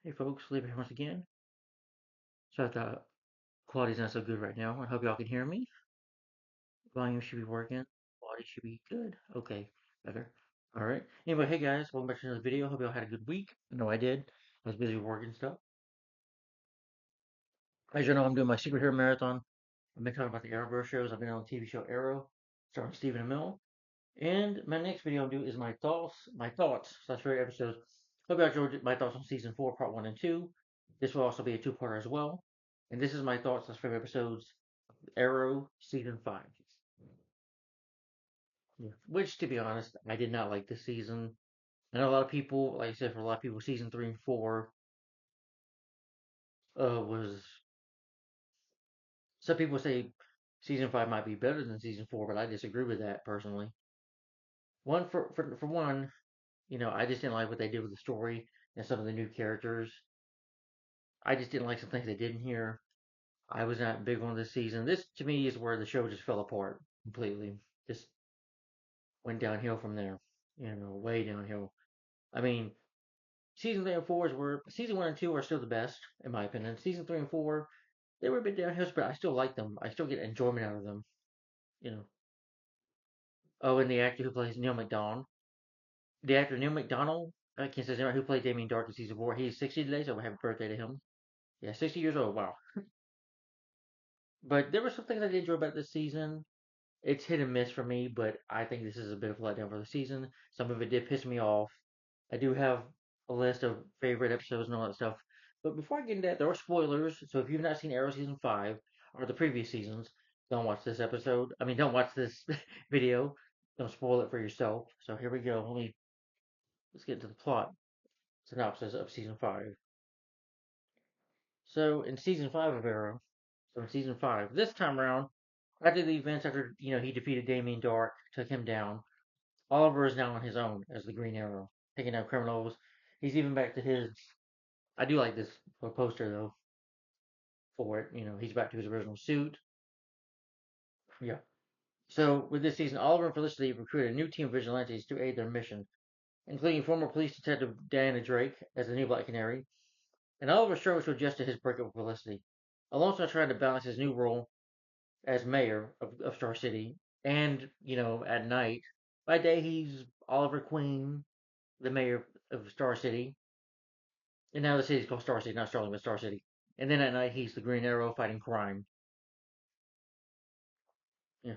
Hey folks, Leave here once again. So the quality's not so good right now. I hope y'all can hear me. Volume should be working. Quality should be good. Okay, better. Alright. Anyway, hey guys, welcome back to another video. Hope y'all had a good week. I know I did. I was busy working stuff. As you know, I'm doing my superhero marathon. I've been talking about the Arrowverse shows. I've been on the TV show Arrow, starring Stephen Amell. And my next video I'll do is my thoughts slash favorite episodes. Hope y'all enjoyed my thoughts on season 4, part 1 and 2. This will also be a two-parter as well. And this is my thoughts slash favorite episodes Arrow season 5. Yeah. Which, to be honest, I did not like this season. I know a lot of people, like I said, for a lot of people, season 3 and 4 was. Some people say season 5 might be better than season 4, but I disagree with that personally. For one, I just didn't like what they did with the story and some of the new characters. I just didn't like some things they did in here. I was not big on this season. This, to me, is where the show just fell apart completely. Just went downhill from there. Way downhill. I mean, season 3 and 4 is where season 1 and 2 are still the best, in my opinion. Season 3 and 4, they were a bit downhill, but I still like them. I still get enjoyment out of them. You know. Oh, and the actor who plays Neil McDonald, the actor Neil McDonald, I can't say his name, who played Damien Dark in season 4. He's 60 today, so happy birthday to him. Yeah, 60 years old. Wow. But there were some things I did enjoy about this season. It's hit and miss for me, but I think this is a bit of a letdown for the season. Some of it did piss me off. I do have a list of favorite episodes and all that stuff. But before I get into that, there are spoilers. So if you've not seen Arrow season 5 or the previous seasons, don't watch this episode. I mean, don't watch this video. Don't spoil it for yourself. So here we go. Let's get into the plot synopsis of season 5. So in season 5 of Arrow, so in season 5, this time around, after the events, after he defeated Damien Dark, took him down. Oliver is now on his own as the Green Arrow, taking down criminals. He's even back to his. I do like this poster though for it. He's back to his original suit. Yeah. So with this season, Oliver and Felicity recruited a new team of vigilantes to aid their mission, including former police detective Diana Drake as the new Black Canary. And Oliver struggles to adjust to his breakup with Felicity, alongside trying to balance his new role as mayor of Star City. And at night, by day he's Oliver Queen, the mayor of Star City, and now the city's called Star City, not Starling, but Star City. And then at night, he's the Green Arrow fighting crime. Yeah.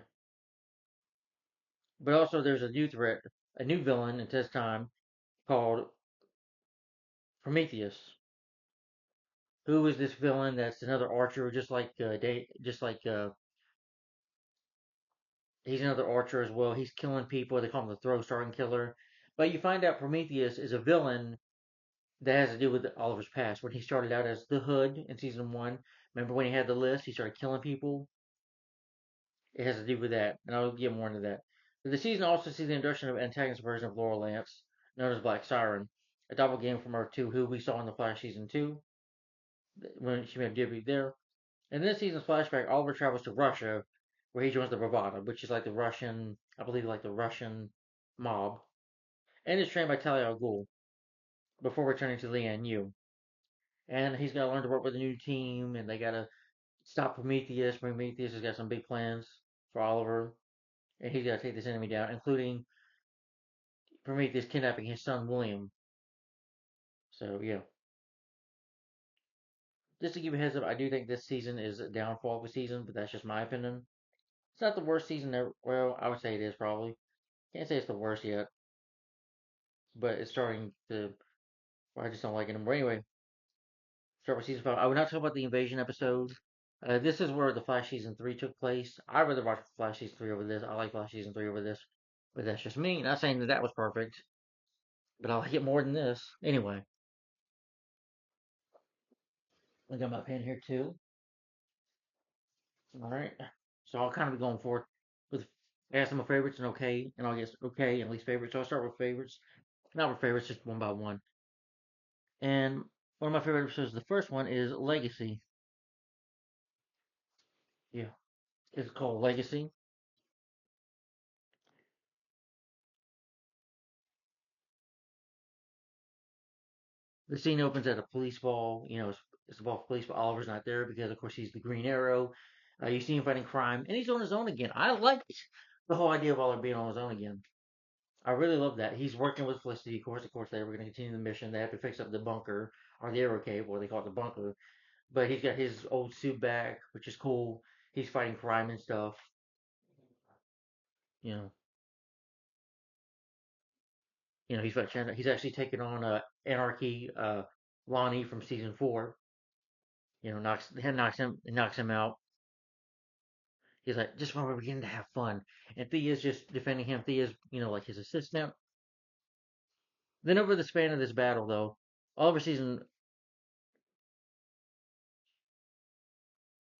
But also, there's a new threat, a new villain at this time called Prometheus. Who is this villain? That's another archer, he's another archer as well. He's killing people. They call him the Throw Starting Killer. But you find out Prometheus is a villain that has to do with Oliver's past. When he started out as the Hood in season 1, remember when he had the list? He started killing people. It has to do with that, and I'll get more into that. But the season also sees the introduction of antagonist version of Laura Lance, known as Black Siren, a doppelganger from Earth 2, who we saw in the Flash season 2 when she made a debut there. And this season's flashback, Oliver travels to Russia, where he joins the Bravada, which is like the Russian, I believe, like the Russian mob, and is trained by Talia al Ghul before returning to Lian Yu. And he's got to learn to work with a new team, and they got to stop Prometheus. Prometheus has got some big plans for Oliver, and he's got to take this enemy down, including Prometheus kidnapping his son William. So yeah, just to give you a heads up, I do think this season is a downfall of a season, but that's just my opinion. It's not the worst season ever. Well, I would say it is probably. Can't say it's the worst yet, but it's starting to. Well, I just don't like it anymore. Anyway, start with season 5. I would not talk about the invasion episode. This is where the Flash season 3 took place. I rather watch Flash season 3 over this. I like Flash season 3 over this, but that's just me. Not saying that that was perfect, but I like it more than this. Anyway, I got my pen here too. All right. So I'll kind of be going forward with I some of my favorites and okay, and I'll guess okay and least favorites. So I'll start with favorites. Not with favorites, just one by one. And one of my favorite episodes, the first one is Legacy. Yeah, it's called Legacy. The scene opens at a police ball. It's a ball of police, but Oliver's not there because, of course, he's the Green Arrow. You see him fighting crime, and he's on his own again. I like the whole idea of Oliver being on his own again. I really love that. He's working with Felicity, of course. Of course, they were going to continue the mission. They have to fix up the bunker, or the arrow cave, or they call it the bunker. But he's got his old suit back, which is cool. He's fighting crime and stuff. You know, he's fighting. He's actually taking on Anarchy, Lonnie from season 4. Knocks him out. He's like, just when we're beginning to have fun, and Thea's just defending him. Thea's, like his assistant. Then over the span of this battle, though, Oliver season,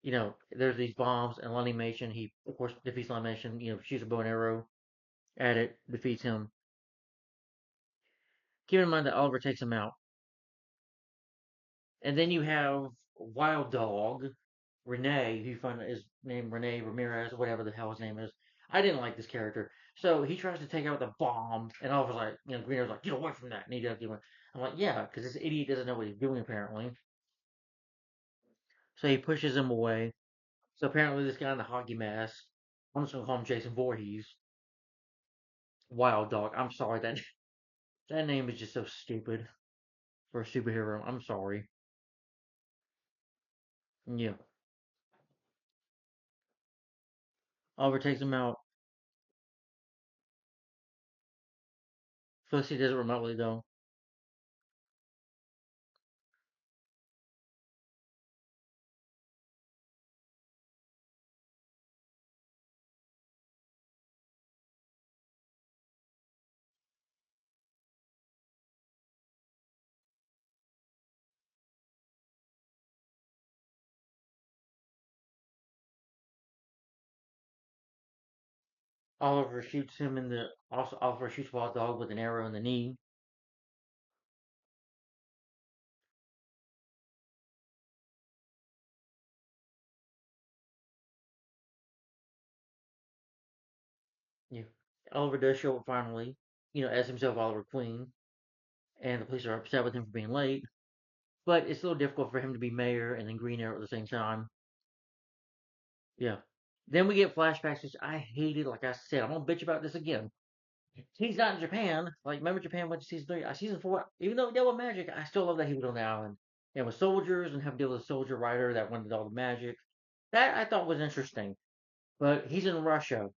there's these bombs, and Lonnie Mation, he of course defeats Lonnie Mation. Shoots a bow and arrow at it, defeats him. Keep in mind that Oliver takes him out, and then you have Wild Dog, Renee, who you find his name Renee Ramirez, whatever the hell his name is. I didn't like this character. So he tries to take out the bomb, and Oliver's like, Green Arrow's like, get away from that. And he does get away. I'm like, yeah, because this idiot doesn't know what he's doing, apparently. So he pushes him away. So apparently this guy in the hockey mask, I'm just going to call him Jason Voorhees, Wild Dog. I'm sorry, that name is just so stupid for a superhero. I'm sorry. Yeah. Oliver takes him out. Felicity does it remotely, though. Oliver shoots him in the. Also, Oliver shoots Wild Dog with an arrow in the knee. Yeah. Oliver does show up finally, as himself Oliver Queen, and the police are upset with him for being late. But it's a little difficult for him to be mayor and then Green Arrow at the same time. Yeah. Then we get flashbacks, which I hated. Like I said, I'm gonna bitch about this again. He's not in Japan. Like, remember Japan went to season 3? Season 4, even though it dealt with magic, I still love that he was on the island. And with soldiers and have to deal with a soldier writer that wanted all the magic. That I thought was interesting. But he's in Russia.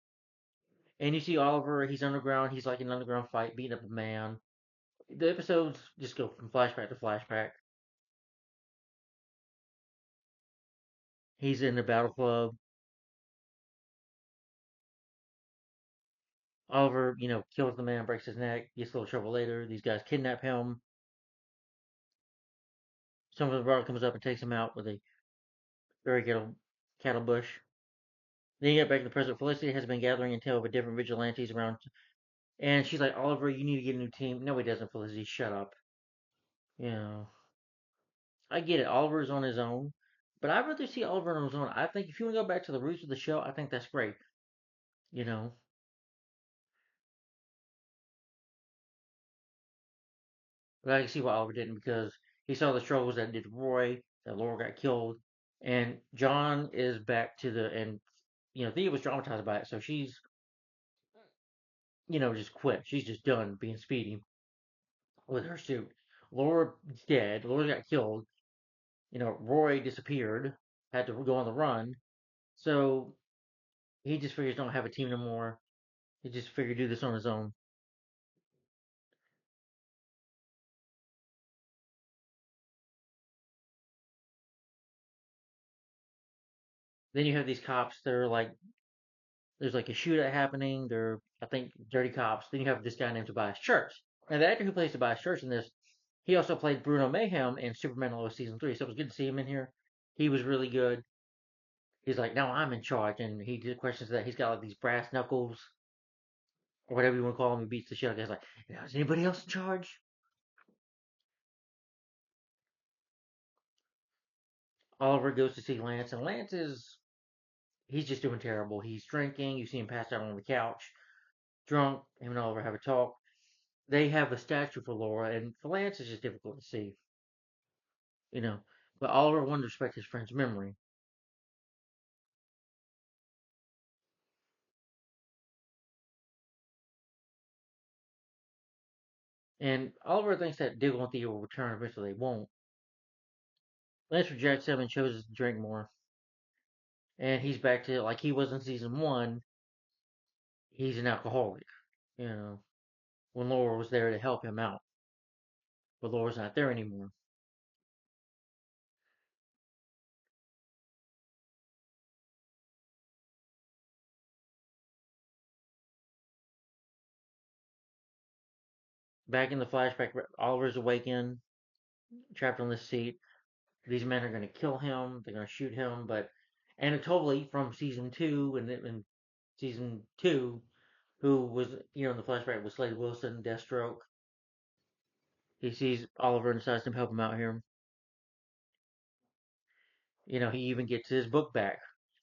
And you see Oliver, he's underground. He's like in an underground fight, beating up a man. The episodes just go from flashback to flashback. He's in the battle club. Oliver, kills the man, breaks his neck, gets a little trouble later. These guys kidnap him. Some of the brother comes up and takes him out with a very cattle bush. Then you get back to the present. Felicity has been gathering intel of a different vigilantes around, and she's like, Oliver, you need to get a new team. No, he doesn't, Felicity. Shut up. I get it. Oliver's on his own, but I'd rather see Oliver on his own. I think if you want to go back to the roots of the show, I think that's great. You know, but I can see why Oliver didn't because he saw the struggles that did Roy, that Laura got killed, and John is back to and Thea was traumatized by it, so she's just quit. She's just done being Speedy with her suit. Laura's dead. Laura got killed. Roy disappeared, had to go on the run. So he just figures don't have a team no more. He just figured do this on his own. Then you have these cops that are like, there's like a shootout happening. They're, I think, dirty cops. Then you have this guy named Tobias Church. And the actor who plays Tobias Church in this, he also played Bruno Mayhem in Superman Lois season 3. So it was good to see him in here. He was really good. He's like, now I'm in charge. And he did questions that he's got like these brass knuckles or whatever you want to call him. He beats the shit out of guys like, is anybody else in charge? Oliver goes to see Lance, and Lance he's just doing terrible. He's drinking. You see him passed out on the couch, drunk. Him and Oliver have a talk. They have a statue for Laura, and for Lance, it's just difficult to see. you know. But Oliver wanted to respect his friend's memory. And Oliver thinks that Diggle and Theo will return eventually. They won't. Lance rejects him and chooses to drink more. And he's back to like he was in season one. He's an alcoholic, you know. When Laura was there to help him out, but Laura's not there anymore. Back in the flashback, Oliver's awakened, trapped on this seat. These men are going to kill him. They're going to shoot him. But Anatoly from season two and season two, who was in the flashback with Slade Wilson, Deathstroke, he sees Oliver and decides to help him out here. He even gets his book back.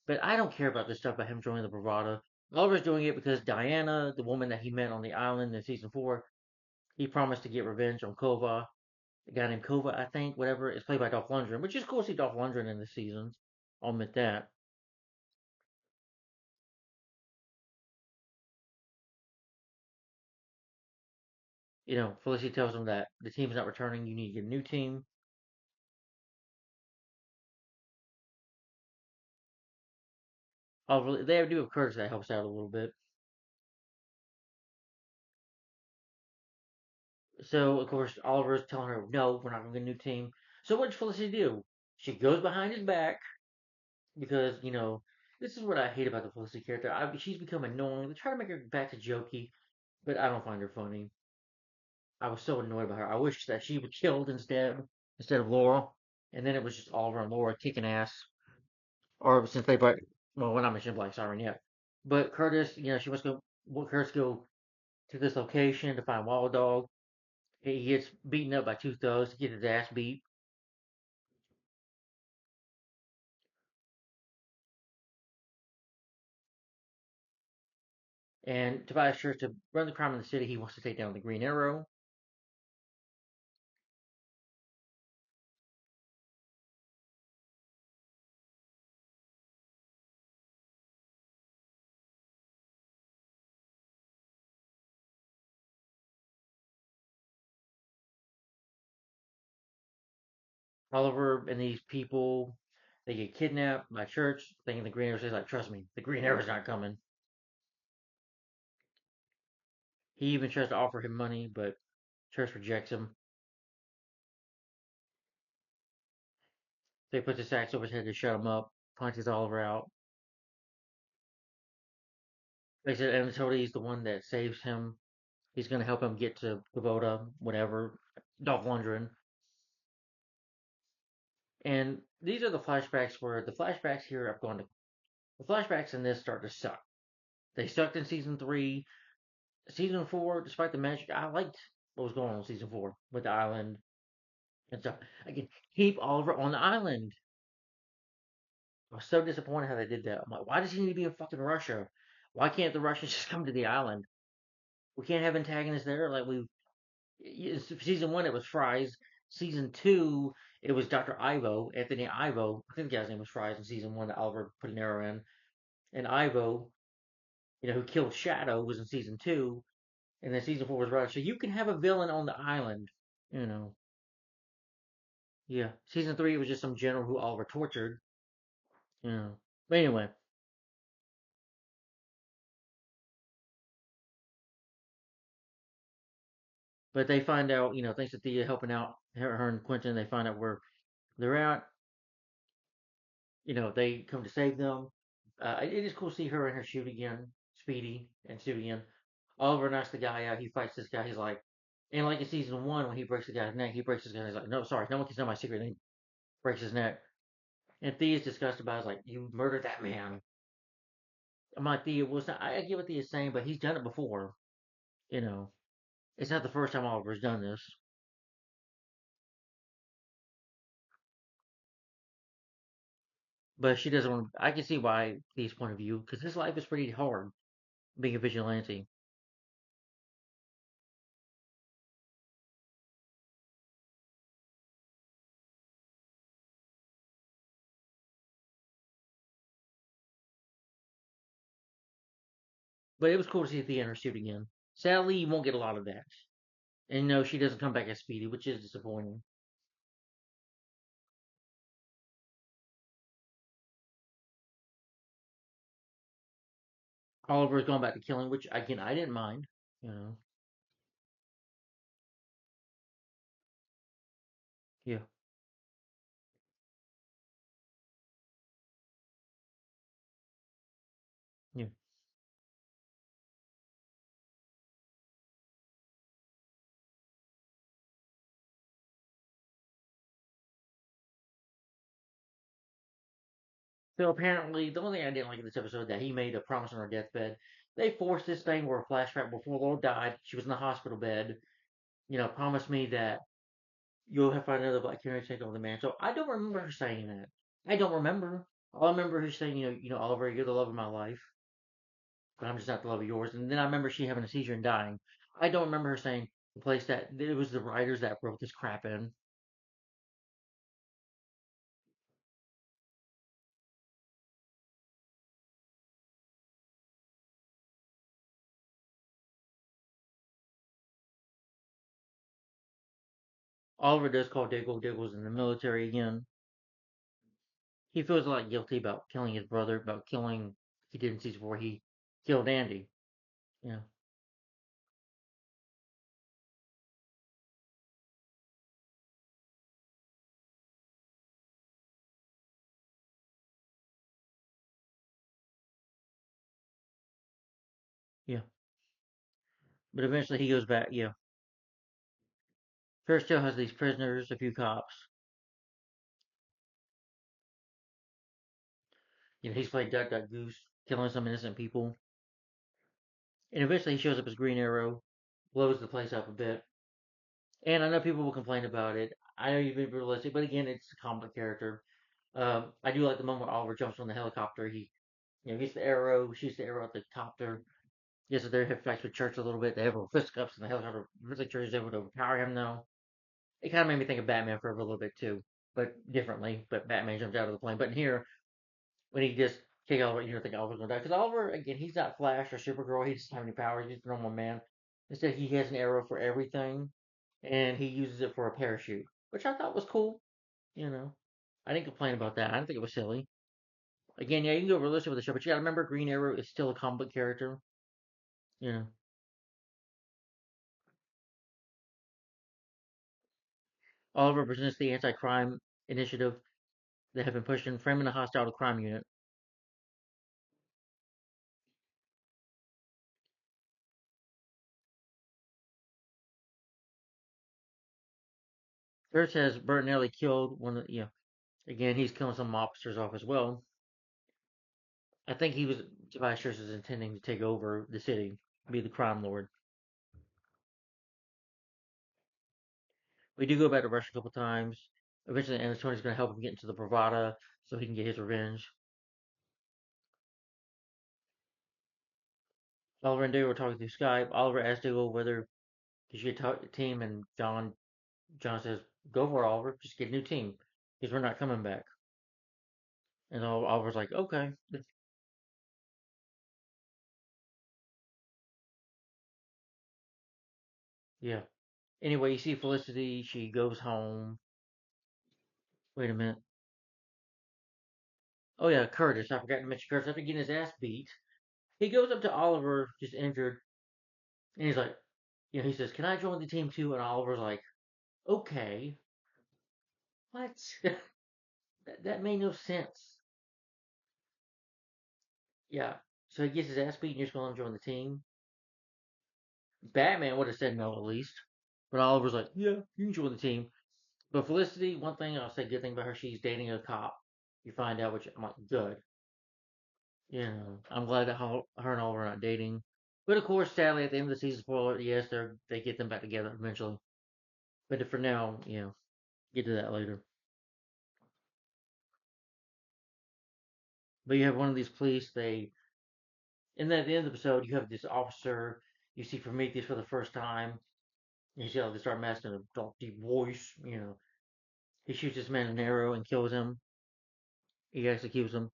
But I don't care about this stuff about him joining the Bravada. Oliver's doing it because Diana, the woman that he met on the island in season four, he promised to get revenge on Kova. A guy named Kova, I think, whatever. It's played by Dolph Lundgren, which is cool to see Dolph Lundgren in the seasons. I'll admit that. Felicity tells him that the team's not returning. You need to get a new team. Oliver, they do have Curtis that helps out a little bit. So, of course, Oliver's telling her, no, we're not going to get a new team. So, what does Felicity do? She goes behind his back because, this is what I hate about the Felicity character. She's become annoying. They try to make her back to jokey, but I don't find her funny. I was so annoyed by her. I wish that she was killed instead of Laura. And then it was just Oliver and Laura kicking ass. Or since they brought, well, we're not mentioning Black Siren yet. But Curtis, she wants to go, Curtis go to this location to find Wild Dog. He gets beaten up by two thugs, gets his ass beat. And Tobias sure to run the crime in the city. He wants to take down the Green Arrow. Oliver and these people, they get kidnapped by Church, thinking the Green Arrow says, like, trust me, the Green Arrow's not coming. He even tries to offer him money, but Church rejects him. They put the sacks over his head to shut him up, punches Oliver out. They said Anatoly's the one that saves him. He's going to help him get to Voda, whatever. Dolph Lundgren. And these are the flashbacks where the flashbacks here have gone to. The flashbacks in this start to suck. They sucked in season three. Season four, despite the magic, I liked what was going on in season four with the island and stuff. I can keep Oliver on the island. I was so disappointed how they did that. I'm like, why does he need to be in fucking Russia? Why can't the Russians just come to the island? We can't have antagonists there like we season one it was Fries. Season two it was Dr. Ivo, Anthony Ivo. I think the guy's name was Fries in season one that Oliver put an arrow in. And Ivo, who killed Shadow, was in season two, and then season four was Rush. So you can have a villain on the island, you know. Yeah. Season three it was just some general who Oliver tortured, you know. But anyway, but they find out, thanks to Thea helping out her and Quentin, they find out where they're at. They come to save them. It is cool to see her in her shoot again, Speedy and shoot again. Oliver knocks the guy out. He fights this guy. He's like, and like in season one, when he breaks the guy's neck, he breaks his guy. He's like, no, sorry, no one can know my secret. And he breaks his neck. And Thea's disgusted by it. He's like, you murdered that man. I'm like, Thea, well, not, I get what Thea's saying, but he's done it before. You know, it's not the first time Oliver's done this. But she doesn't want to. I can see why Thea's point of view, because his life is pretty hard being a vigilante. But it was cool to see at the end her suit again. Sadly, you won't get a lot of that. And no, she doesn't come back as Speedy, which is disappointing. Oliver is going back to killing, which again I didn't mind. You know, yeah, yeah. So apparently, the only thing I didn't like in this episode that he made a promise on her deathbed. They forced this thing where a flashback before Laurel died, she was in the hospital bed. Promised me that you'll have find another Black Canary to take over the mantle. I don't remember her saying that. I don't remember. All I remember her saying, Oliver, you're the love of my life, but I'm just not the love of yours. And then I remember she having a seizure and dying. I don't remember her saying the place that it was the writers that wrote this crap in. Oliver does call Diggle. Diggle's in the military again. He feels a lot guilty about killing his brother, about killing he did in season 4. He killed Andy. Yeah, yeah. But eventually he goes back. Yeah. Fairstale has these prisoners, a few cops. He's played Duck Duck Goose, killing some innocent people. And eventually he shows up as Green Arrow, blows the place up a bit. And I know people will complain about it. I know you've been realistic, but again, it's a comic character. I do like the moment where Oliver jumps on the helicopter. He gets the arrow, shoots the arrow at the copter. Yes, so they have fights with Church a little bit. They have a fisticuffs in the helicopter. Really, Church is able to overpower him though. It kind of made me think of Batman for a little bit too, but differently. But Batman jumps out of the plane. But in here, when he just kick Oliver, you don't think Oliver's gonna die because Oliver, again, he's not Flash or Supergirl. He doesn't have any powers. He's a normal man. Instead, he has an arrow for everything, and he uses it for a parachute, which I thought was cool. You know, I didn't complain about that. I didn't think it was silly. Again, yeah, you can go realistic with the show, but you gotta remember Green Arrow is still a comic book character. You know, Oliver presents the anti-crime initiative that have been pushed in, framing the hostile crime unit. Kurtz has Bert nearly killed one of again, he's killing some officers off as well. I think Tobias Schurz is intending to take over the city, be the crime lord. We do go back to Russia a couple times. Eventually, Tony's going to help him get into the Bravada so he can get his revenge. Oliver and Diggle were talking through Skype. Oliver asked Diggle whether he should talk to the team, and John says, "Go for it, Oliver. Just get a new team because we're not coming back." And Oliver's like, "Okay, yeah." Anyway, you see Felicity. She goes home. Wait a minute. Oh yeah, Curtis. I forgot to mention Curtis. After getting his ass beat, he goes up to Oliver, just injured, and he's like, he says, "Can I join the team too?" And Oliver's like, "Okay, what?" that made no sense. Yeah. So he gets his ass beat, and you're just going to join the team. Batman would have said no at least, but Oliver's like, "Yeah, you can join the team." But Felicity, one thing I'll say, good thing about her, she's dating a cop. You find out, which I'm like, good. I'm glad that her and Oliver are not dating. But of course, sadly, at the end of the season, spoiler, yes, they get them back together eventually. But for now, get to that later. But you have one of these police. In the end of the episode, you have this officer. You see Prometheus for the first time. You see how they start masking a dark, deep voice. He shoots this man an arrow and kills him. He executes him,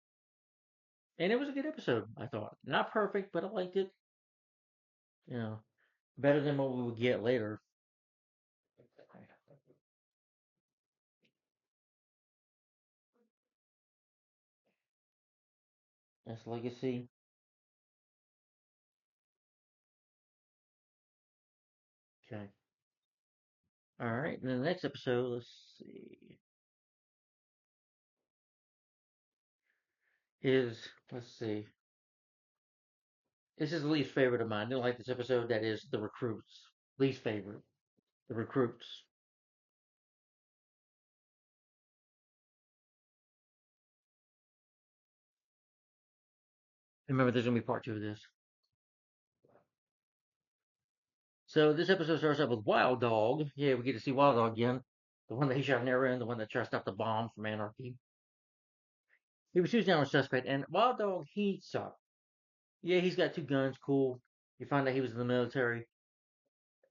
and it was a good episode. I thought not perfect, but I liked it. You know, better than what we would get later. That's Legacy. Okay. All right. And then the next episode, let's see, is let's see. This is the least favorite of mine. I didn't like this episode. That is the recruits. Least favorite. The recruits. Remember, there's gonna be part two of this. So this episode starts out with Wild Dog. Yeah, we get to see Wild Dog again. The one that he shot an arrow in, the one that tries to stop the bomb from Anarchy. He was shooting down a suspect, and Wild Dog, he sucked. Yeah, he's got two guns, cool. You find out he was in the military,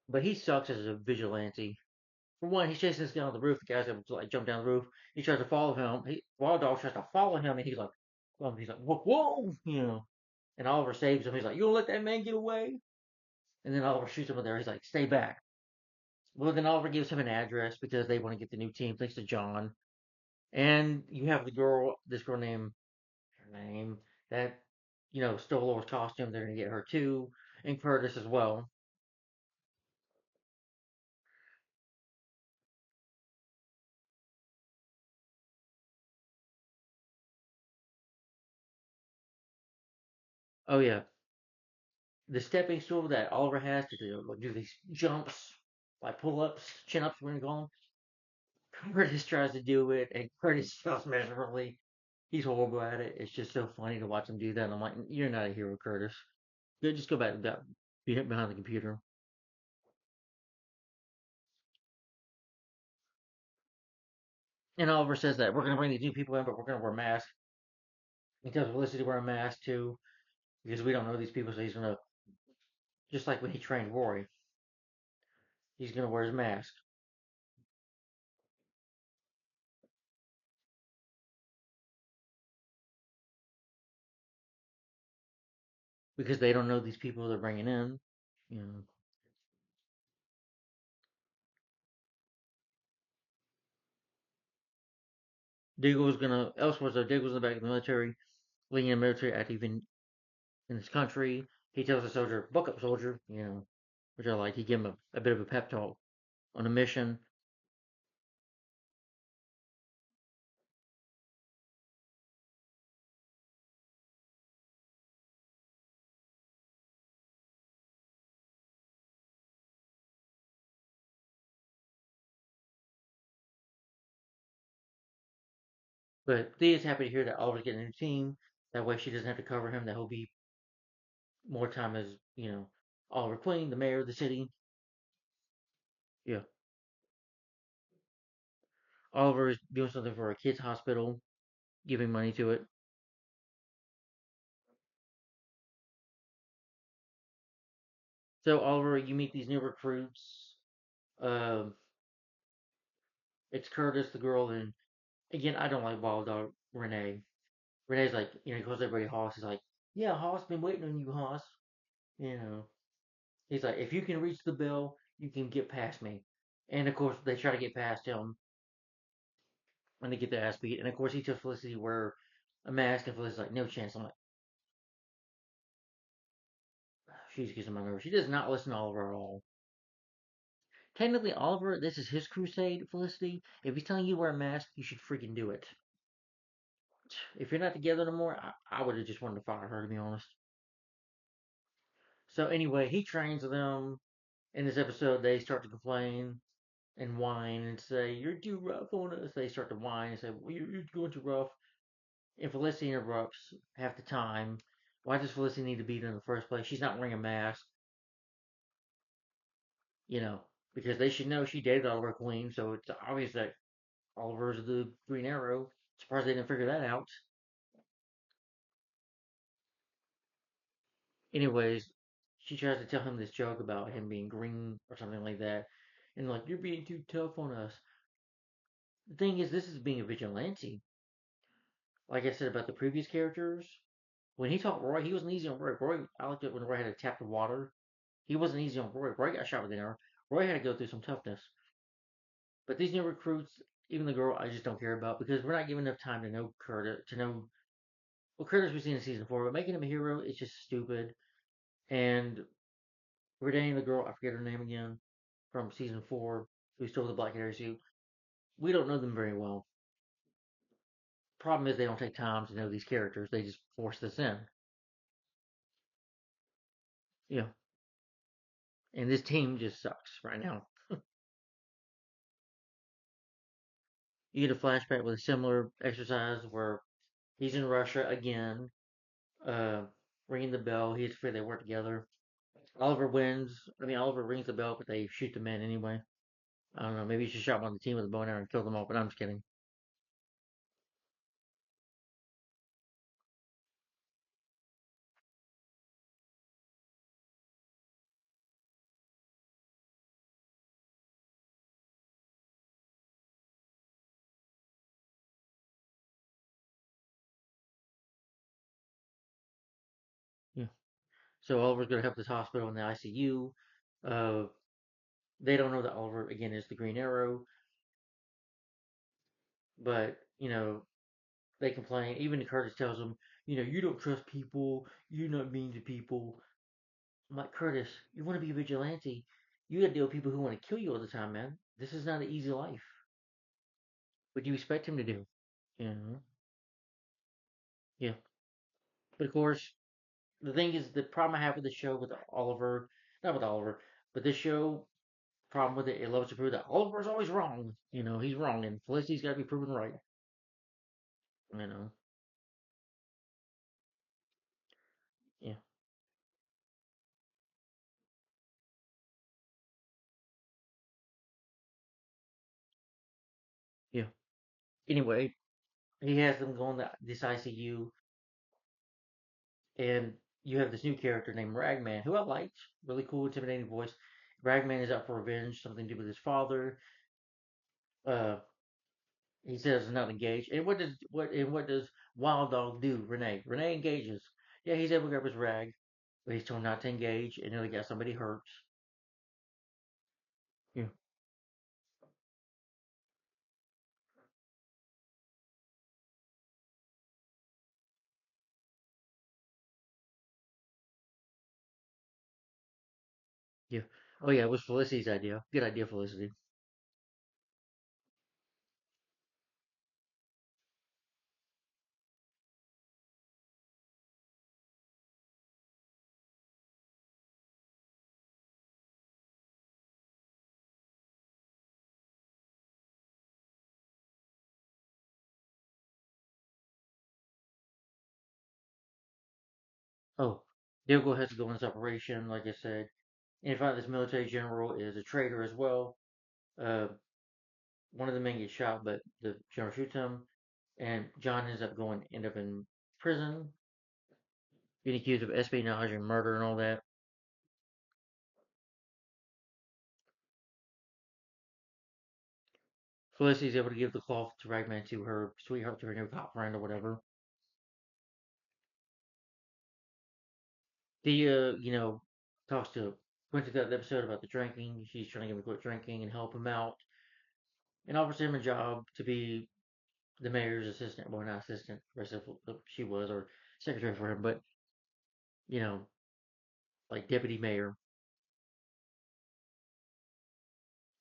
but he sucks as a vigilante. For one, he's chasing this guy on the roof. The guy's able to like jump down the roof. He tries to follow him. Wild Dog tries to follow him, and he's like, whoa, whoa, you know. And Oliver saves him. He's like, you gonna let that man get away? And then Oliver shoots him in there. He's like, stay back. Well, then Oliver gives him an address because they want to get the new team, thanks to John. And you have this girl named, her name, that, stole Laura's costume. They're going to get her too. And Curtis as well. Oh, yeah. The stepping stool that Oliver has to do these jumps, like pull ups, chin ups, we're going to call them. Curtis tries to do it, and Curtis fails miserably. He's horrible at it. It's just so funny to watch him do that. And I'm like, you're not a hero, Curtis. Good, just go back and be behind the computer. And Oliver says that we're going to bring these new people in, but we're going to wear masks. He tells Felicity to wear a mask too, because we don't know these people. So he's going to, just like when he trained Rory, he's going to wear his mask because they don't know these people they're bringing in. You know, Diggle's going to, elsewhere, so Diggle's in the back of the military, leading a military active in this country. He tells the soldier, buck up, soldier, which I like. He gave him a bit of a pep talk on a mission. But Thea's happy to hear that Oliver's getting a new team. That way she doesn't have to cover him. That he'll be more time as, Oliver Queen, the mayor of the city. Yeah. Oliver is doing something for a kids' hospital, giving money to it. So Oliver, you meet these new recruits. Um, it's Curtis, the girl, and again, I don't like Wild Dog Renee. Renee's like, he calls everybody Hoss. He's like, yeah, Hoss, been waiting on you, Hoss. You know, he's like, if you can reach the bill, you can get past me. And of course, they try to get past him, and they get their ass beat. And of course, he tells Felicity to wear a mask, and Felicity's like, no chance. I'm like, she's getting my nerves. She does not listen to Oliver at all. Technically, Oliver, this is his crusade, Felicity. If he's telling you to wear a mask, you should freaking do it. If you're not together no more, I would have just wanted to fire her, to be honest. So anyway, he trains them. In this episode, they start to complain and whine and say, "You're too rough on us." They start to whine and say, well, "You're going too rough." And Felicity interrupts half the time. Why does Felicity need to beat her in the first place? She's not wearing a mask, you know, because they should know she dated Oliver Queen, so it's obvious that Oliver's the Green Arrow. Surprised they didn't figure that out. Anyways, she tries to tell him this joke about him being green or something like that. And like, you're being too tough on us. The thing is, this is being a vigilante. Like I said about the previous characters, when he taught Roy, he wasn't easy on Roy. I liked it when Roy had to tap the water. He wasn't easy on Roy. Roy got shot with an arrow. Roy had to go through some toughness. But these new recruits, even the girl, I just don't care about because we're not giving enough time to know Curtis, to know well, Curtis we've seen in season 4, but making him a hero is just stupid. And we're dating the girl, I forget her name again, from season 4, who stole the black hair suit. We don't know them very well. Problem is, they don't take time to know these characters. They just force this in. Yeah. And this team just sucks right now. You get a flashback with a similar exercise where he's in Russia again, uh, ringing the bell. He's afraid they work together. Oliver wins. I mean, Oliver rings the bell, but they shoot the men anyway. I don't know. Maybe you should shot one of the team with a bow and arrow and kill them all, but I'm just kidding. Yeah. So Oliver's gonna help this hospital in the ICU. Uh, they don't know that Oliver again is the Green Arrow, but they complain. Even Curtis tells them, you don't trust people. You're not mean to people. I'm like, Curtis, you want to be a vigilante? You got to deal with people who want to kill you all the time, man. This is not an easy life. What do you expect him to do? Yeah, yeah. But of course, the thing is, the problem I have with the show with Oliver, not with Oliver, but this show problem with it loves to prove that Oliver's always wrong. He's wrong, and Felicity's got to be proven right. You know, yeah, yeah. Anyway, he has them going to this ICU, and you have this new character named Ragman, who I liked. Really cool, intimidating voice. Ragman is out for revenge, something to do with his father. Uh, he says he's not engaged. And what does Wild Dog do? Renee engages. Yeah, he's able to grab his rag, but he's told not to engage, and nearly got somebody hurt. Yeah, yeah. Oh yeah, it was Felicity's idea. Good idea, Felicity. Oh, Dougal has to go on this operation, like I said. And find this military general is a traitor as well. Uh, one of the men gets shot, but the general shoots him, and John end up in prison, being accused of espionage and murder and all that. Felicity's able to give the cloth to Ragman to her sweetheart, to her new cop friend or whatever. The talks to went through that episode about the drinking. She's trying to get him to quit drinking and help him out, and offers him a job to be the mayor's assistant. Well, not assistant, she was, or secretary for him, but you know, like deputy mayor.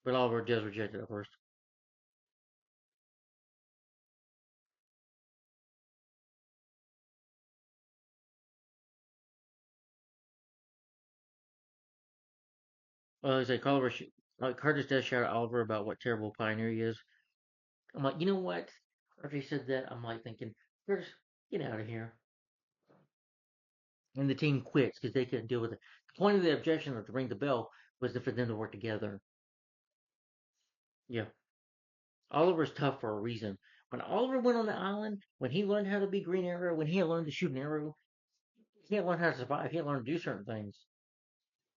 But Oliver does reject it at first. Well, he's like Oliver. Like Curtis does shout at Oliver about what terrible pioneer he is. I'm like, you know what? After he said that, I'm like thinking, Curtis, get out of here. And the team quits because they couldn't deal with it. The point of the objection of to ring the bell was for them to work together. Yeah, Oliver's tough for a reason. When Oliver went on the island, when he learned how to be Green Arrow, when he learned to shoot an arrow, he had learned how to survive. He had learned to do certain things.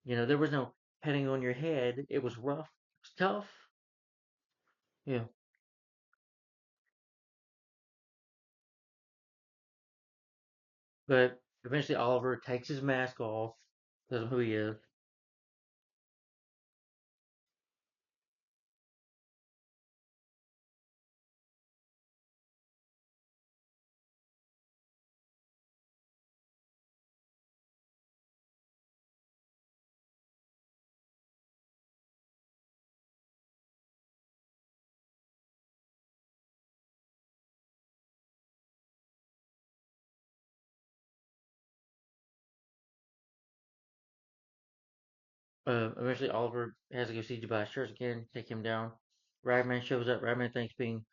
There was no petting on your head. It was rough. It was tough. Yeah. But eventually Oliver takes his mask off, tells him who he is. Eventually, Oliver has to go see Tobias Church again, take him down. Ragman shows up. Ragman thinks being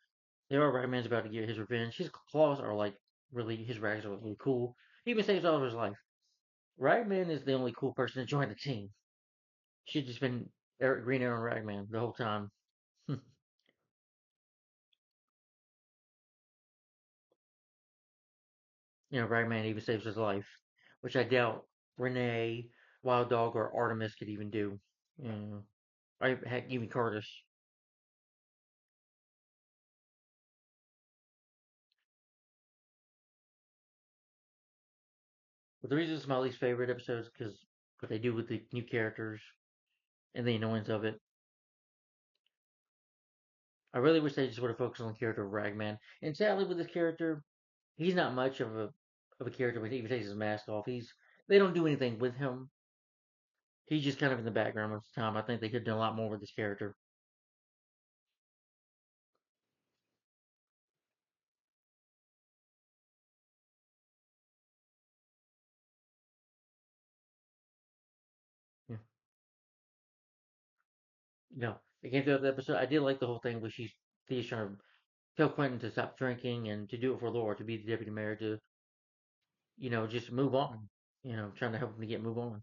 there, Ragman's about to get his revenge. His claws are like really, his rags are really cool. He even saves Oliver's life. Ragman is the only cool person to join the team. Should just been Eric Green Arrow and Ragman the whole time. you Ragman even saves his life, which I doubt Renee, Wild Dog, or Artemis could even do. Yeah. I heck, even Curtis. But the reason it's my least favorite episodes because what they do with the new characters and the annoyance of it. I really wish they just would have focused on the character of Ragman. And sadly, with this character, he's not much of a character when he even takes his mask off. They don't do anything with him. He's just kind of in the background most of the time. I think they could have done a lot more with this character. Yeah. No. Again, throughout the episode, I did like the whole thing where Thea's trying to tell Quentin to stop drinking and to do it for Laura, to be the deputy mayor, to, just move on. Trying to help him to get move on.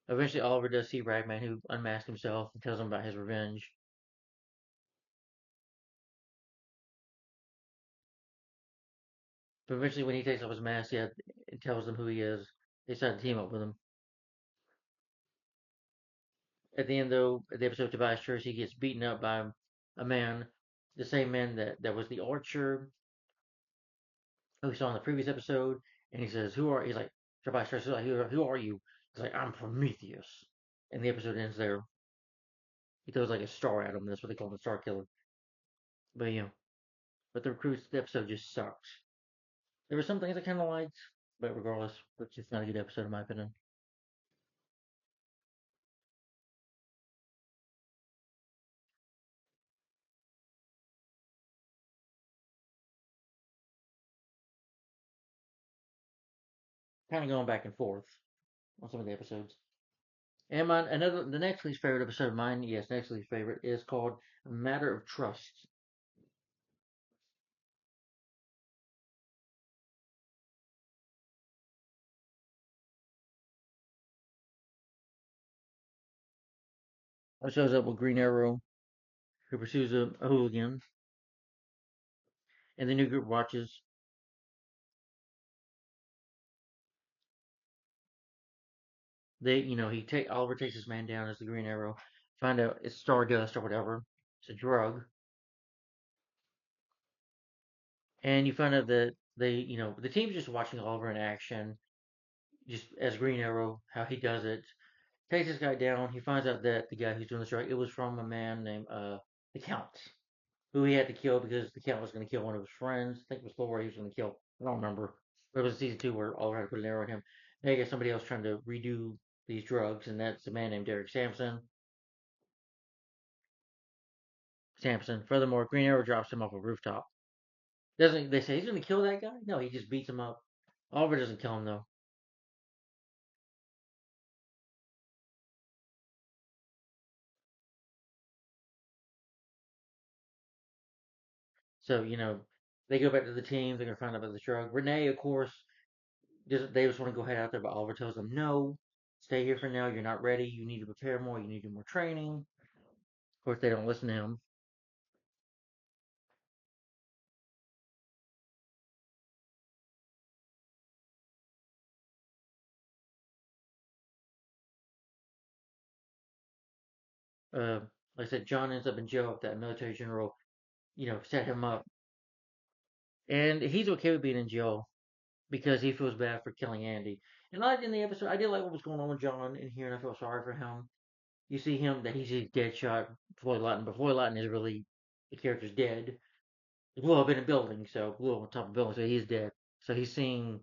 Eventually, Oliver does see Ragman, who unmasks himself and tells him about his revenge. But eventually, when he takes off his mask, yeah, it tells them who he is. They decide to team up with him. At the end, though, of the episode Tobias Church, he gets beaten up by a man, the same man that was the archer who we saw in the previous episode. And he says, "Who are?" He's like, Tobias Church is like, "Who are you?" He's like, "I'm Prometheus." And the episode ends there. He throws like a star at him. That's what they call him, the Star Killer. But but the recruits, the episode just sucks. There were some things I kind of liked, but regardless, it's just not a good episode in my opinion. Kind of going back and forth on some of the episodes. And the next least favorite episode of mine, yes, next least favorite is called Matter of Trust. It shows up with Green Arrow, who pursues a hooligan, and the new group watches. Oliver takes this man down as the Green Arrow. Find out it's stardust or whatever. It's a drug, and you find out that the team's just watching Oliver in action, just as Green Arrow, how he does it. Takes this guy down. He finds out that the guy who's doing this drug, it was from a man named the Count, who he had to kill because the Count was going to kill one of his friends. I think it was Laura he was going to kill. I don't remember. But it was season two where Oliver had to put an arrow in him. Now you got somebody else trying to redo these drugs, and that's a man named Derek Sampson. Sampson. Furthermore, Green Arrow drops him off a rooftop. Doesn't they say he's going to kill that guy? No, he just beats him up. Oliver doesn't kill him though. So they go back to the team. They're going to find out about the drug. Renee, of course, they just want to go head out there, but Oliver tells them no. Stay here for now. You're not ready. You need to prepare more. You need to do more training. Of course, they don't listen to him. Uh, like I said, John ends up in jail if that military general, set him up. And he's okay with being in jail because he feels bad for killing Andy. And in the episode, I did like what was going on with John in here, and I felt sorry for him. You see him that he's dead shot Floyd Lawton, but Floyd Lawton is really the character's dead. He blew up in a building, so blew up on top of a building, so he's dead. So he's seeing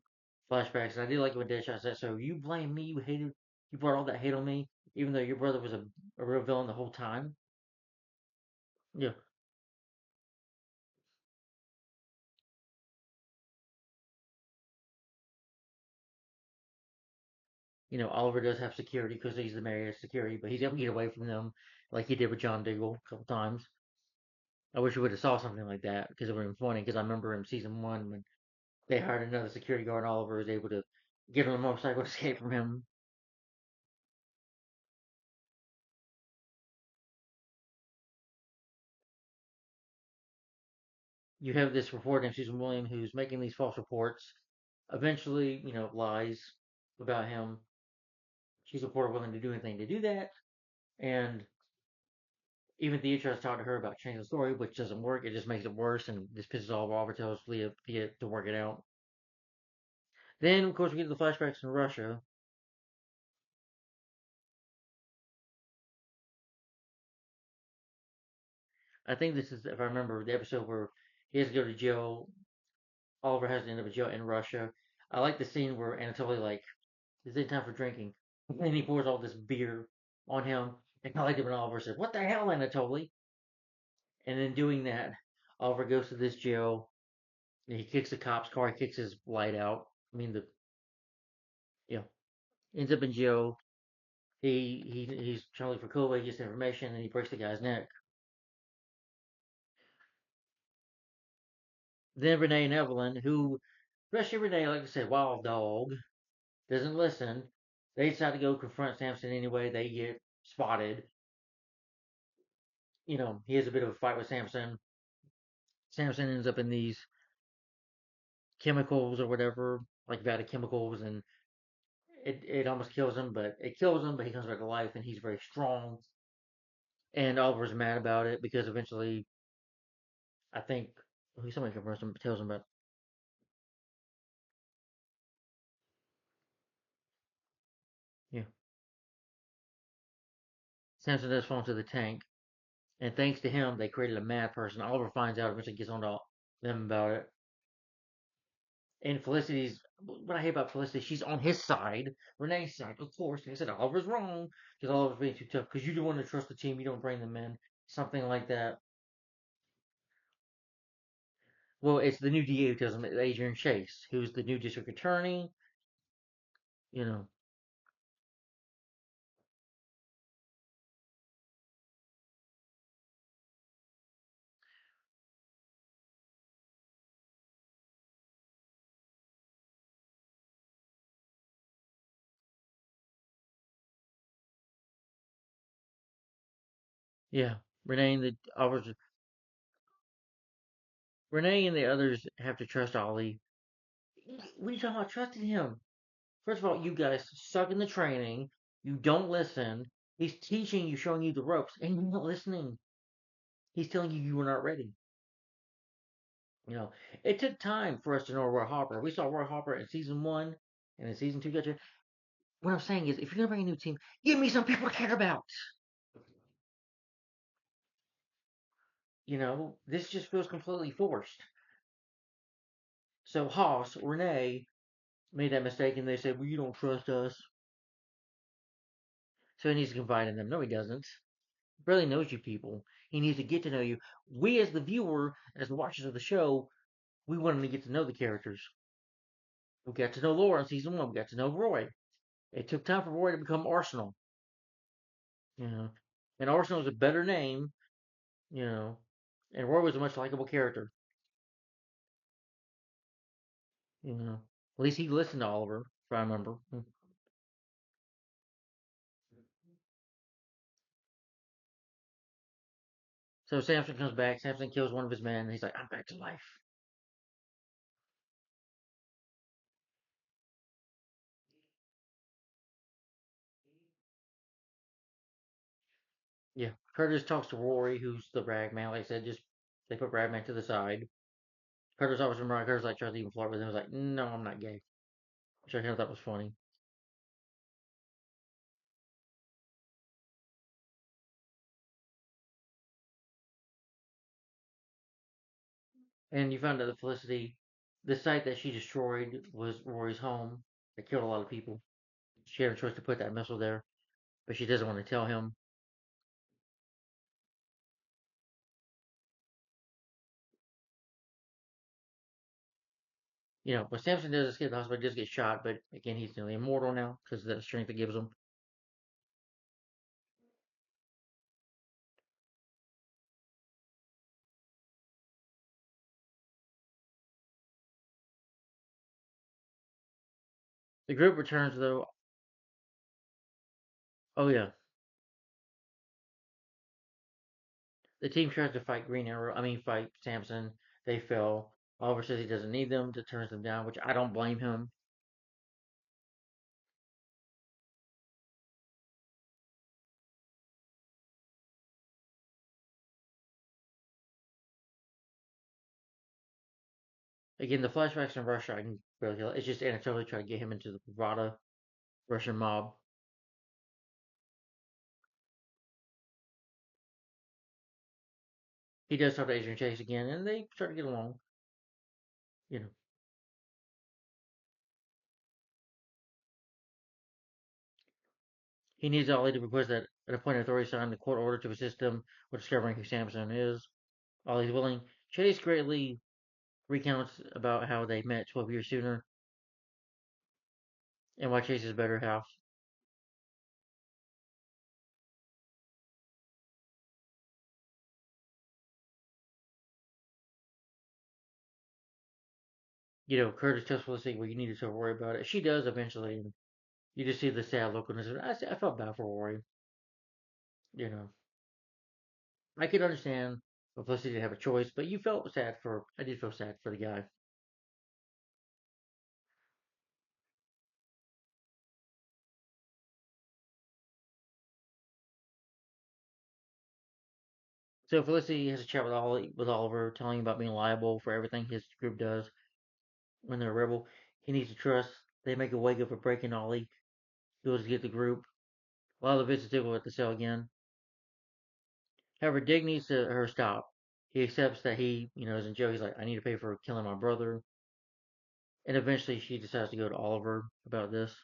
flashbacks, and I did like it when Deadshot said, "So you blame me? You brought all that hate on me, even though your brother was a real villain the whole time." Yeah, Oliver does have security because he's the mayor of security, but he's able to get away from them like he did with John Diggle a couple times. I wish we would have saw something like that because it would have been funny. Because I remember in season one when they hired another security guard, Oliver was able to get on a motorcycle to escape from him. You have this reporter named Susan William who's making these false reports. Eventually, lies about him. She's a reporter willing to do anything to do that, and even Thea tries to talk to her about changing the story, which doesn't work. It just makes it worse, and this pisses off Robert. Tells Thea to work it out. Then, of course, we get the flashbacks in Russia. I think this is, if I remember, the episode where he has to go to jail. Oliver has to end up in jail in Russia. I like the scene where Anatoly like, "Is it time for drinking?" And he pours all this beer on him. And I like it when Oliver says, "What the hell, Anatoly?" And in doing that, Oliver goes to this jail. And he kicks the cop's car. He kicks his light out. I mean, you know, ends up in jail. He's trying to look for Kobe. He gets information, and he breaks the guy's neck. Then Renee and Evelyn, who, especially Renee, like I said, wild dog, doesn't listen. They decide to go confront Samson anyway. They get spotted. He has a bit of a fight with Samson. Samson ends up in these chemicals or whatever, like vat of chemicals, and it almost kills him, but it kills him, but he comes back to life and he's very strong. And Oliver's mad about it because eventually, I think, somebody confronts him, tells him about, yeah, Samson does fall into the tank. And thanks to him, they created a mad person. Oliver finds out, eventually gets on to them about it. And Felicity's, what I hate about Felicity, she's on his side, Renee's side, of course. They said Oliver's wrong because Oliver's being too tough because you don't want to trust the team, you don't bring them in, something like that. Well, it's the new DA who tells him, Adrian Chase, who's the new district attorney. You know, yeah. Renee and the Oliver's, Renee and the others have to trust Ollie. What are you talking about trusting him? First of all, you guys suck in the training. You don't listen. He's teaching you, showing you the ropes, and you're not listening. He's telling you were not ready. You know, it took time for us to know Roy Harper. We saw Roy Harper in season one and in season two. Gotcha. What I'm saying is, if you're gonna bring a new team, give me some people to care about. This just feels completely forced. So Haas, Renee made that mistake, and they said, "Well, you don't trust us," so he needs to confide in them. No, he doesn't. He barely knows you people. He needs to get to know you. We, as the viewer, as the watchers of the show, we want him to get to know the characters. We got to know Laura in season one. We got to know Roy. It took time for Roy to become Arsenal. You know, and Arsenal is a better name. You know, and Roy was a much likable character. At least he listened to Oliver, if I remember. So Samson comes back. Samson kills one of his men. And he's like, "I'm back to life." Yeah. Curtis talks to Rory, who's the ragman. Like I said, just they put ragman to the side. Curtis always remember Curtis like tries to even flirt with him. I was like, "No, I'm not gay," which I thought was funny. And you found out that Felicity, the site that she destroyed was Rory's home. That killed a lot of people. She had a choice to put that missile there, but she doesn't want to tell him. But Samson does escape the hospital, does get shot, but again, he's nearly immortal now because of the strength it gives him. The group returns though. Oh yeah, the team tries to fight Green Arrow. I mean, fight Samson. They fail. Oliver says he doesn't need them, to turns them down, which I don't blame him. Again, the flashbacks in Russia, I can barely tell. It's just Anatoly trying to get him into the Pravda Russian mob. He does talk to Adrian Chase again, and they start to get along. You know, he needs Ollie to request that an appointed authority sign the court order to assist him with discovering who Samson is. Ollie's willing. Chase greatly recounts about how they met 12 years sooner and why Chase is better half. Curtis tells Felicity, well, you need to worry about it. She does eventually, and you just see the sad look on his face. I felt bad for Rory. You know, I could understand if Felicity didn't have a choice, but I did feel sad for the guy. So Felicity has a chat with Oliver, telling him about being liable for everything his group does when they're a rebel. He needs to trust. They make a wake up for breaking Ollie. Goes to get the group. A lot of the visits go at the cell again. However, Dick needs her stop. He accepts that he is in jail. He's like, I need to pay for killing my brother. And eventually she decides to go to Oliver about this.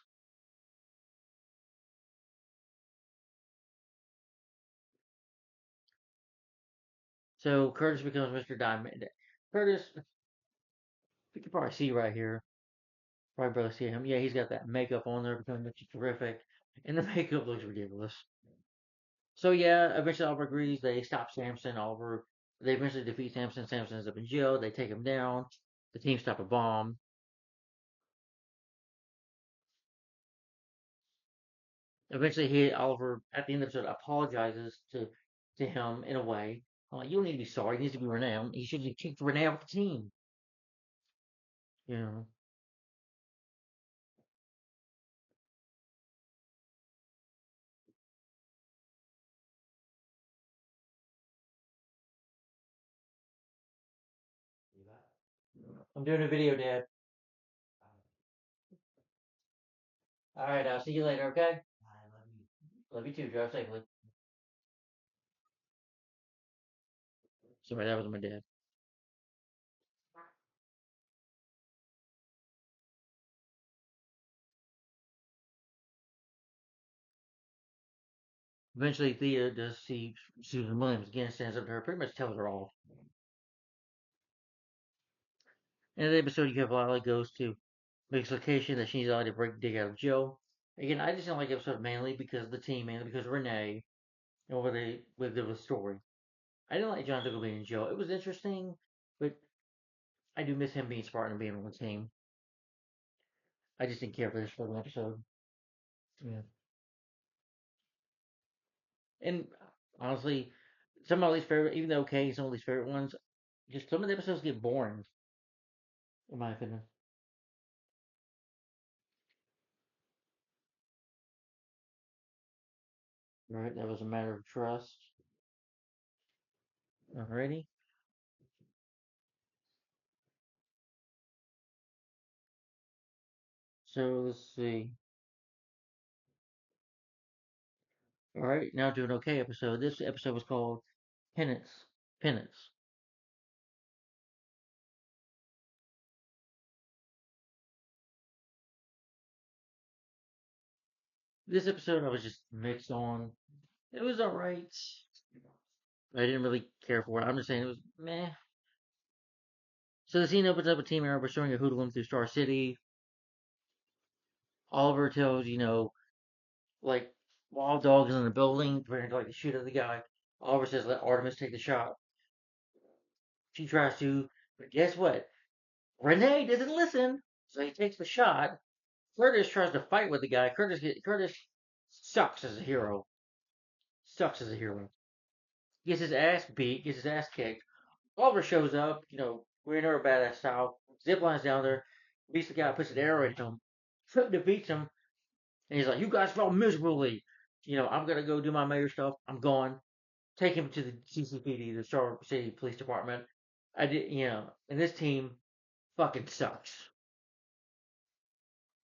So Curtis becomes Mr. Diamond. Curtis, you can probably see right here. Probably barely see him. Yeah, he's got that makeup on there, becoming Mr. Terrific. And the makeup looks ridiculous. So yeah, eventually Oliver agrees. They stop Samson. They eventually defeat Samson. Samson ends up in jail. They take him down. The team stop a bomb. Eventually, Oliver at the end of the episode apologizes to him in a way. I'm like, you don't need to be sorry. He needs to be renowned. He should have kicked Renee off the team. You know. I'm doing a video, Dad. All right, I'll see you later. Okay. Love you too. Drive safely. Sorry, that was my dad. Eventually, Thea does see Susan Williams again, stands up to her, pretty much tells her all. In the episode, you have Lila goes to Mick's location that she needs Lila to break Dig out of jail. Again, I just didn't like the episode mainly because of the team, mainly because of Renee and what they with the story. I didn't like John Diggle being in jail. It was interesting, but I do miss him being Spartan and being on the team. I just didn't care for this for the episode. Yeah. And honestly, some of these favorite, even though okay, some of these favorite ones, just some of the episodes get boring, in my opinion. Right? That was a matter of trust. Alrighty. So let's see. Alright, now to an okay episode. This episode was called Penance. Penance. This episode I was just mixed on. It was alright. I didn't really care for it. I'm just saying it was meh. So the scene opens up with Team Arrow pursuing a hoodlum through Star City. Oliver tells, like, Wild Dog is in the building, preparing to, like, shoot at the guy. Oliver says, let Artemis take the shot. She tries to, but guess what? Renee doesn't listen, so he takes the shot. Curtis tries to fight with the guy. Curtis sucks as a hero. Sucks as a hero. Gets his ass beat, gets his ass kicked. Oliver shows up, we're in our badass style. Zip lines down there, beats the guy, puts an arrow into him, defeats him, and he's like, "You guys fell miserably. I'm gonna go do my mayor stuff. I'm gone." Take him to the CCPD, the Star City Police Department. I did, and this team fucking sucks.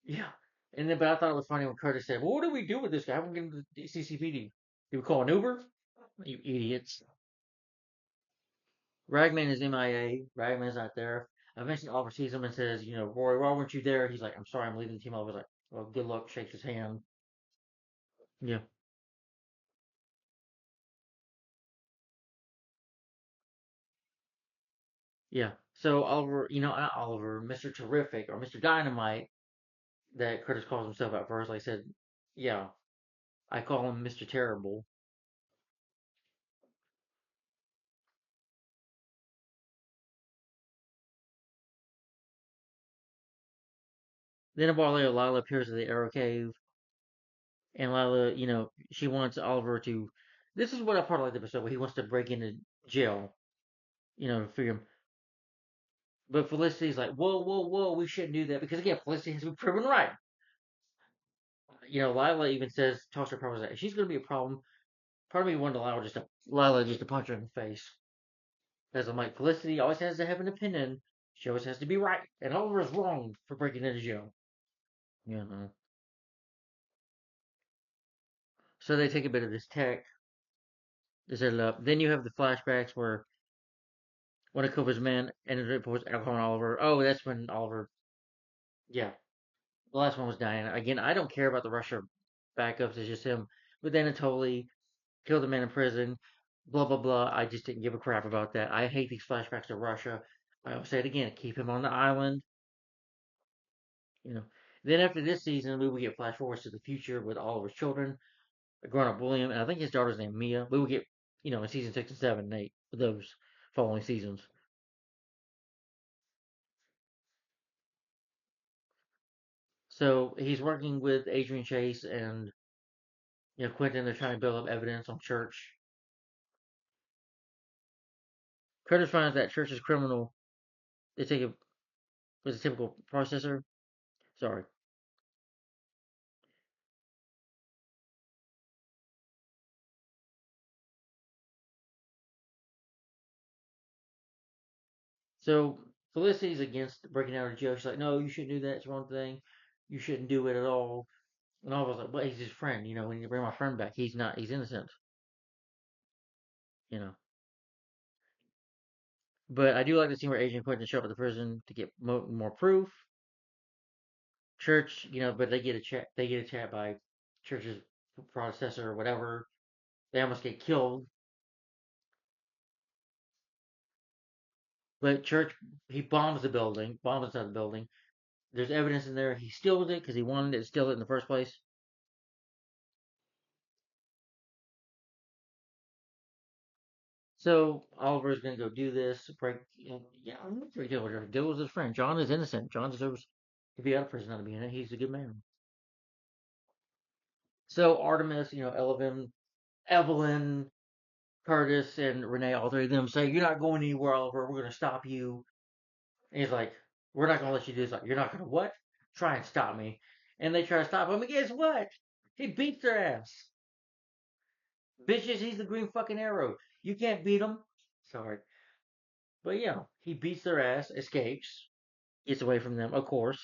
Yeah. And then, but I thought it was funny when Curtis said, "Well, what do we do with this guy? How we get him to the CCPD? Do we call an Uber? You idiots." Ragman is MIA. Ragman's not there. Eventually, Oliver sees him and says, "Roy, why weren't you there?" He's like, "I'm sorry, I'm leaving the team." Oliver's like, "Well, good luck." Shakes his hand. Yeah, yeah. So Oliver, not Oliver, Mr. Terrific or Mr. Dynamite, that Curtis calls himself at first. Like I said, yeah, I call him Mr. Terrible. Then a while later, Lila appears at the Arrow Cave, and Lila, she wants Oliver to. This is what I part of like the episode where he wants to break into jail, to free him. But Felicity's like, whoa, whoa, whoa, we shouldn't do that because again, Felicity has been proven right. Lila even says, talks to her partner, like, if she's going to be a problem, part of me wanted Lila just to punch her in the face. Because I'm like, Felicity always has to have an opinion. She always has to be right, and Oliver's wrong for breaking into jail. You So they take a bit of this tech to set it up. Then you have the flashbacks where one of Copa's men ended up with alcohol on Oliver. Oh, that's when Oliver. Yeah, the last one was Diana. Again, I don't care about the Russia backups. It's just him. But then Anatoly killed the man in prison. Blah blah blah. I just didn't give a crap about that. I hate these flashbacks to Russia. I'll say it again. Keep him on the island. You know. Then after this season, we will get flash forwards to the future with Oliver's children, grown up William, and I think his daughter's named Mia. We will get, in season 6 and 7 and 8, those following seasons. So he's working with Adrian Chase and Quentin. They're trying to build up evidence on Church. Curtis finds that Church's criminal. They take a was a typical processor. Sorry. So Felicity's against breaking out of jail. She's like, "No, you shouldn't do that. It's the wrong thing. You shouldn't do it at all." And I was like, "But he's his friend. We need to bring my friend back. He's not. He's innocent. You know." But I do like the scene where Adrian Quentin show up at the prison to get more proof. Church, but they get a chat. They get a chat by Church's predecessor or whatever. They almost get killed. But Church, he bombs the building, bombs inside the building. There's evidence in there. He steals it because he wanted to steal it in the first place. So Oliver's gonna go do this. Break. Yeah, I'm not very deal with deal with his friend. John is innocent. John deserves to be out of prison, not to be in it. He's a good man. So Artemis, Evelyn, Curtis, and Renee, all three of them say, "You're not going anywhere, Oliver. We're gonna stop you." And he's like, "We're not gonna let you do this." Like, "You're not gonna what? Try and stop me." And they try to stop him. And guess what? He beats their ass. Bitches, he's the green fucking arrow. You can't beat him. Sorry. But yeah, he beats their ass, escapes, gets away from them, of course.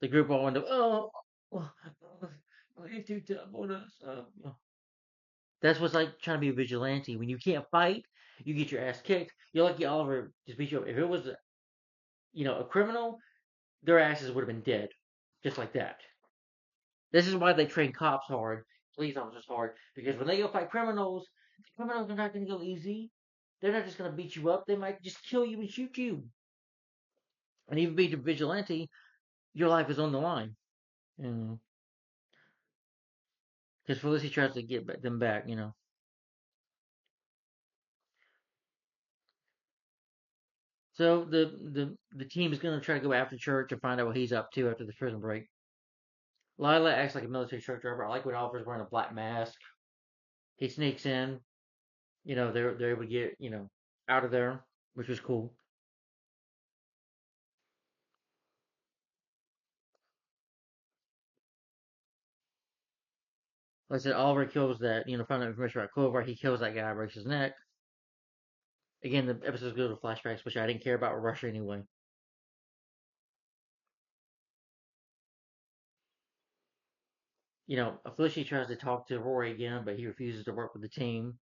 The group all end up, oh, he's too tough on us. That's what's like trying to be a vigilante. When you can't fight, you get your ass kicked. You're lucky Oliver just beat you up. If it was, a criminal, their asses would have been dead. Just like that. This is why they train cops hard, police officers hard, because when they go fight criminals, the criminals are not going to go easy. they're not just gonna beat you up. They might just kill you and shoot you. And even being a vigilante, your life is on the line. And because Felicity tries to get them back, you know. So the team is gonna try to go after Church and find out what he's up to after the prison break. Lila acts like a military truck driver. I like when Oliver's wearing a black mask. He sneaks in. You know, they're able to get, you know, out of there, which was cool. Like I said, Oliver kills that, you know, found out information about Clover. He kills that guy, breaks his neck. Again, the episodes go to flashbacks, which I didn't care about with Russia anyway. You know, Felicity tries to talk to Rory again, but he refuses to work with the team.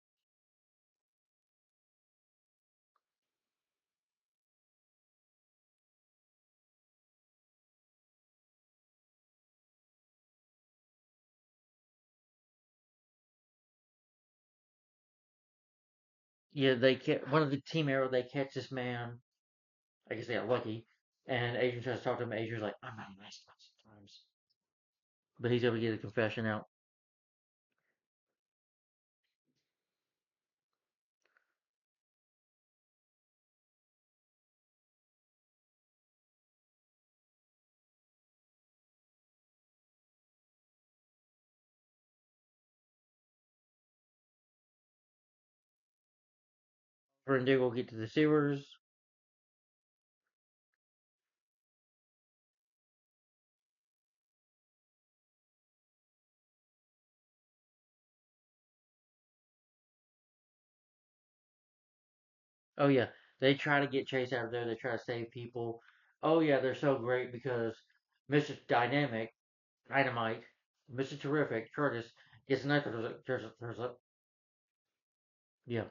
Yeah, they catch one of the team arrow. They catch this man. I guess they got lucky. And Adrian tries to talk to him. Adrian's like, "I'm not a nice guy sometimes," but he's able to get a confession out. Her and Diggle get to the sewers. Oh yeah, they try to get Chase out of there. They try to save people. Oh yeah, they're so great because Mr. Dynamic, Dynamite, Mr. Terrific, Curtis gets a knife. There's a, yeah,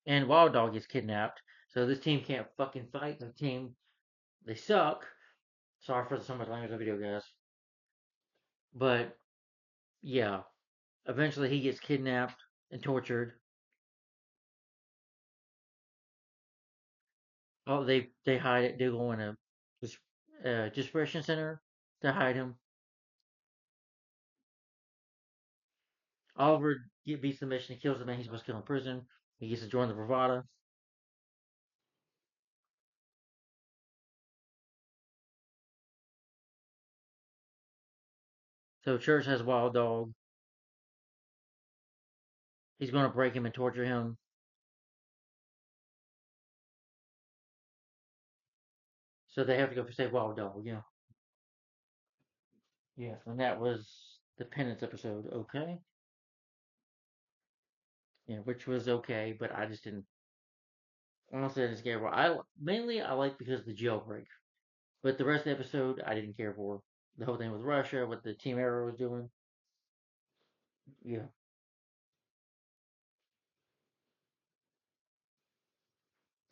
and Wild Dog gets kidnapped. So this team can't fucking fight. The team they suck. Sorry for so much language in the video, guys. But yeah, eventually he gets kidnapped and tortured. Oh, they hide it. They go in a dispersion center to hide him. Oliver beats the mission. He kills the man he's supposed to kill in prison. He gets to join the Bravada. So Church has Wild Dog. He's going to break him and torture him. So they have to go save Wild Dog. Yeah. Yeah. And that was the Penance episode. Okay. Yeah, which was okay, but I just didn't. Honestly, I didn't care for. I like because of the jailbreak, but the rest of the episode I didn't care for. The whole thing with Russia, what the Team Arrow was doing. Yeah.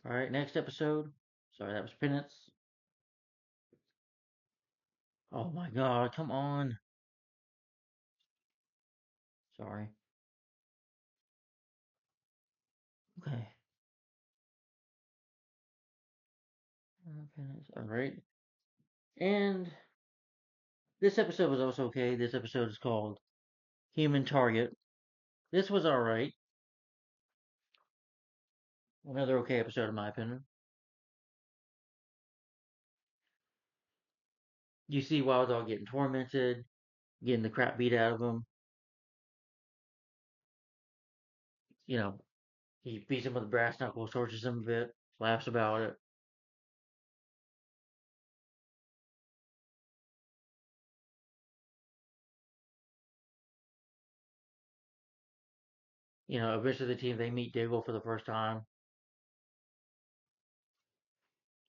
All right. Next episode. Sorry, that was Penance. Oh my God! Come on. Sorry. Okay. Penance. All right. And this episode was also okay. This episode is called Human Target. This was all right. Another okay episode, in my opinion. You see Wild Dog getting tormented, getting the crap beat out of him. You know, he beats him with a brass knuckles, tortures him a bit, laughs about it. You know, eventually the team they meet Diggle for the first time.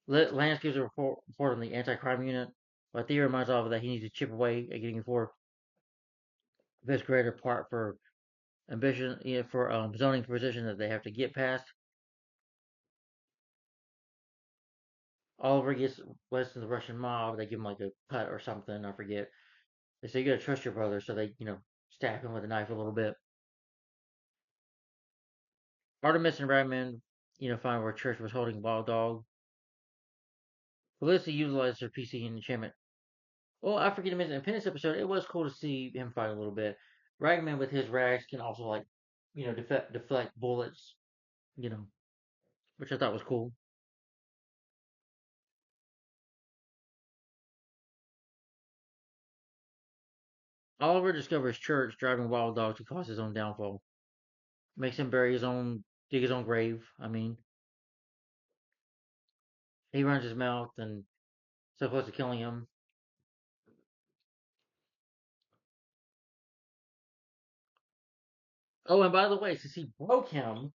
Lance gives a report on the anti-crime unit, but Theo reminds Oliver that he needs to chip away at getting for this greater part for ambition, you know, for zoning position that they have to get past. Oliver gets less than the Russian mob. They give him like a cut or something. I forget. They say you gotta trust your brother, so they, you know, stab him with a knife a little bit. Artemis and Ragman, find where Church was holding Wild Dog. Felicity utilized her PC enchantment. Well, I forget to mention in Penance episode, it was cool to see him fight a little bit. Ragman with his rags can also deflect bullets, you know, which I thought was cool. Oliver discovers Church driving Wild Dog to cause his own downfall. Makes him dig his own grave. I mean, he runs his mouth and so close to killing him. Oh, and by the way, since he broke him,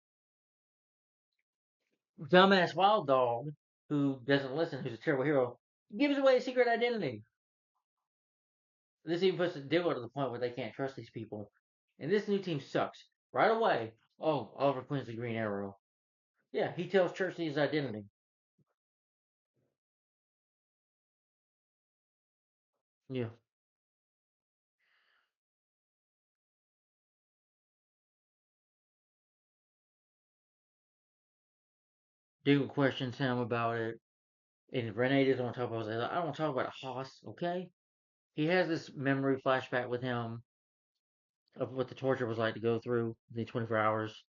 dumbass Wild Dog, who doesn't listen, who's a terrible hero, gives away his secret identity. This even puts Diggle to the point where they can't trust these people. And this new team sucks. Right away, oh, Oliver Queen's the Green Arrow. Yeah, he tells Church his identity. Yeah. Diggle questions him about it. And Renee doesn't want to talk about it. I don't want to talk about Haas, okay? He has this memory flashback with him of what the torture was like to go through the 24 hours.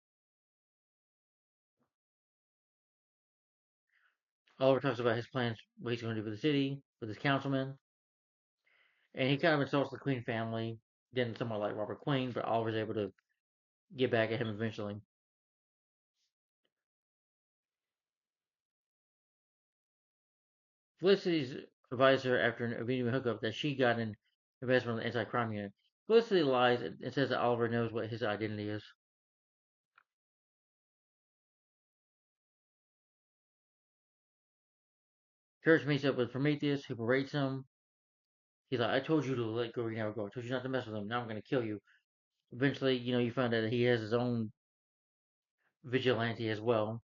Oliver talks about his plans, what he's going to do for the city, with his councilman. And he kind of insults the Queen family. Didn't someone like Robert Queen, but Oliver's able to get back at him eventually. Felicity's advised her after an immediate hookup that she got an investment in the anti-crime unit. Felicity lies and says that Oliver knows what his identity is. Church meets up with Prometheus, who berates him. He's like, I told you to let go, you never go. I told you not to mess with him. Now I'm going to kill you. Eventually, you find out that he has his own vigilante as well.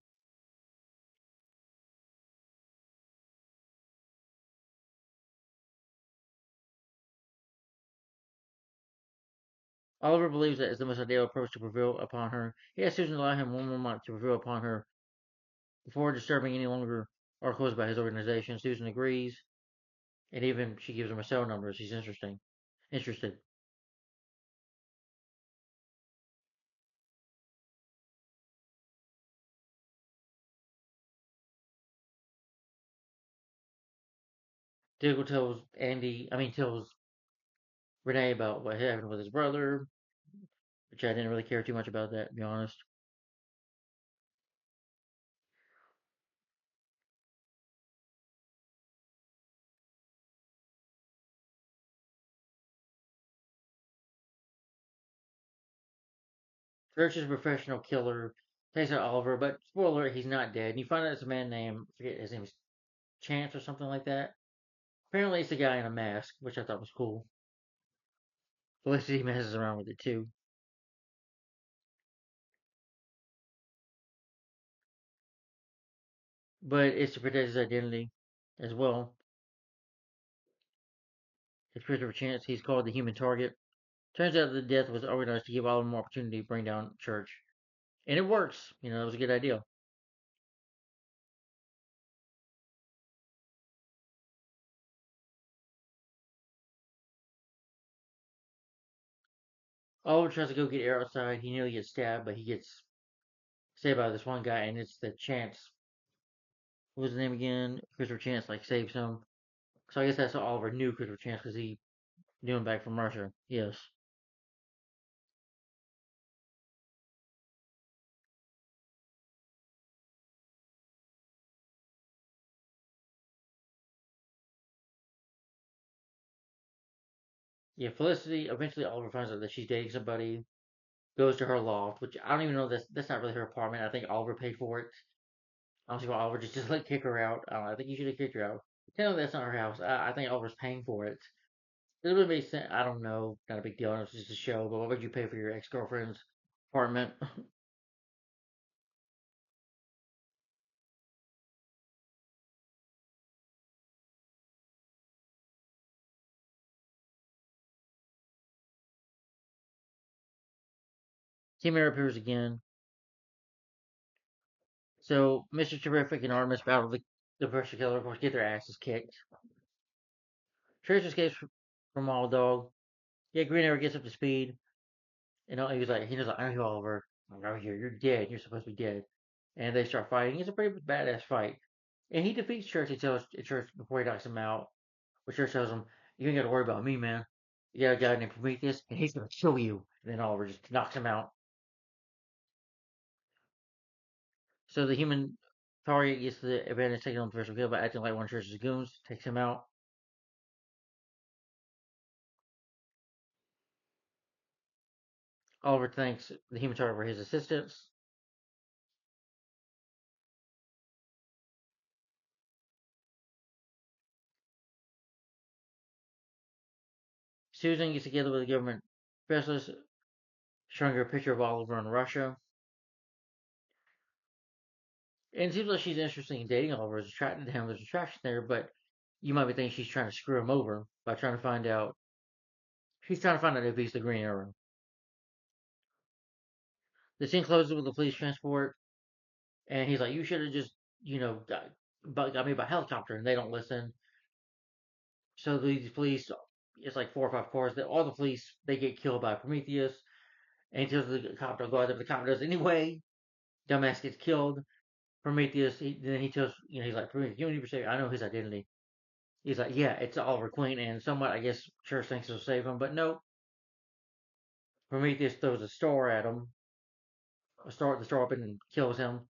Oliver believes that is the most ideal approach to prevail upon her. He asks Susan to allow him one more month to prevail upon her before disturbing any longer articles about his organization. Susan agrees, and even she gives him a cell number. She's interested. Diggle tells Renee about what happened with his brother, which I didn't really care too much about that, to be honest. Church is a professional killer, takes out Oliver, but spoiler alert, he's not dead. And you find out it's a man named, I forget his name is Chance or something like that. Apparently, it's a guy in a mask, which I thought was cool. Felicity messes around with it too. But it's to protect his identity as well. It's Christopher Chance. He's called the human target. Turns out the death was organized to give Oliver more opportunity to bring down Church. And it works. It was a good idea. Oliver tries to go get Air outside. He nearly gets stabbed, but he gets saved by this one guy, and it's the Chance. What was his name again? Christopher Chance, saves him. So I guess that's how Oliver knew Christopher Chance because he knew him back from Russia. Yes. Yeah, Felicity, eventually Oliver finds out that she's dating somebody, goes to her loft, which I don't even know that's not really her apartment. I think Oliver paid for it. I don't see why Oliver just kick her out. I think you should have kicked her out. Tell me that's not her house. I think Oliver's paying for it. It would make sense. I don't know. Not a big deal. It's just a show. But why would you pay for your ex girlfriend's apartment? Team Arrow appears again. So Mr. Terrific and Artemis battle the Pressure Killer, of course, get their asses kicked. Trish escapes from All Dog. Yeah, Green Arrow gets up to speed. And he was like, I know you, Oliver. I'm right here. You're dead. You're supposed to be dead. And they start fighting. It's a pretty badass fight. And he defeats Church. He tells Church before he knocks him out. But Church tells him, you ain't got to worry about me, man. You got a guy named Prometheus, and he's going to kill you. And then Oliver just knocks him out. So the human target gets the advantage taken on the first kill by acting like one of Church's goons, takes him out. Oliver thanks the human target for his assistance. Susan gets together with the government specialist, showing her a picture of Oliver in Russia. And it seems like she's interested in dating Oliver, is attracted to him, there's attraction there, but you might be thinking she's trying to screw him over by trying to find out. She's trying to find out if he's the Green Arrow. The scene closes with the police transport, and he's like, "You should have just, got me by helicopter," and they don't listen. So these police, it's like 4 or 5 cars. That all the police they get killed by Prometheus, and he tells the cop to go out there, but the cop does anyway. Dumbass gets killed. Prometheus, then he tells, he's like, Prometheus, you don't even say, I know his identity. He's like, yeah, it's Oliver Queen, and somewhat, I guess, Church thinks he'll save him, but no. Prometheus throws a star at him, the star up and kills him,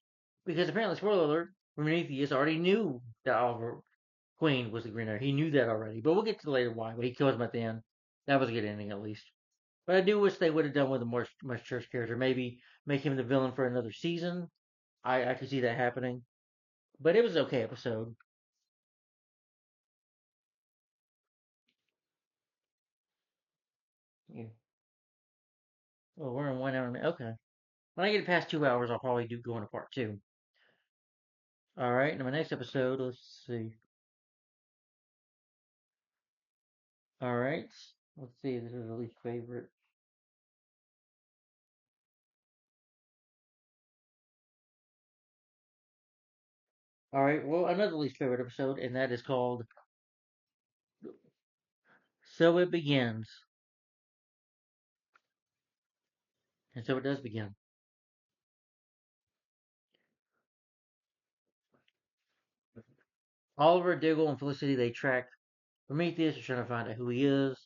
because apparently, spoiler alert, Prometheus already knew that Oliver Queen was the Green Arrow. He knew that already, but we'll get to later why. But he kills him at the end. That was a good ending, at least. But I do wish they would have done with a more much Church character. Maybe make him the villain for another season. I could see that happening. But it was an okay episode. Yeah. Oh, we're in 1 hour. Okay. When I get past 2 hours, I'll probably do go into part two. All right. In my next episode, let's see. All right. Let's see. This is the least favorite. All right. Well, another least favorite episode, and that is called "So It Begins," and so it does begin. Oliver, Diggle, and Felicity they track Prometheus. They're trying to find out who he is,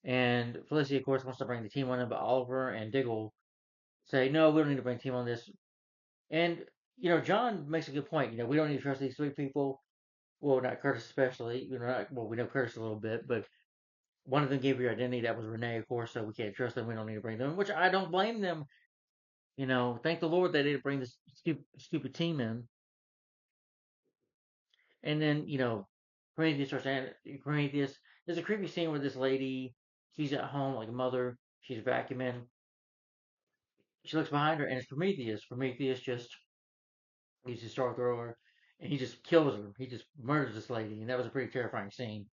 and Felicity, of course, wants to bring the team on him, but Oliver and Diggle say, "No, we don't need to bring the team on this." And John makes a good point. We don't need to trust these three people. Well, not Curtis especially. We know Curtis a little bit, but one of them gave your identity. That was Renee, of course, so we can't trust them. We don't need to bring them, which I don't blame them. Thank the Lord they didn't bring this stupid team in. And then, Prometheus starts Prometheus. There's a creepy scene where this lady, she's at home like a mother. She's vacuuming. She looks behind her, and it's Prometheus. Prometheus just he's a star thrower, and he just kills her. He just murders this lady, and that was a pretty terrifying scene.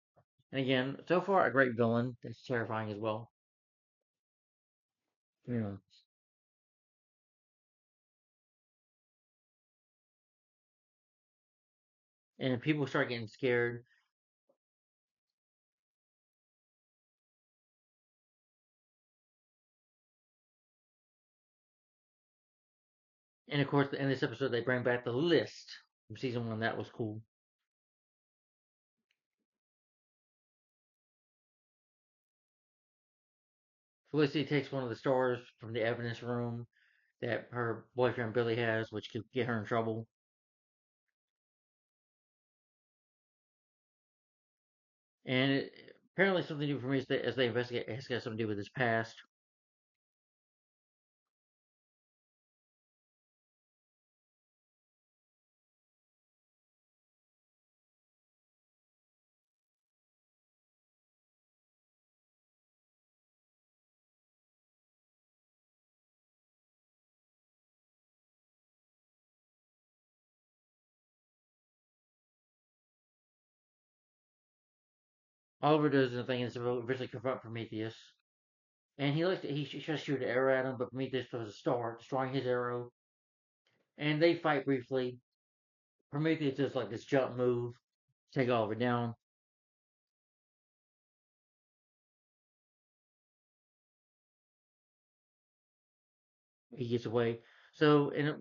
And again, so far a great villain that's terrifying as well. You know, and people start getting scared. And of course, in this episode, they bring back the list from season one. That was cool. Felicity takes one of the stars from the evidence room that her boyfriend Billy has, which could get her in trouble. And apparently, something new for me is that as they investigate, it has got something to do with his past. Oliver does the thing and eventually confront Prometheus. and he tries to shoot an arrow at him, but Prometheus throws a star, destroying his arrow. And they fight briefly. Prometheus does like this jump move, take Oliver down. He gets away. So, and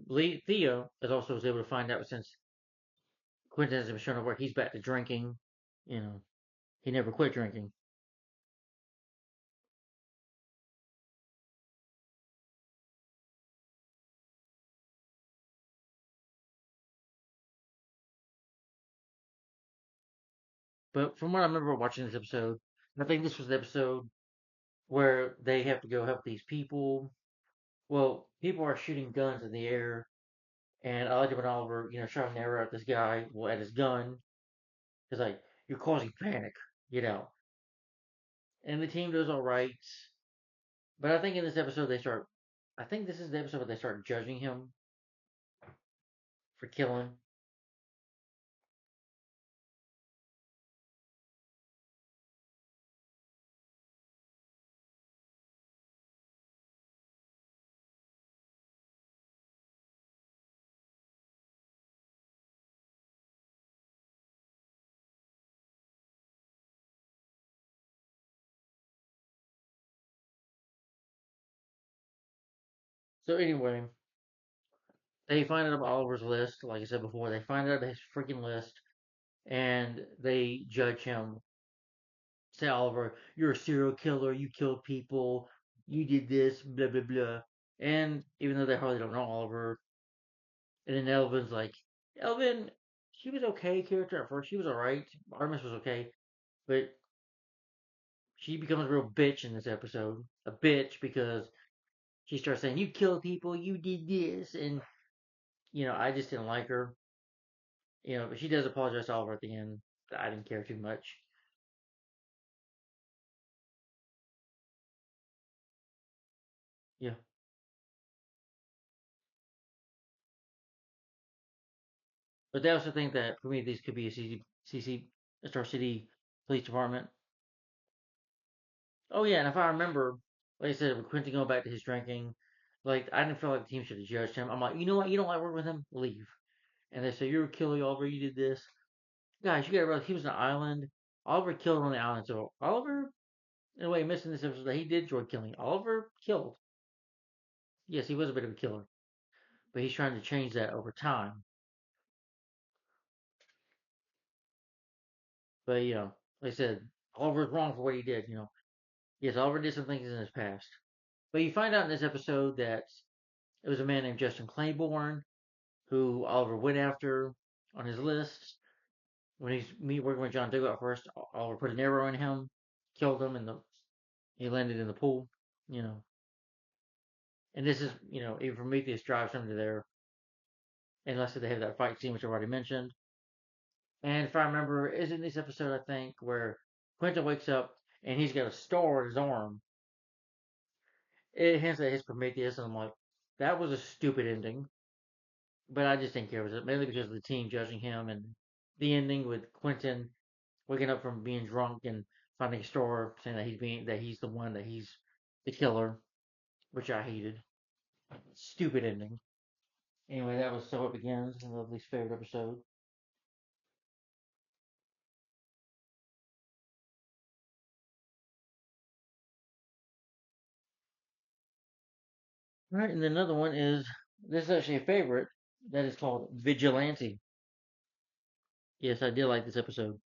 Theo is also was able to find out since Quentin hasn't been shown to work, he's back to drinking. You know, he never quit drinking. But from what I remember watching this episode, I think this was the episode where they have to go help these people. Well, people are shooting guns in the air, and I like it when Oliver, shot an arrow at this guy, well, at his gun. He's like, "You're causing panic, get out." And the team does all right, but I think in this episode they start. I think this is the episode where they start judging him for killing. So anyway, they find out about Oliver's list. Like I said before, they find out about his freaking list, and they judge him. Say, Oliver, you're a serial killer. You killed people. You did this. Blah blah blah. And even though they hardly don't know Oliver, and then Elvin's like, Elvin, she was okay character at first. She was alright. Artemis was okay, but she becomes a real bitch in this episode. A bitch because she starts saying, "You killed people. You did this," and I just didn't like her. But she does apologize to Oliver at the end. I didn't care too much. Yeah, but they also think that for me, these could be a Star City Police Department. Oh yeah, and if I remember, like I said, with Quentin going back to his drinking, like I didn't feel like the team should have judged him. I'm like, you know what? You don't like working with him? Leave. And they say you're a killer, Oliver. You did this, guys. You gotta realize he was on an island. Oliver killed on the island, so Oliver, in a way, missing this episode that he did enjoy killing. Oliver killed. Yes, he was a bit of a killer, but he's trying to change that over time. But like I said, Oliver's wrong for what he did. Yes, Oliver did some things in his past. But you find out in this episode that it was a man named Justin Claiborne who Oliver went after on his list. When he's working with John Doe at first, Oliver put an arrow in him, killed him, and he landed in the pool. You know, and this is even Prometheus drives him to there, and let's say they have that fight scene which I already mentioned. And if I remember, is in this episode I think where Quentin wakes up and he's got a star on his arm. It hints at his Prometheus, and I'm like, that was a stupid ending. But I just didn't care with it, mainly because of the team judging him and the ending with Quentin waking up from being drunk and finding a store saying that he's the one, that he's the killer, which I hated. Stupid ending. Anyway, that was So It Begins, my least favorite episode. All right, and another one is this is actually a favorite that is called Vigilante. Yes, I did like this episode.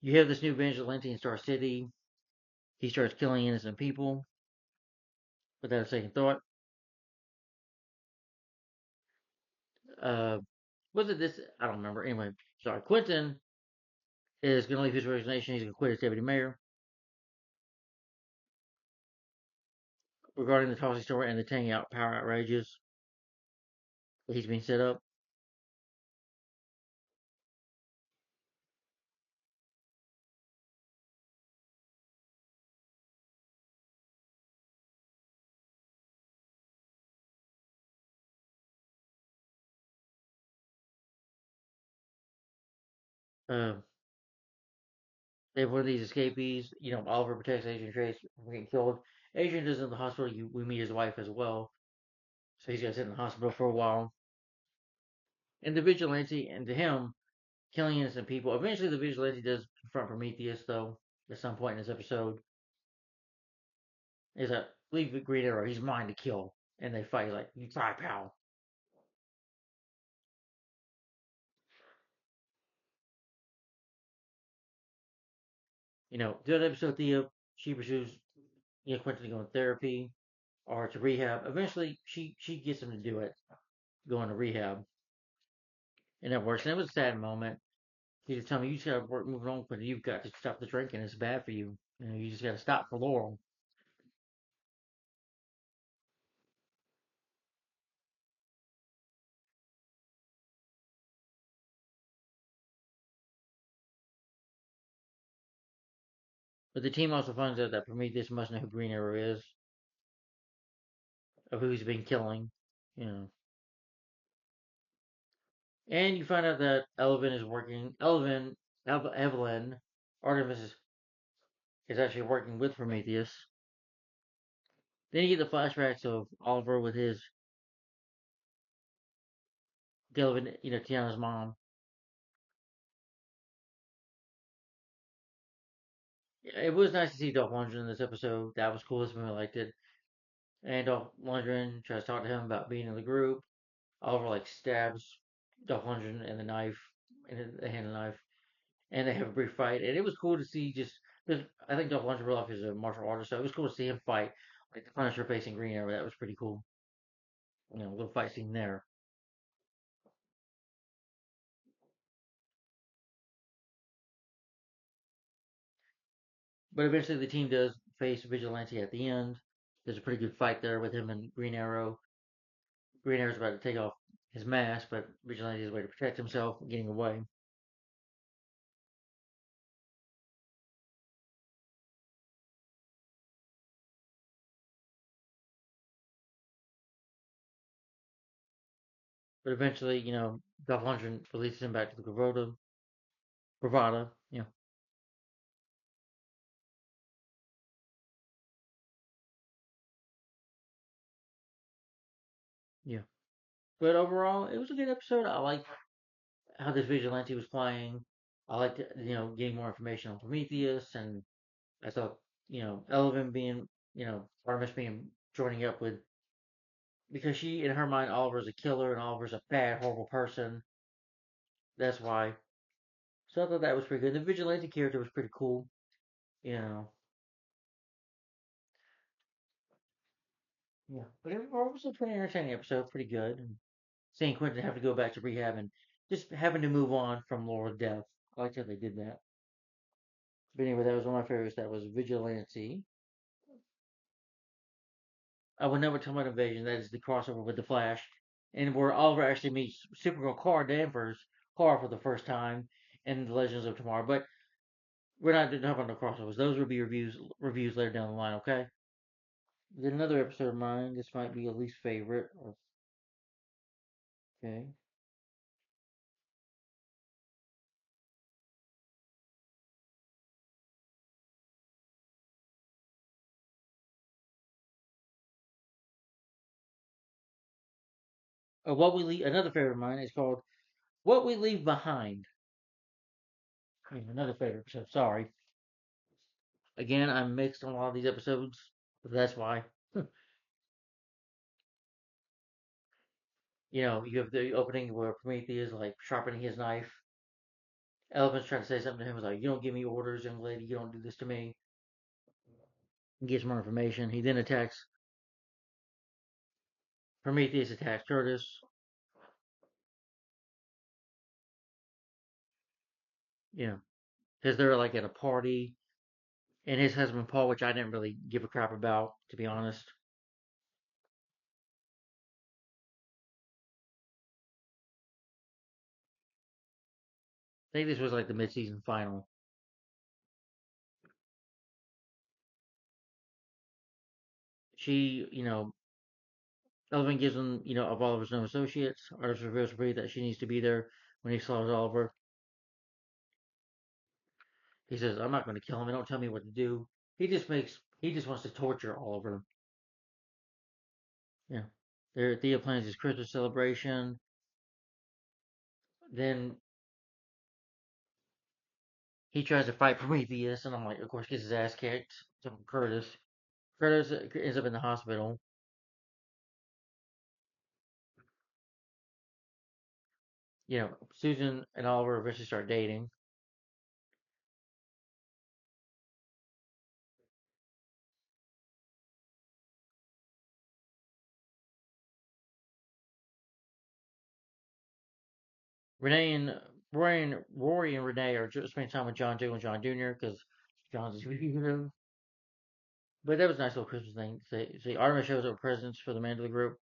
You have this new vigilante in Star City. He starts killing innocent people without a second thought. Uh, was it this? I don't remember. Anyway, sorry. Quentin is going to leave his resignation. He's going to quit as deputy mayor regarding the Tulsi story and the Tang out power outrages that he's being set up. Uh, they have one of these escapees. Oliver protects Agent Trace from getting killed. Agent is in the hospital. We meet his wife as well, so he's got to sit in the hospital for a while. And the vigilante, and to him, killing innocent people. Eventually, the vigilante does confront Prometheus, though, at some point in this episode. Is that leave the Green Arrow? He's mine to kill. And they fight. He's like, you try, pal. The other episode, Thea, she pursues Quentin to go in therapy or to rehab. Eventually, she gets him to do it, going to rehab, and that works. And it was a sad moment. He just told me, you just gotta work moving on, Quentin. You've got to stop the drinking. It's bad for you. You just gotta stop for Laurel. But the team also finds out that Prometheus must know who Green Arrow is, of who he's been killing. You know, and you find out that Elvin is working. Evelyn, Artemis is actually working with Prometheus. Then you get the flashbacks of Oliver with his Delvin, Tiana's mom. It was nice to see Dolph Lundgren in this episode. That was cool. This movie liked it. And Dolph Lundgren tries to talk to him about being in the group. Oliver stabs Dolph Lundgren in the knife, in the hand of the knife, and they have a brief fight. And it was cool to see just because I think Dolph Lundgren real life is a martial artist, so it was cool to see him fight like the Punisher facing Green Arrow. That was pretty cool. A little fight scene there. But eventually the team does face Vigilante at the end. There's a pretty good fight there with him and Green Arrow. Green Arrow's about to take off his mask, but Vigilante is a way to protect himself, getting away. But eventually, Dolph Lundgren releases him back to the Bravada. Yeah. But overall, it was a good episode. I liked how this Vigilante was playing. I liked, getting more information on Prometheus, and I thought, Elvin being, Artemis being joining up with because she, in her mind, Oliver's a killer and Oliver's a bad, horrible person. That's why. So I thought that was pretty good. The vigilante character was pretty cool. You know, yeah. But it was a pretty entertaining episode. Pretty good. And seeing Quentin have to go back to rehab and just having to move on from Laura's death. I liked how they did that. But anyway, that was one of my favorites. That was Vigilante. I would never tell about Invasion. That is the crossover with the Flash, and where Oliver actually meets Supergirl Kara Danvers, Kara for the first time in the Legends of Tomorrow. But we're not talking about no crossovers. Those will be reviews later down the line. Okay. Then another episode of mine. This might be your least favorite. Okay. What we leave. Another favorite of mine is called "What We Leave Behind." Another favorite episode. Sorry. Again, I'm mixed on a lot of these episodes, but that's why. You have the opening where Prometheus sharpening his knife. Elephant's trying to say something to him. He's like, "You don't give me orders, young lady. You don't do this to me." He gets more information. He then attacks. Prometheus attacks Curtis. Because they're at a party, and his husband Paul, which I didn't really give a crap about, to be honest. I think this was the mid-season final. She, Elvin gives him, of Oliver's known associates. Artis reveals to Bree that she needs to be there when he slaughters Oliver. He says, "I'm not going to kill him. Don't tell me what to do." He just wants to torture Oliver. Yeah. There, Thea plans his Christmas celebration. Then he tries to fight Prometheus, and I'm like, of course, gets his ass kicked. So Curtis. Curtis ends up in the hospital. Susan and Oliver eventually start dating. Renee and Rory and Renee are just spending time with John Doe and John Jr. because John's a hero. But that was a nice little Christmas thing. See, Artemis shows up with presents for the man of the group.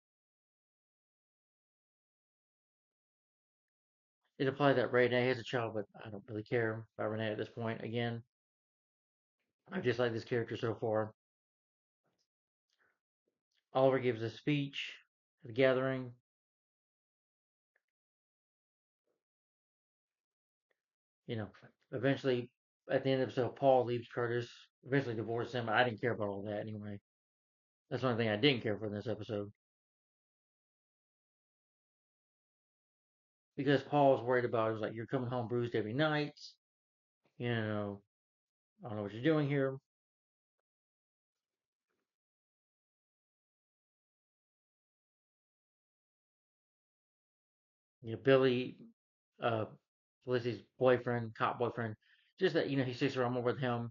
It implied that Renee has a child, but I don't really care about Renee at this point. Again, I just like this character so far. Oliver gives a speech at the gathering. You know, eventually at the end of the episode, Paul leaves Curtis. Eventually divorces him. I didn't care about all that anyway. That's the only thing I didn't care for in this episode because Paul's worried about. It was like, "You're coming home bruised every night. You know, I don't know what you're doing here." Billy, uh, Felicity's boyfriend, cop boyfriend, just that he sticks around more with him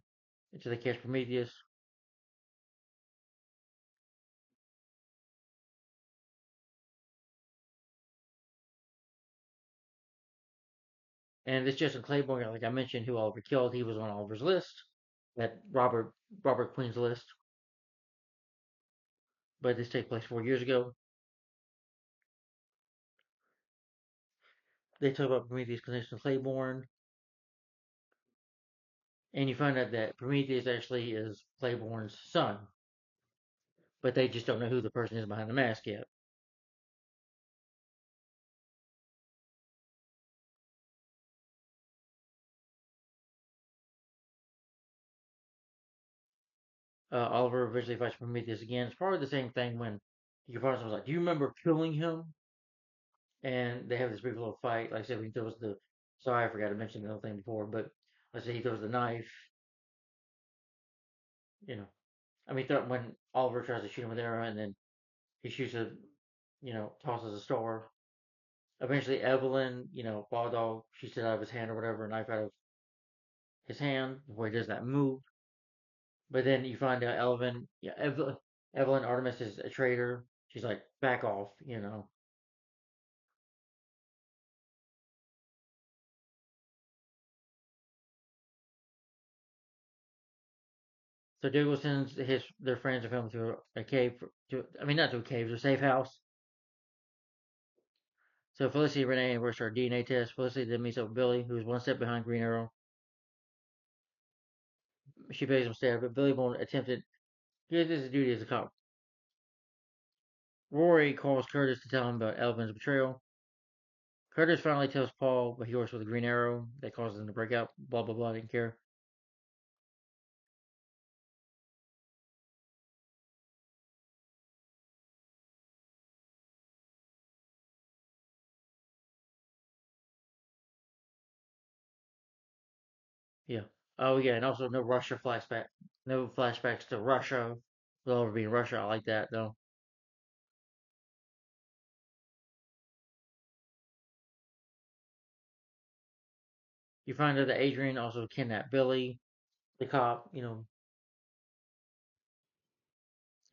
until they catch Prometheus. And this Justin Claiborne, like I mentioned, who Oliver killed, he was on Oliver's list, that Robert Queen's list. But this takes place 4 years ago. They talk about Prometheus' connection to Claiborne, and you find out that Prometheus actually is Claiborne's son, but they just don't know who the person is behind the mask yet. Oliver eventually fights Prometheus again. It's probably the same thing when he confronts him. Like, "Do you remember killing him?" And they have this brief little fight. Like I said, when he throws the. Sorry, I forgot to mention the other thing before, but let's say he throws the knife. You know, I mean, when Oliver tries to shoot him with an arrow, and then he shoots a, tosses a star. Eventually, Evelyn, Ball Dog, shoots it out of his hand or whatever, a knife out of his hand before he does that move. But then you find out Evelyn Artemis is a traitor. She's like, back off. So Dougal sends their friends of him to a cave, I mean, not to a cave, to a safe house. So Felicity, Renee, and Rush are DNA test. Felicity then meets up with Billy, who is one step behind Green Arrow. She pays him stare, but Billy won't attempt it. He has his duty as a cop. Rory calls Curtis to tell him about Elvin's betrayal. Curtis finally tells Paul what he works with the Green Arrow that causes him to break out. Blah blah blah. Didn't care. Yeah. Oh yeah, and also no Russia flashback. No flashbacks to Russia. Will ever be in Russia. I like that though. You find out that Adrian also kidnapped Billy, the cop. And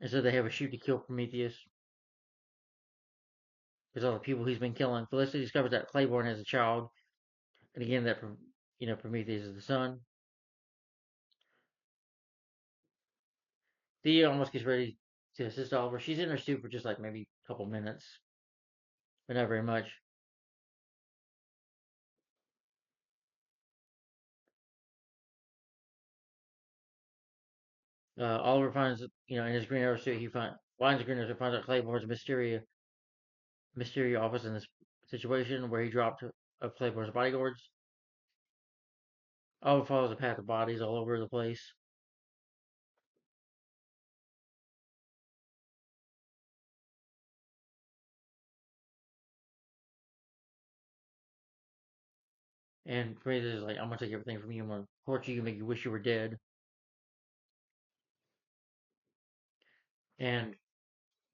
so they have a shoot to kill Prometheus because all the people he's been killing. Felicity discovers that Claiborne has a child, and again that Prometheus is the son. Thea almost gets ready to assist Oliver. She's in her suit for just like maybe a couple minutes, but not very much. Oliver finds, in his Green Arrow suit, finds Green Arrow, finds out Claiborne's Mysterio office in this situation where he dropped of Claiborne's bodyguards. Oliver follows a path of bodies all over the place. And Prometheus is like, I'm gonna take everything from you. I'm gonna torture you, make you wish you were dead. And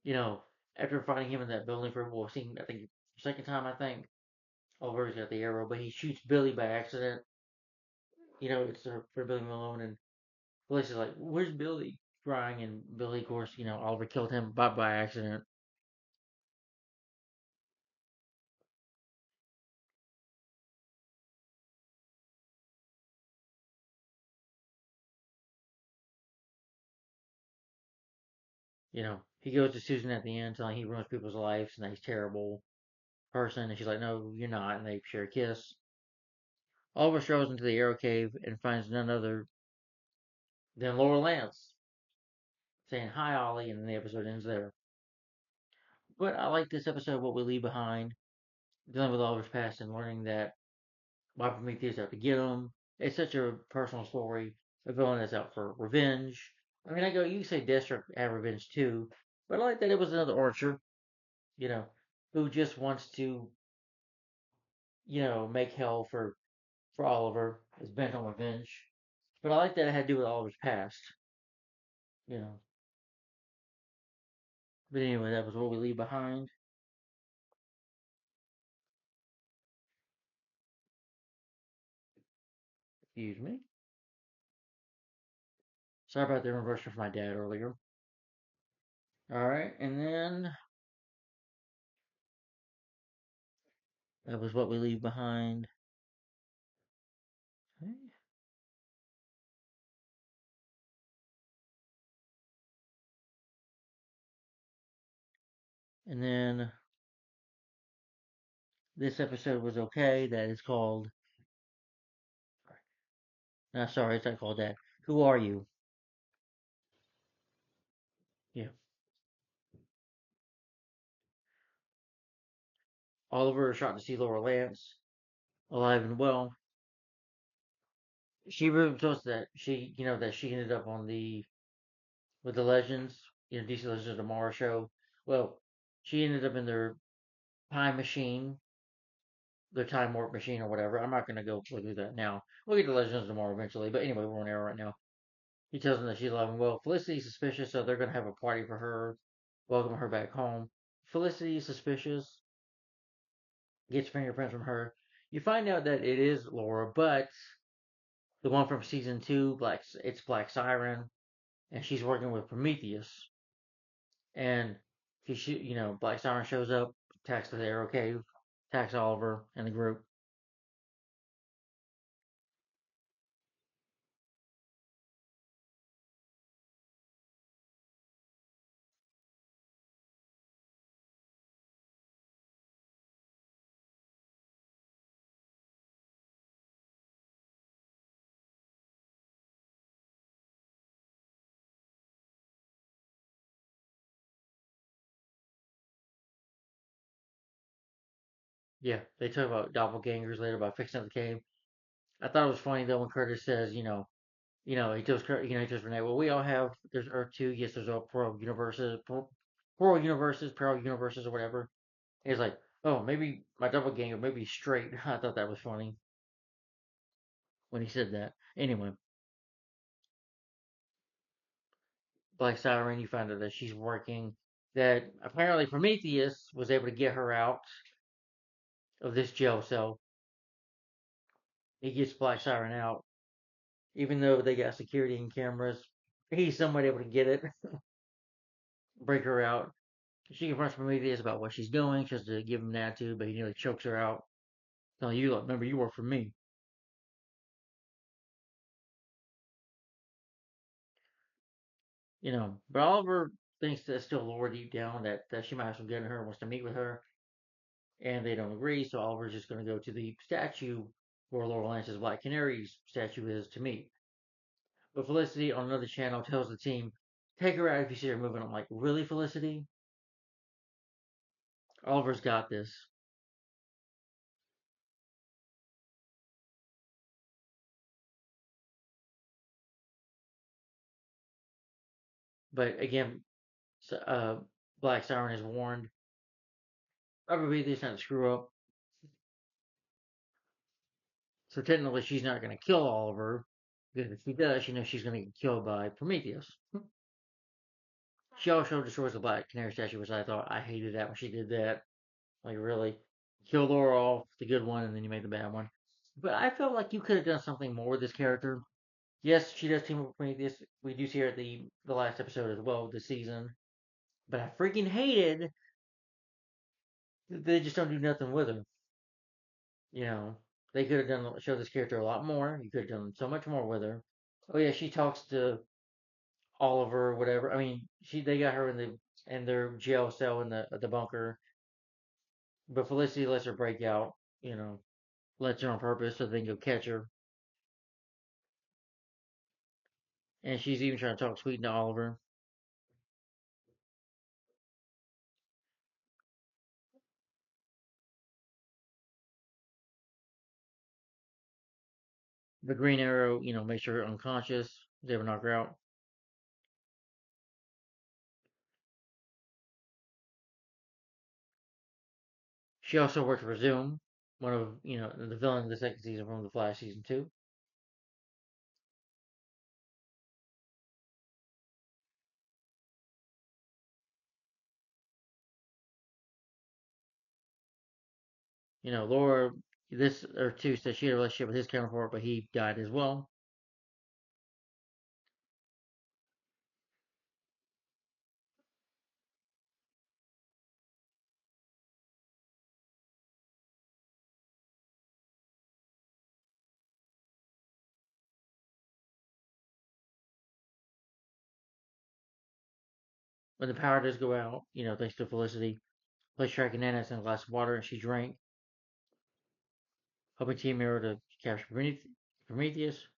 you know, after fighting him in that building for well, seeing I think second time I think Oliver's got the arrow, but he shoots Billy by accident. You know, it's for Billy Malone, and Felicity's like, "Where's Billy?" Crying, and Billy, of course, Oliver killed him by accident. He goes to Susan at the end, telling he ruins people's lives and that he's a terrible person, and she's like, "No, you're not," and they share a kiss. Oliver strolls into the arrow cave and finds none other than Laura Lance, saying hi, Ollie, and then the episode ends there. But I like this episode, What We Leave Behind, dealing with Oliver's past and learning that why Prometheus out to get him. It's such a personal story. A villain that's out for revenge. I mean, you say Deathstroke had revenge too, but I like that it was another Archer, you know, who just wants to, make hell for Oliver, is bent on revenge. But I like that it had to do with Oliver's past, you know. But anyway, that was What We Leave Behind. Excuse me. Sorry about the interruption from my dad earlier. All right, and then that was What We Leave Behind. Okay. And then this episode was okay. That is called. No, sorry, it's not called that. Who are you? Yeah. Oliver is shocked to see Laura Lance alive and well. She reveals that she ended up on the with the Legends, DC Legends of Tomorrow show. Well, she ended up in their time machine, their time warp machine or whatever. I'm not gonna go through that now. We'll get to Legends of Tomorrow eventually, but anyway, we're on air right now. He tells them that she's alive and well. Felicity's suspicious, so they're gonna have a party for her, welcome her back home. Felicity is suspicious, gets fingerprints from her. You find out that it is Laura, but the one from season two, it's Black Siren, and she's working with Prometheus. And Black Siren shows up, attacks the Arrow Cave, attacks Oliver and the group. Yeah, they talk about doppelgangers later about fixing up the cave. I thought it was funny though when Curtis says, he tells Renee, well, we all have, there's Earth 2, yes, there's all plural universes, parallel universes, or whatever. And he's like, oh, maybe my doppelganger, maybe he's straight. I thought that was funny when he said that. Anyway, Black Siren, you find out that she's working, that apparently Prometheus was able to get her out of this jail cell. He gets Black Siren out, even though they got security and cameras. He's somewhat able to get it, break her out. She confronts Prometheus about what she's doing, just to give him an attitude, but he nearly chokes her out. Telling you, remember, you work for me. But Oliver thinks that still Laura deep down that she might have some good in her, wants to meet with her, and they don't agree. So Oliver's just going to go to the statue where Laura Lance's Black Canary's statue is to meet. But Felicity on another channel tells the team, "Take her out if you see her moving." I'm like, really, Felicity? Oliver's got this. But again, Black Siren is warned. Probably this not to screw up. So technically, she's not going to kill Oliver. Because if she does, she knows she's going to get killed by Prometheus. She also destroys the Black Canary statue, which I thought I hated that when she did that. Like, really? Kill Laura off, the good one, and then you make the bad one. But I felt like you could have done something more with this character. Yes, she does team up with Prometheus. We do see her at the last episode as well this season. But I freaking hated that they just don't do nothing with her. You know, they could have done show this character a lot more. You could have done so much more with her. Oh yeah, she talks to Oliver or whatever. I mean, they got her in their jail cell in the bunker. But Felicity lets her break out. You know, lets her on purpose so they can go catch her. And she's even trying to talk sweet to Oliver. The Green Arrow, makes her unconscious. They ever knock her out. She also worked for Zoom, one of the villain of the second season from the Flash season 2. Laura, this or two said she had a relationship with his counterpart, but he died as well. When the power does go out, thanks to Felicity, place tracking Nana in a glass of water, and she drank, helping Team Arrow to capture Prometheus.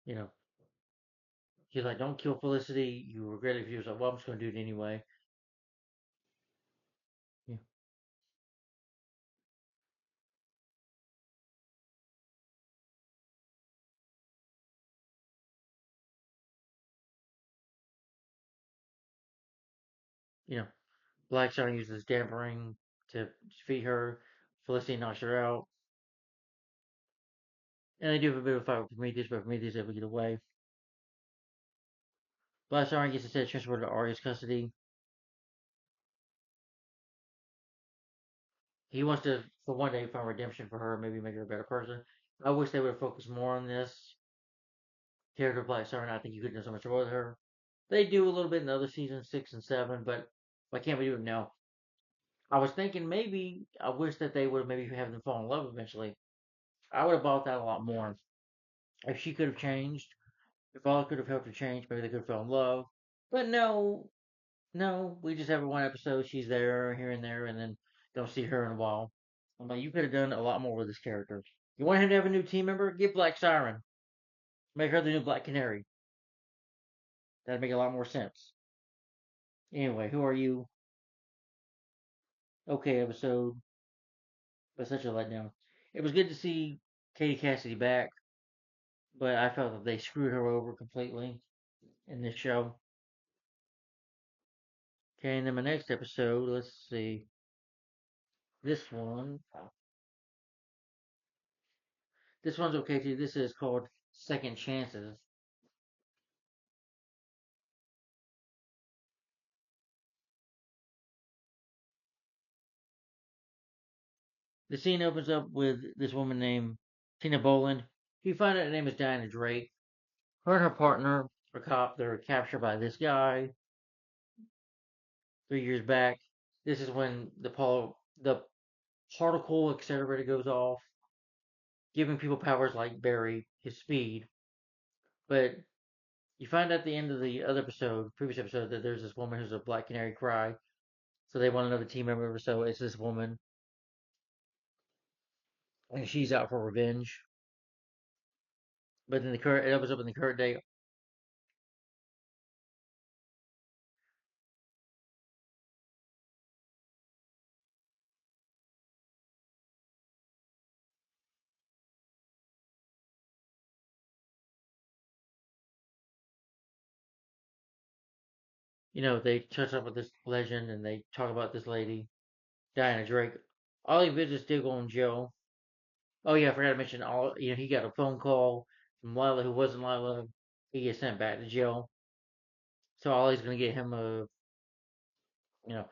You know, she's like, "Don't kill Felicity. You regret it." If you was like, "Well, I'm just going to do it anyway." Yeah. You know, Black Shadow uses dampering to defeat her. Felicity knocks her out. And they do have a bit of a fight with Prometheus, but Prometheus is able to get away. Black Shadow gets instead transferred to Arya's custody. He wants to, for one day, find redemption for her, maybe make her a better person. I wish they would have focused more on this character, Black Shadow. I think you could have done so much more with her. They do a little bit in the other seasons, 6 and 7, but why can't we do it now? I was thinking maybe I wish that they would have maybe have them fall in love eventually. I would have bought that a lot more. If she could have changed, if all could have helped her change, maybe they could have fell in love. But no, no, we just have one episode. She's there here and there, and then don't see her in a while. I'm like, you could have done a lot more with this character. You want him to have a new team member? Get Black Siren. Make her the new Black Canary. That'd make a lot more sense. Anyway, who are you? Okay, episode, but such a letdown. It was good to see Katie Cassidy back, but I felt that they screwed her over completely in this show. Okay, and then my next episode, let's see. This one. This one's okay too. This is called Second Chances. The scene opens up with this woman named Tina Boland. You find out her name is Diana Drake. Her and her partner, a cop, they're captured by this guy 3 years back. This is when the particle accelerator goes off, giving people powers like Barry, his speed. But you find out at the end of the other episode, previous episode, that there's this woman who's a Black Canary Cry. So they want another team member. So it's this woman, and she's out for revenge. But then it opens up in the current day. they touch up with this legend and they talk about this lady, Diana Drake. Ollie visits Diggle and Joe. Oh yeah, I forgot to mention all. He got a phone call from Lila, who wasn't Lila. He gets sent back to jail. So Ollie's gonna get him you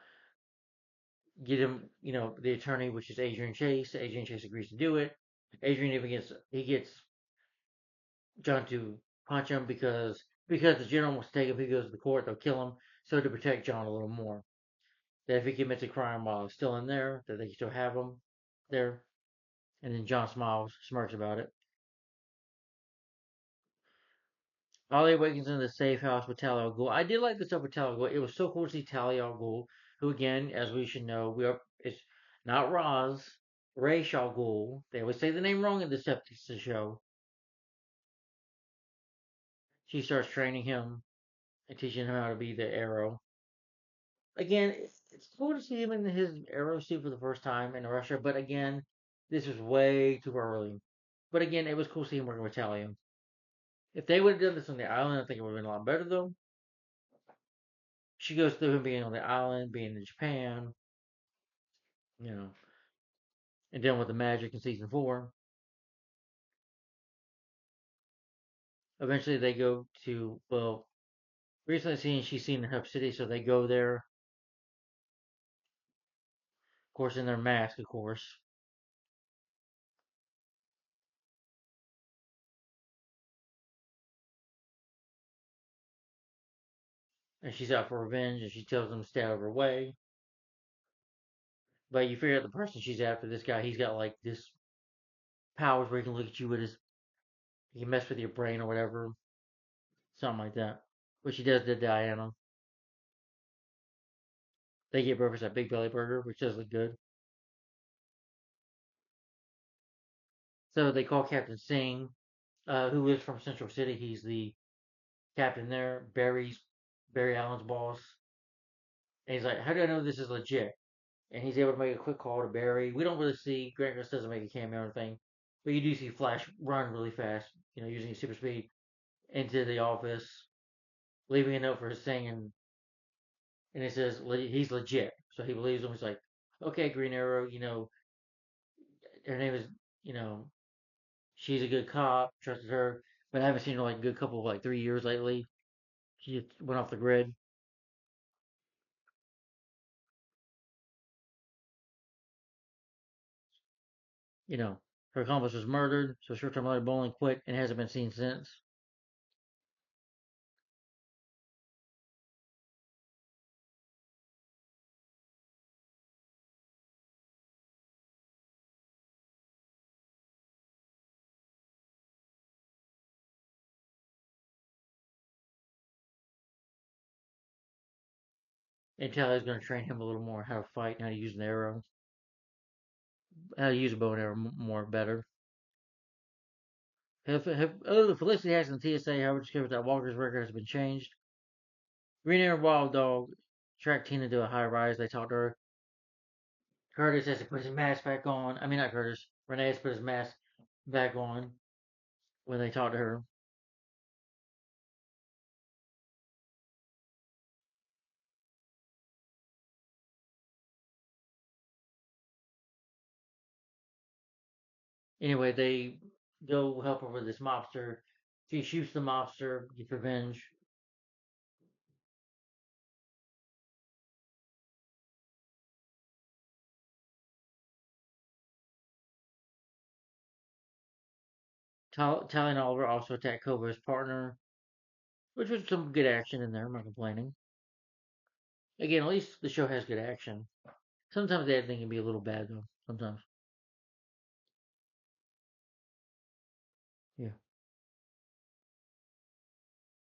know, the attorney, which is Adrian Chase. Adrian Chase agrees to do it. Adrian even gets John to punch him because the general wants to take him. If he goes to the court, they'll kill him. So to protect John a little more, that if he commits a crime while he's still in there, that they can still have him there. And then John smirks about it. Ollie awakens in the safe house with Talia al Ghul. I did like the stuff with Talia al Ghul. It was so cool to see Talia al Ghul, who again, as we should know, it's not Roz, Ra's al Ghul. They always say the name wrong in this episode of the show. She starts training him and teaching him how to be the arrow. Again, it's cool to see him in his arrow suit for the first time in Russia, but again, this was way too early. But again, it was cool to see him working with Talia. If they would have done this on the island, I think it would have been a lot better though. She goes through him being on the island, being in Japan, you know, and dealing with the magic in season 4. Eventually, they go to recently she's seen in Hub City, so they go there. Of course, in their mask, of course, and she's out for revenge, and she tells them to stay out of her way. But you figure out the person she's after, this guy, he's got like this powers where he can look at you with his, he can mess with your brain or whatever, something like that. Which he does to Diana. They get breakfast at Big Belly Burger, which does look good. So they call Captain Singh, who is from Central City. He's the captain there, Barry Allen's boss. And he's like, "How do I know this is legit?" And he's able to make a quick call to Barry. We don't really see Grant Gustin doesn't make a cameo or anything, but you do see Flash run really fast, using his super speed into the office, leaving a note for his thing, and it says he's legit, so he believes him. He's like, "Okay, Green Arrow, her name is, you know, she's a good cop, trusted her, but I haven't seen her like a good couple of like 3 years lately. She just went off the grid." You know, her accomplice was murdered, so short-term light bowling quit and hasn't been seen since. And Talia's going to train him a little more how to fight and how to use an arrow, how to use a bow and arrow more better. Felicity Hacks and TSA, however, discovers that Walker's record has been changed. Green Arrow Wild Dog track Tina to a high rise. They talk to her. Curtis has to put his mask back on. I mean, not Curtis. Renee has to put his mask back on when they talk to her. Anyway, they go help her with this mobster. She shoots the mobster, gets revenge. Tally and Oliver also attack Kova's partner, which was some good action in there. I'm not complaining. Again, at least the show has good action. Sometimes the editing can be a little bad though. Sometimes, yeah.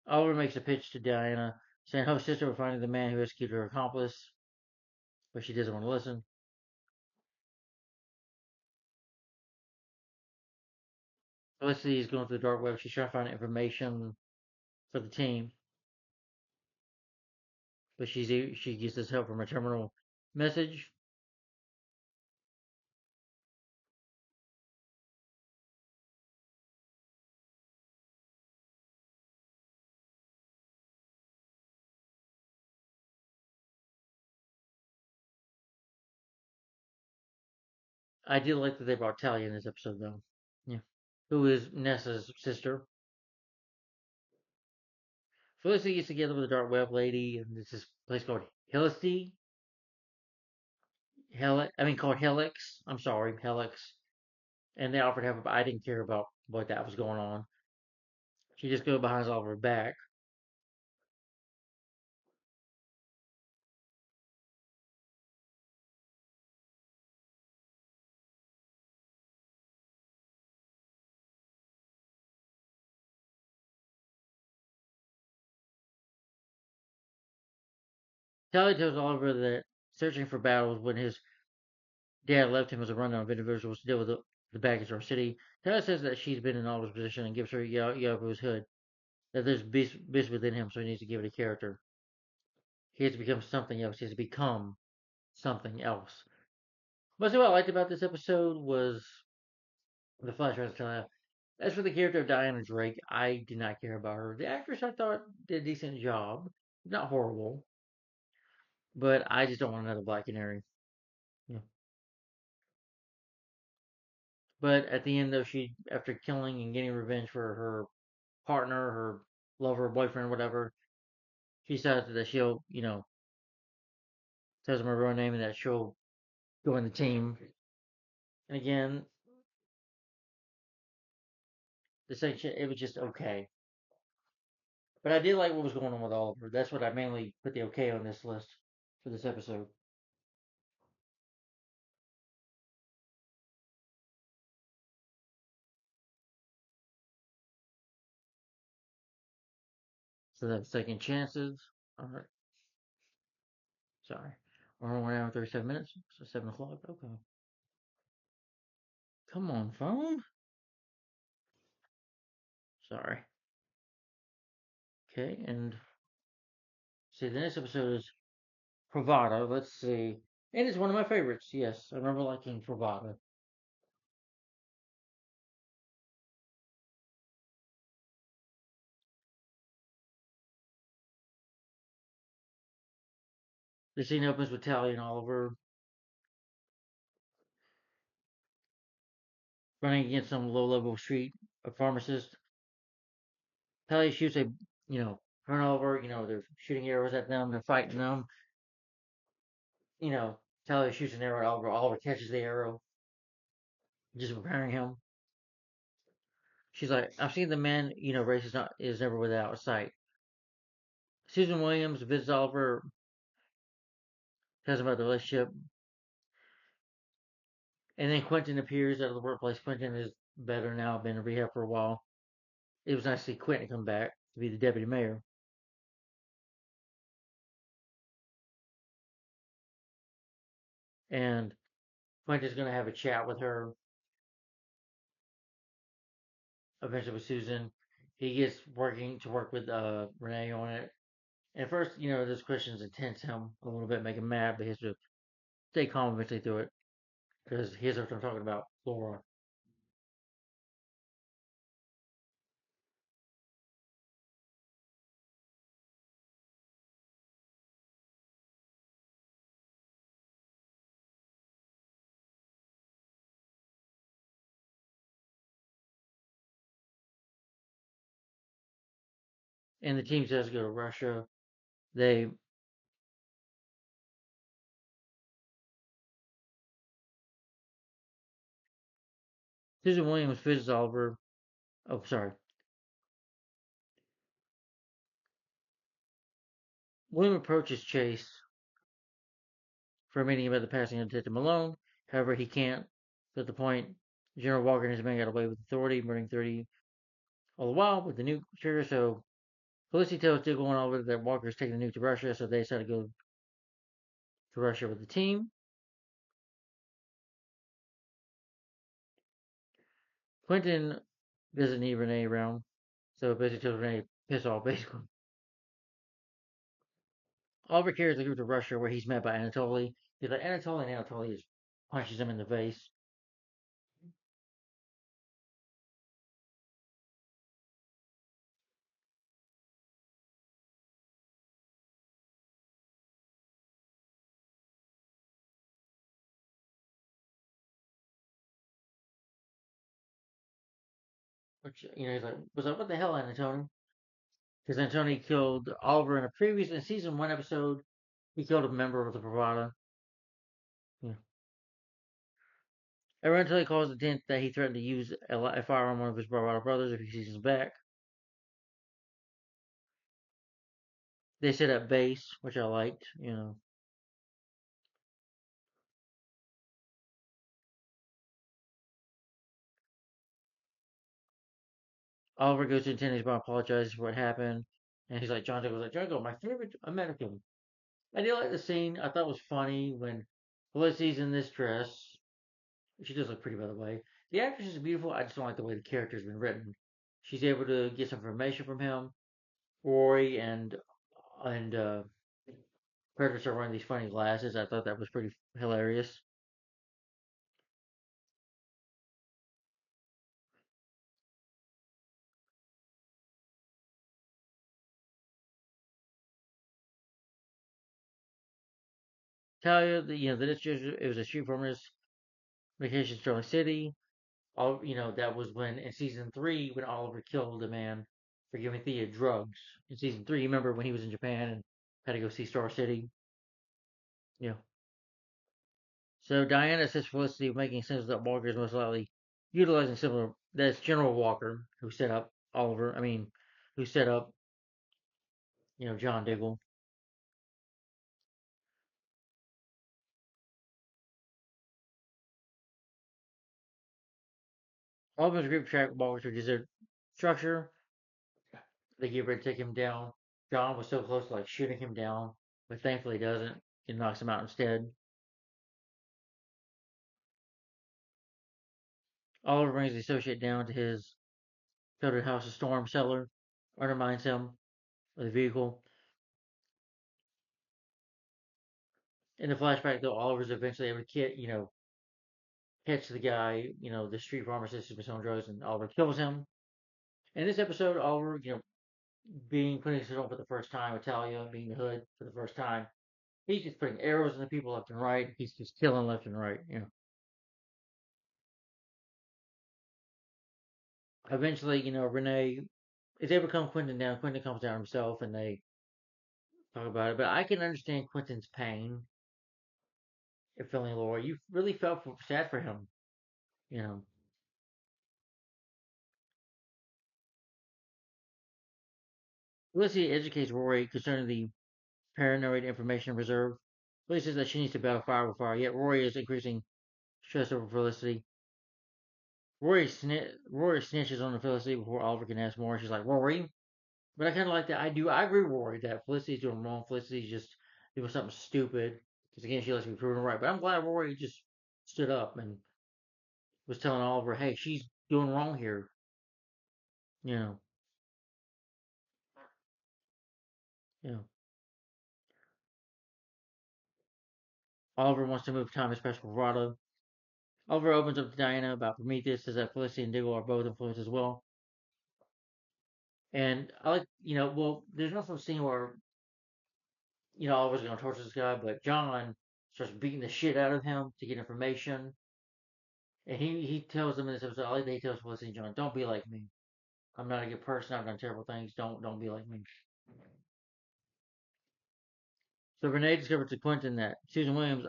Oliver makes a pitch to Diana, saying her sister will find the man who rescued her accomplice, but she doesn't want to listen. Felicity is going through the dark web. She's trying to find information for the team, but she gets this help from a terminal message. I did like that they brought Talia in this episode, though. Yeah. Who is Nessa's sister. Felicity gets together with the Dark Web Lady, and there's this place called Helicity. Called Helix. I'm sorry, Helix. And they offered to help, but I didn't care about what that was going on. She just goes behind Oliver's back. Talia tells Oliver that searching for battles when his dad left him as a rundown of individuals to deal with the baggage of our city. Talia says that she's been in Oliver's position and gives her Yabu's hood. That there's beast within him, so he needs to give it a character. He has to become something else. He has to become something else. Most of what I liked about this episode was the flashbacks to. As for the character of Diana Drake, I did not care about her. The actress I thought did a decent job, not horrible, but I just don't want another Black Canary. Yeah. But at the end, though, she after killing and getting revenge for her partner, her lover, boyfriend, whatever, she says that she'll, says my real name and that she'll go in the team. And again, the section it was just okay. But I did like what was going on with Oliver. That's what I mainly put the okay on this list for this episode. So that's second chances. All right. Sorry. We're 1 hour 37 minutes. So 7 o'clock. Okay. Come on, phone. Sorry. Okay, and see the next episode is Pravada. Let's see. And it's one of my favorites. Yes, I remember liking Pravada. The scene opens with Tally and Oliver running against some low-level street a pharmacist. Tally shoots turn over. They're shooting arrows at them. They're fighting them. You know, Tally shoots an arrow at Oliver. Oliver catches the arrow, just preparing him. She's like, I've seen the man, race is never without sight. Susan Williams visits Oliver, tells him about the relationship, and then Quentin appears at the workplace. Quentin is better now, been in rehab for a while. It was nice to see Quentin come back to be the deputy mayor. And Quentin's going to have a chat with her, eventually with Susan. He gets working to work with Renee on it. And at first, those questions intense him a little bit, make him mad, but he has to stay calm eventually through it. Because here's what I'm talking about, Laura. And the team says go to Russia. They Susan Williams visits Oliver. Oh, sorry. William approaches Chase for a meeting about the passing of Detective Malone. However, he can't. At the point, General Walker and his men got away with authority, murdering 30 all the while with the nuke trigger. So Felicity tells Diggle and Oliver that Walker's taking the nuke to Russia, so they decided to go to Russia with the team. Quentin doesn't need Renee around, so basically tells Renee to piss off, basically. Oliver carries the group to Russia, where he's met by Anatoly. He's like, Anatoly, and Anatoly punches him in the face. Which he's like, was like, what the hell, Antony? Because Antony killed Oliver in a previous in season one episode. He killed a member of the Bravada. Yeah. Eventually calls the tent that he threatened to use a firearm on one of his Bravada brothers if he sees him back. They set up base, which I liked. Oliver goes to Anthony's bar, apologizes for what happened, and he's like, John Doe was like, John Doe, my favorite American. I did like the scene. I thought it was funny when Felicity's in this dress. She does look pretty, by the way. The actress is beautiful. I just don't like the way the character's been written. She's able to get some information from him. Rory and Predator are wearing these funny glasses. I thought that was pretty hilarious. Talia, the district, it was a street performance vacation Sterling City. That was when in season three when Oliver killed a man for giving Thea drugs. In season three, you remember when he was in Japan and had to go see Star City? Yeah. So Diana says Felicity making sense that Walker is most likely utilizing similar. That's General Walker who set up Oliver. I mean, who set up John Diggle. Oliver's group track Walker to desert structure. They get ready to take him down. John was so close to like shooting him down, but thankfully he doesn't. He knocks him out instead. Oliver brings the associate down to his Tilted House of Storm cellar, undermines him with a vehicle. In the flashback, though, Oliver's eventually able to catch the guy, the street pharmacist who's been selling drugs, and Oliver kills him. In this episode, Oliver, being putting himself for the first time, Italia being the hood for the first time, he's just putting arrows in the people left and right. He's just killing left and right. Eventually, Renee is able to calm Quentin down. Quentin comes down himself, and they talk about it. But I can understand Quentin's pain if feeling Laura. You really felt sad for him, you know. Felicity educates Rory concerning the paranoid information reserve. Felicity says that she needs to battle fire with fire, yet Rory is increasing stress over Felicity. Rory snitches on Felicity before Oliver can ask more. She's like, Rory? But I kind of like that. I agree with Rory that Felicity's doing wrong. Felicity's just doing something stupid. Because again, she likes to be proven right. But I'm glad Rory just stood up and was telling Oliver, hey, she's doing wrong here. You know, you know. Oliver wants to move Thomas past Bravado. Oliver opens up to Diana about Prometheus, says that Felicity and Diggle are both influenced as well. And I like, there's no such scene where, Oliver's going to torture this guy, but John starts beating the shit out of him to get information. And he tells them in this episode, I like that he tells Felicity and John, don't be like me. I'm not a good person. I've done terrible things. Don't be like me. So Renee discovers to Quentin that Susan Williams,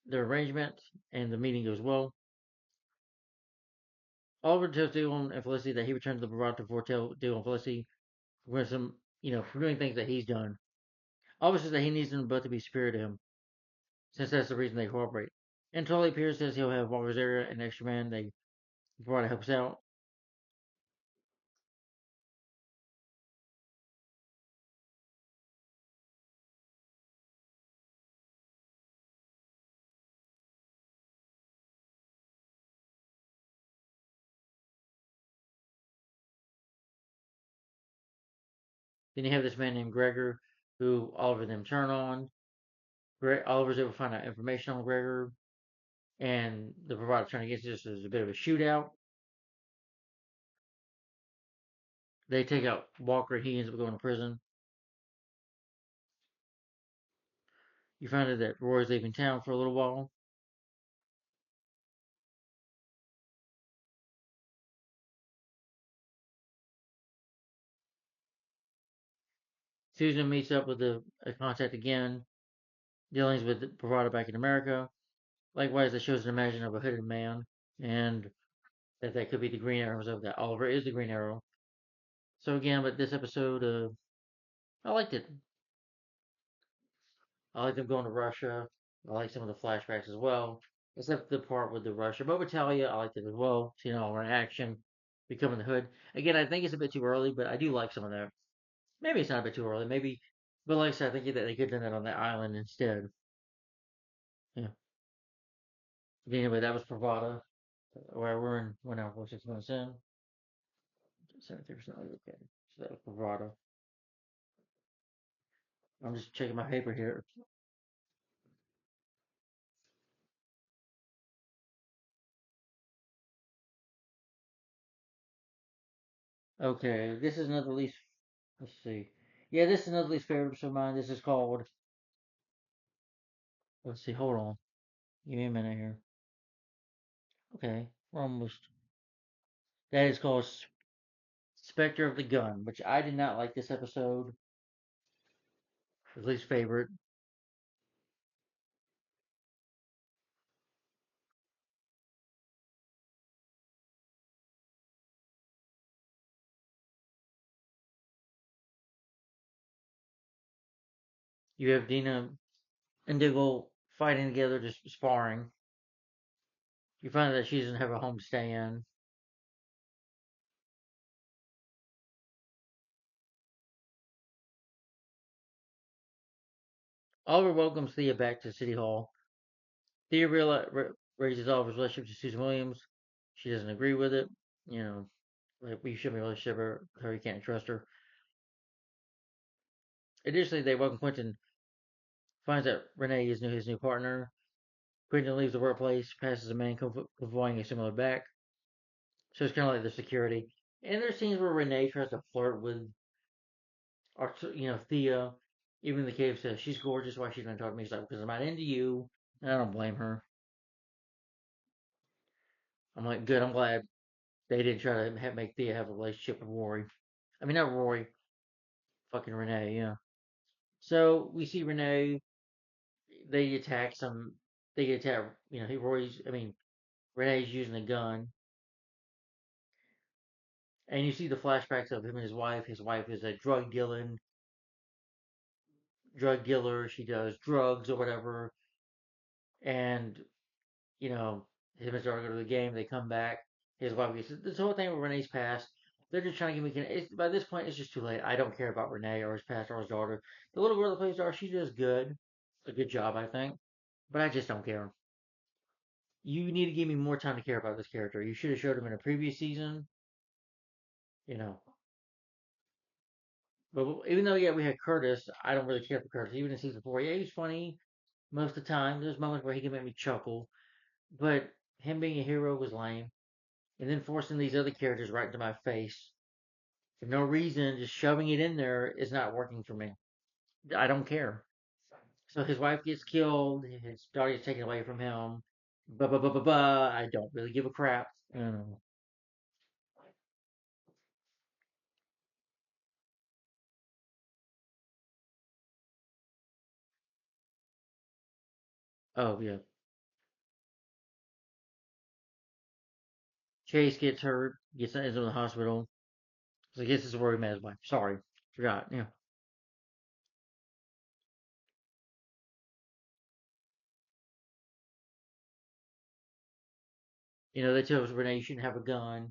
their arrangement, and the meeting goes well. Oliver tells Diggle and Felicity that he returned to the Bravado to foretell Diggle and Felicity for some, for doing things that he's done. Oliver says that he needs them both to be superior to him, since that's the reason they cooperate. And Tully Pierce says he'll have Walker's area and extra man. They brought to help us out. Then you have this man named Gregor, who Oliver and them turn on. Oliver's able to find out information on Gregor, and the provider turning against this is a bit of a shootout. They take out Walker, and he ends up going to prison. You find out that Roy's leaving town for a little while. Susan meets up with the contact again, dealings with Bravado back in America. Likewise, it shows an imagine of a hooded man, and that could be the Green Arrow, so that Oliver is the Green Arrow. So again, but this episode, I liked it. I like them going to Russia. I like some of the flashbacks as well, except the part with the Russia. But Battaglia, I liked it as well. Seeing all our action, becoming the Hood. Again, I think it's a bit too early, but I do like some of that. Maybe it's not a bit too early. Maybe, but like I said, I think that they could have done that on the island instead. Yeah. But anyway, that was Pravada, where we're in. We're now 6 months in. 73%. Okay. So that was Pravada. I'm just checking my paper here. Okay, this is another least. Let's see. Yeah, this is another least favorite episode of mine. This is called. Let's see. Hold on. Give me a minute here. Okay, we're almost. That is called Spectre of the Gun, which I did not like this episode. At least favorite. You have Dina and Diggle fighting together, just sparring. You find that she doesn't have a home to stay in. Oliver welcomes Thea back to City Hall. Thea raises Oliver's relationship to Susan Williams. She doesn't agree with it. You know, like we should be able to ship her, you can't trust her. Additionally, they welcome Quentin, finds that Renee is his new partner. Quentin leaves the workplace, passes a man convoying a similar back. So it's kind of like the security. And there's scenes where Renee tries to flirt with, Thea. Even the cave says she's gorgeous. Why she's gonna talk to me? She's like, because I'm not into you. And I don't blame her. I'm like, good. I'm glad they didn't try to make Thea have a relationship with Rory. I mean, not Rory. Fucking Renee. Yeah. So we see Renee. They attack some. They attack. Rory's. I mean, Renee's using a gun, and you see the flashbacks of him and his wife. His wife is a drug dealer. She does drugs or whatever, and you know, him and his daughter go to the game. They come back. His wife gets this whole thing with Renee's past. They're just trying to give me. By this point, it's just too late. I don't care about Renee or his past or his daughter. The little girl that plays daughter, she does good, a good job, I think. But I just don't care. You need to give me more time to care about this character. You should have showed him in a previous season. You know, but even though yeah we had Curtis, I don't really care for Curtis. Even in season 4, yeah he's funny most of the time. There's moments where he can make me chuckle, but him being a hero was lame. And then forcing these other characters right into my face for no reason, just shoving it in there is not working for me. I don't care. So his wife gets killed, his daughter gets taken away from him. Ba ba ba ba ba. I don't really give a crap. Oh yeah, Chase gets hurt, gets into the hospital. So I guess this is where he met his wife. Sorry, forgot. Yeah, they tell us Renee shouldn't have a gun.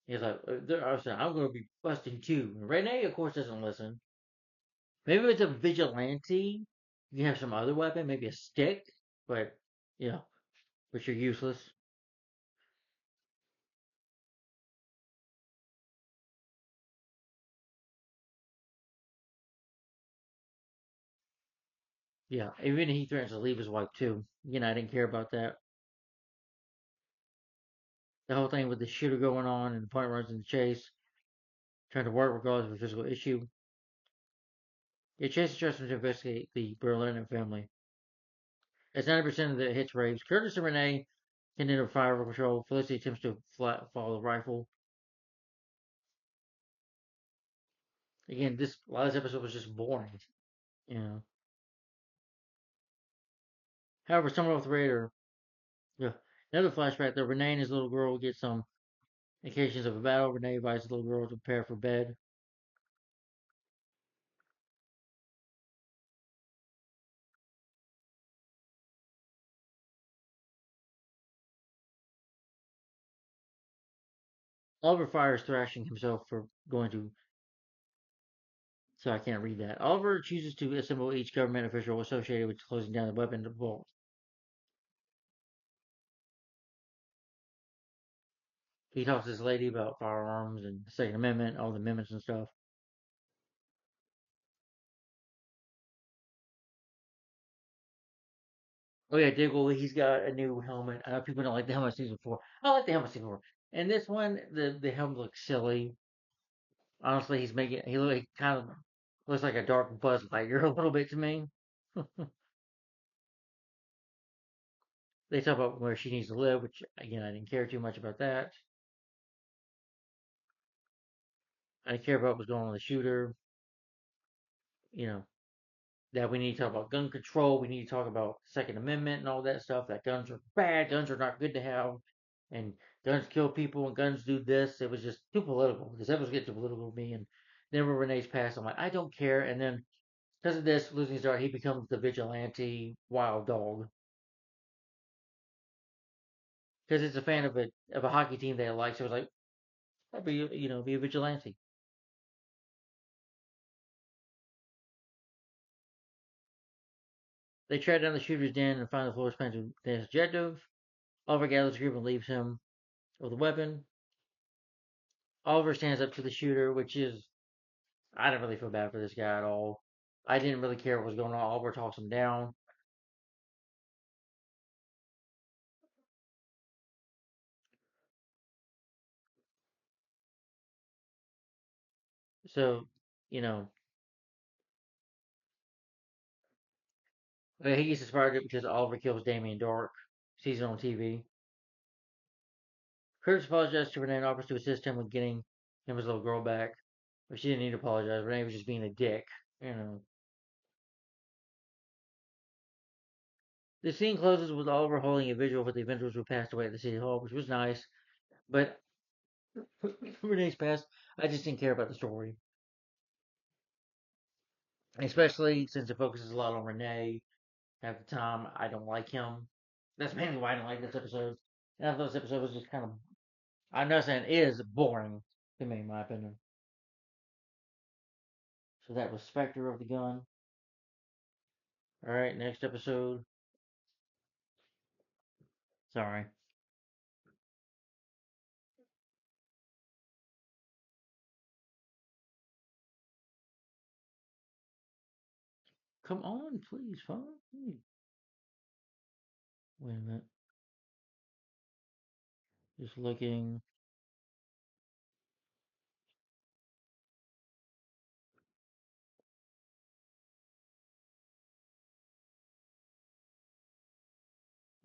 He's like, I said, I'm going to be busting too. And Renee, of course, doesn't listen. Maybe if it's a vigilante, you can have some other weapon, maybe a stick, but yeah, but you're useless. Yeah, even he threatens to leave his wife too. I didn't care about that. The whole thing with the shooter going on and the point runs in the chase, trying to work regardless of a physical issue. Yeah, Chase trusts him to investigate the Berlin family. As 90% of the hits raves, Curtis and Renee can enter fire control. Felicity attempts to follow the rifle. Again, this last episode was just boring. You know. However, Summer with Raider, yeah, another flashback that Renee and his little girl get some occasions of a battle. Renee invites the little girl to prepare for bed. Oliver fires Thrashing himself for going to. So I can't read that. Oliver chooses to assemble each government official associated with closing down the weapon vault. He talks to this lady about firearms and the Second Amendment, all the amendments and stuff. Oh yeah, Diggle, he's got a new helmet. I know people don't like the helmet season 4. I like the helmet season 4. And this one, the helmet looks silly. Honestly, he kind of looks like a dark Buzz Lightyear a little bit to me. They talk about where she needs to live, which again I didn't care too much about that. I didn't care about what was going on with the shooter. You know that we need to talk about gun control. We need to talk about Second Amendment and all that stuff. That guns are bad. Guns are not good to have, and guns kill people and guns do this. It was just too political. This episode gets too political to me. And then when Renee's passed, I'm like, I don't care. And then because of this, losing his heart, he becomes the vigilante wild dog because it's a fan of a hockey team that he likes. So it was like, I'd be be a vigilante. They track down the shooter's den and find the floor spans with Dennis Jedov. Oliver gathers a group and leaves him with a weapon. Oliver stands up to the shooter, which is I didn't really feel bad for this guy at all. I didn't really care what was going on. Oliver talks him down. So, you know, he gets inspired because Oliver kills Damien Dark. Sees it on TV. Curtis apologizes to Renee and offers to assist him with getting him his little girl back. But she didn't need to apologize. Renee was just being a dick. You know. The scene closes with Oliver holding a visual for the Avengers who passed away at the City Hall, which was nice. But Renee's past, I just didn't care about the story. Especially since it focuses a lot on Renee. Half the time, I don't like him. That's mainly why I don't like this episode. And I thought this episode was just kind of, I'm not saying it is boring to me, in my opinion. So that was Spectre of the Gun. Alright, next episode. Sorry. Come on, please, phone. Wait a minute. Just looking.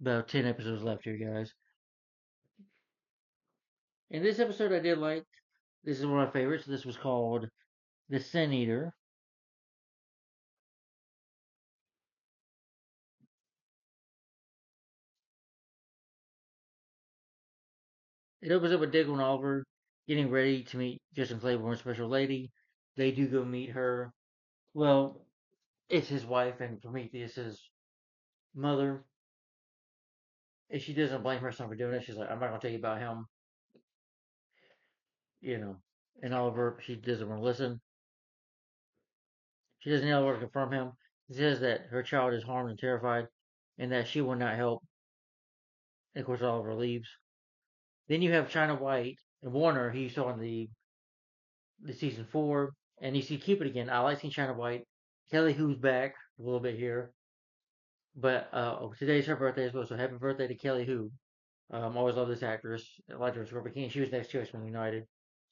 About 10 episodes left here, guys. In this episode, I did like. This is one of my favorites. This was called The Sin Eater. It opens up with Diggle and Oliver getting ready to meet Justin Claiborne's special lady. They do go meet her. Well, it's his wife and Prometheus's mother. And she doesn't blame her son for doing it. She's like, I'm not gonna tell you about him, you know. And Oliver, she doesn't want to listen. She doesn't know where to confront him. She says that her child is harmed and terrified, and that she will not help. And of course, Oliver leaves. Then you have China White and Warner, who you saw in the season 4, and you see Cupid again. I like seeing China White. Kelly Who's back a little bit here, but today's her birthday as well. So happy birthday to Kelly Who. Always love this actress. I liked her as Scorpio King. She was next to us when United.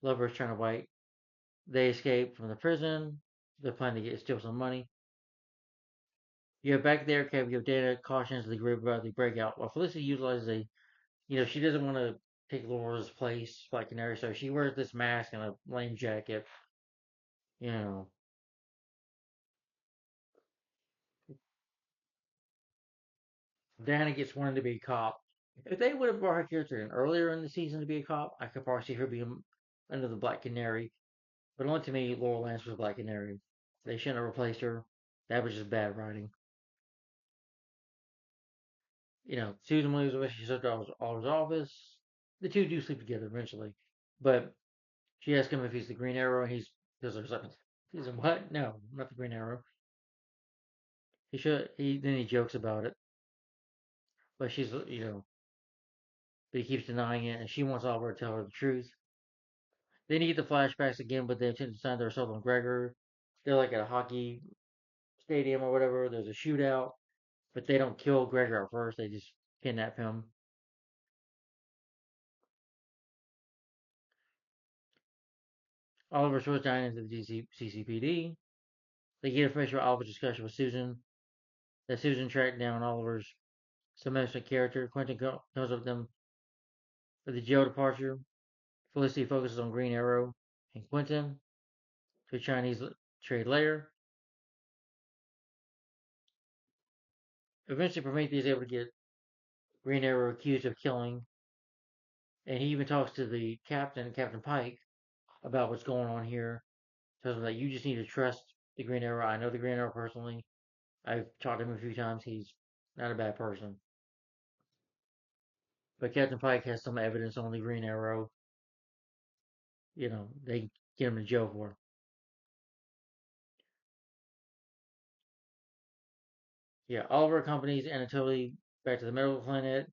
Love her as China White. They escape from the prison. They're planning to steal some money. You have back there, Kev, you have Dana cautions the group about the breakout. While Felicity utilizes she doesn't want to take Laura's place like Canary, so she wears this mask and a lame jacket. You know, Diana gets wanted to be a cop. If they would have brought her character in earlier in the season to be a cop, I could probably see her being under the Black Canary. But only to me, Laurel Lance was Black Canary. They shouldn't have replaced her. That was just bad writing. Susan Williams eventually slipped out of Oliver's office. The two do sleep together eventually. But she asks him if he's the Green Arrow, and he's like, he's like, what? No, I'm not the Green Arrow. He should. Then he jokes about it, but but he keeps denying it, and she wants Oliver to tell her the truth. Then you get the flashbacks again, but they intend to sign their assault on Gregor. They're like at a hockey stadium or whatever. There's a shootout, but they don't kill Gregor at first. They just kidnap him. Oliver throws Diane into the CCPD. They get information about Oliver's discussion with Susan. That Susan tracked down Oliver's submissive character. Quentin comes up with them for the jail departure. Felicity focuses on Green Arrow and Quentin to a Chinese trade layer. Eventually, Prometheus is able to get Green Arrow accused of killing, and he even talks to the captain, Captain Pike, about what's going on here. Tells him that you just need to trust the Green Arrow. I know the Green Arrow personally. I've talked to him a few times. He's not a bad person. But Captain Pike has some evidence on the Green Arrow. They get him to jail for. Yeah, Oliver accompanies Anatoly back to the medical clinic.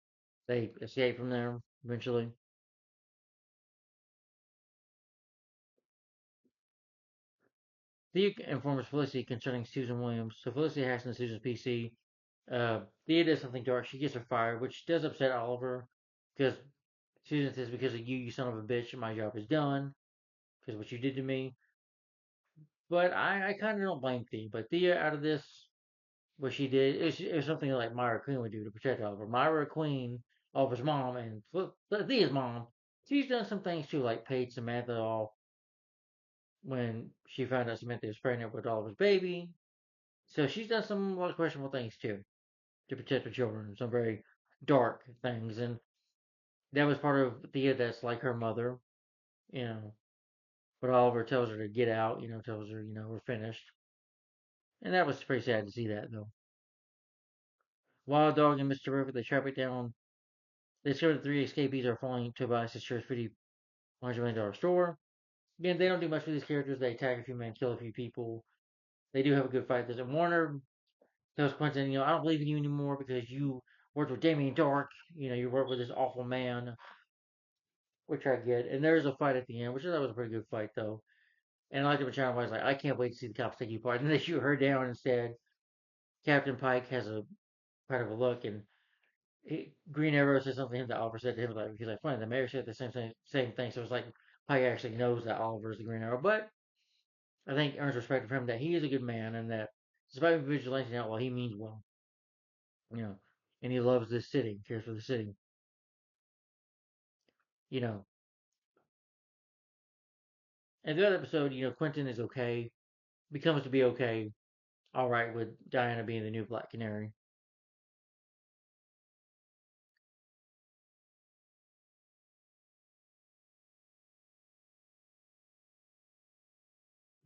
They escape from there eventually. Thea informs Felicity concerning Susan Williams. So Felicity hacks into Susan's PC. Thea does something dark. She gets her fired, which does upset Oliver because Susan says, "Because of you, you son of a bitch, my job is done because of what you did to me." But I kind of don't blame Thea. But Thea, out of this, what she did is something like Myra Queen would do to protect Oliver. Myra Queen, Oliver's mom, and Thea's mom, she's done some things too, like paid Samantha off when she found out Samantha was pregnant with Oliver's baby. So she's done some a lot of questionable things too to protect her children, some very dark things, and that was part of Thea. That's like her mother, you know. But Oliver tells her to get out, tells her, we're finished, and that was pretty sad to see that though. Wild Dog and Mr. River, they trap it down. They discover the three escapees are following Tobias' Sheriff's $100 million store. Again, they don't do much for these characters. They attack a few men, kill a few people. They do have a good fight. There's a Warner tells Quentin, I don't believe in you anymore because you worked with Damien Dark. You worked with this awful man, which I get. And there's a fight at the end, which I thought was a pretty good fight, though. And I like the China White's like, I can't wait to see the cops take you apart. And they shoot her down instead. Captain Pike has a kind of a look, and Green Arrow says something that Oliver said to him, like, he's like, funny, the mayor said the same thing. So it's like Pike actually knows that Oliver is the Green Arrow. But I think earns respect from him that he is a good man and that despite being vigilante outlaw, he means well. You know, and he loves this city, cares for the city. You know, and the other episode, Quentin is okay, becomes to be okay, all right with Diana being the new Black Canary.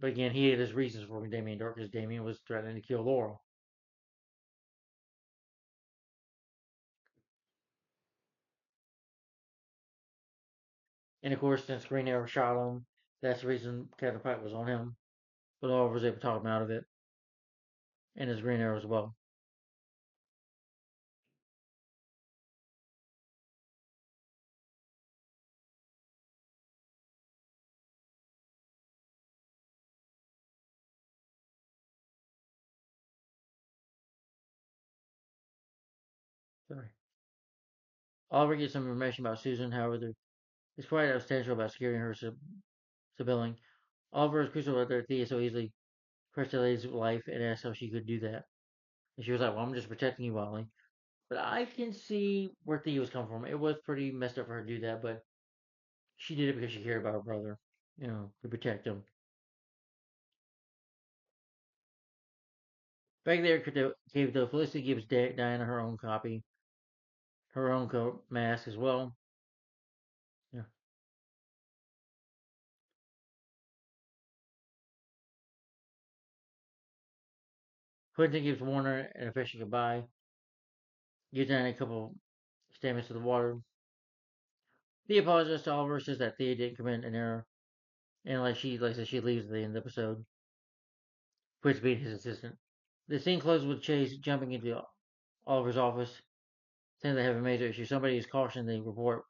But again, he had his reasons for Damien Dark because Damien was threatening to kill Laurel. And of course, since Green Arrow shot him, that's the reason Captain Pike was on him. But Laurel was able to talk him out of it, and his Green Arrow as well. Sorry. Oliver gets some information about Susan, however, it's quite substantial about securing her civilian. Oliver is crucial about their Thea so easily crushed Ellie's life and asked how she could do that. And she was like, well, I'm just protecting you, Wally. But I can see where Thea was coming from. It was pretty messed up for her to do that, but she did it because she cared about her brother, to protect him. Back there, Cave though, Felicity gives Diana her own copy, her own mask as well. Yeah. Quentin gives Warner an affectionate goodbye, gives Diana a couple statements to the water. Thea apologizes to Oliver, says that Thea didn't commit an error, and like I said, she leaves at the end of the episode. Quits being his assistant. The scene closes with Chase jumping into Oliver's office, saying they have a major issue. Somebody has cautioned the report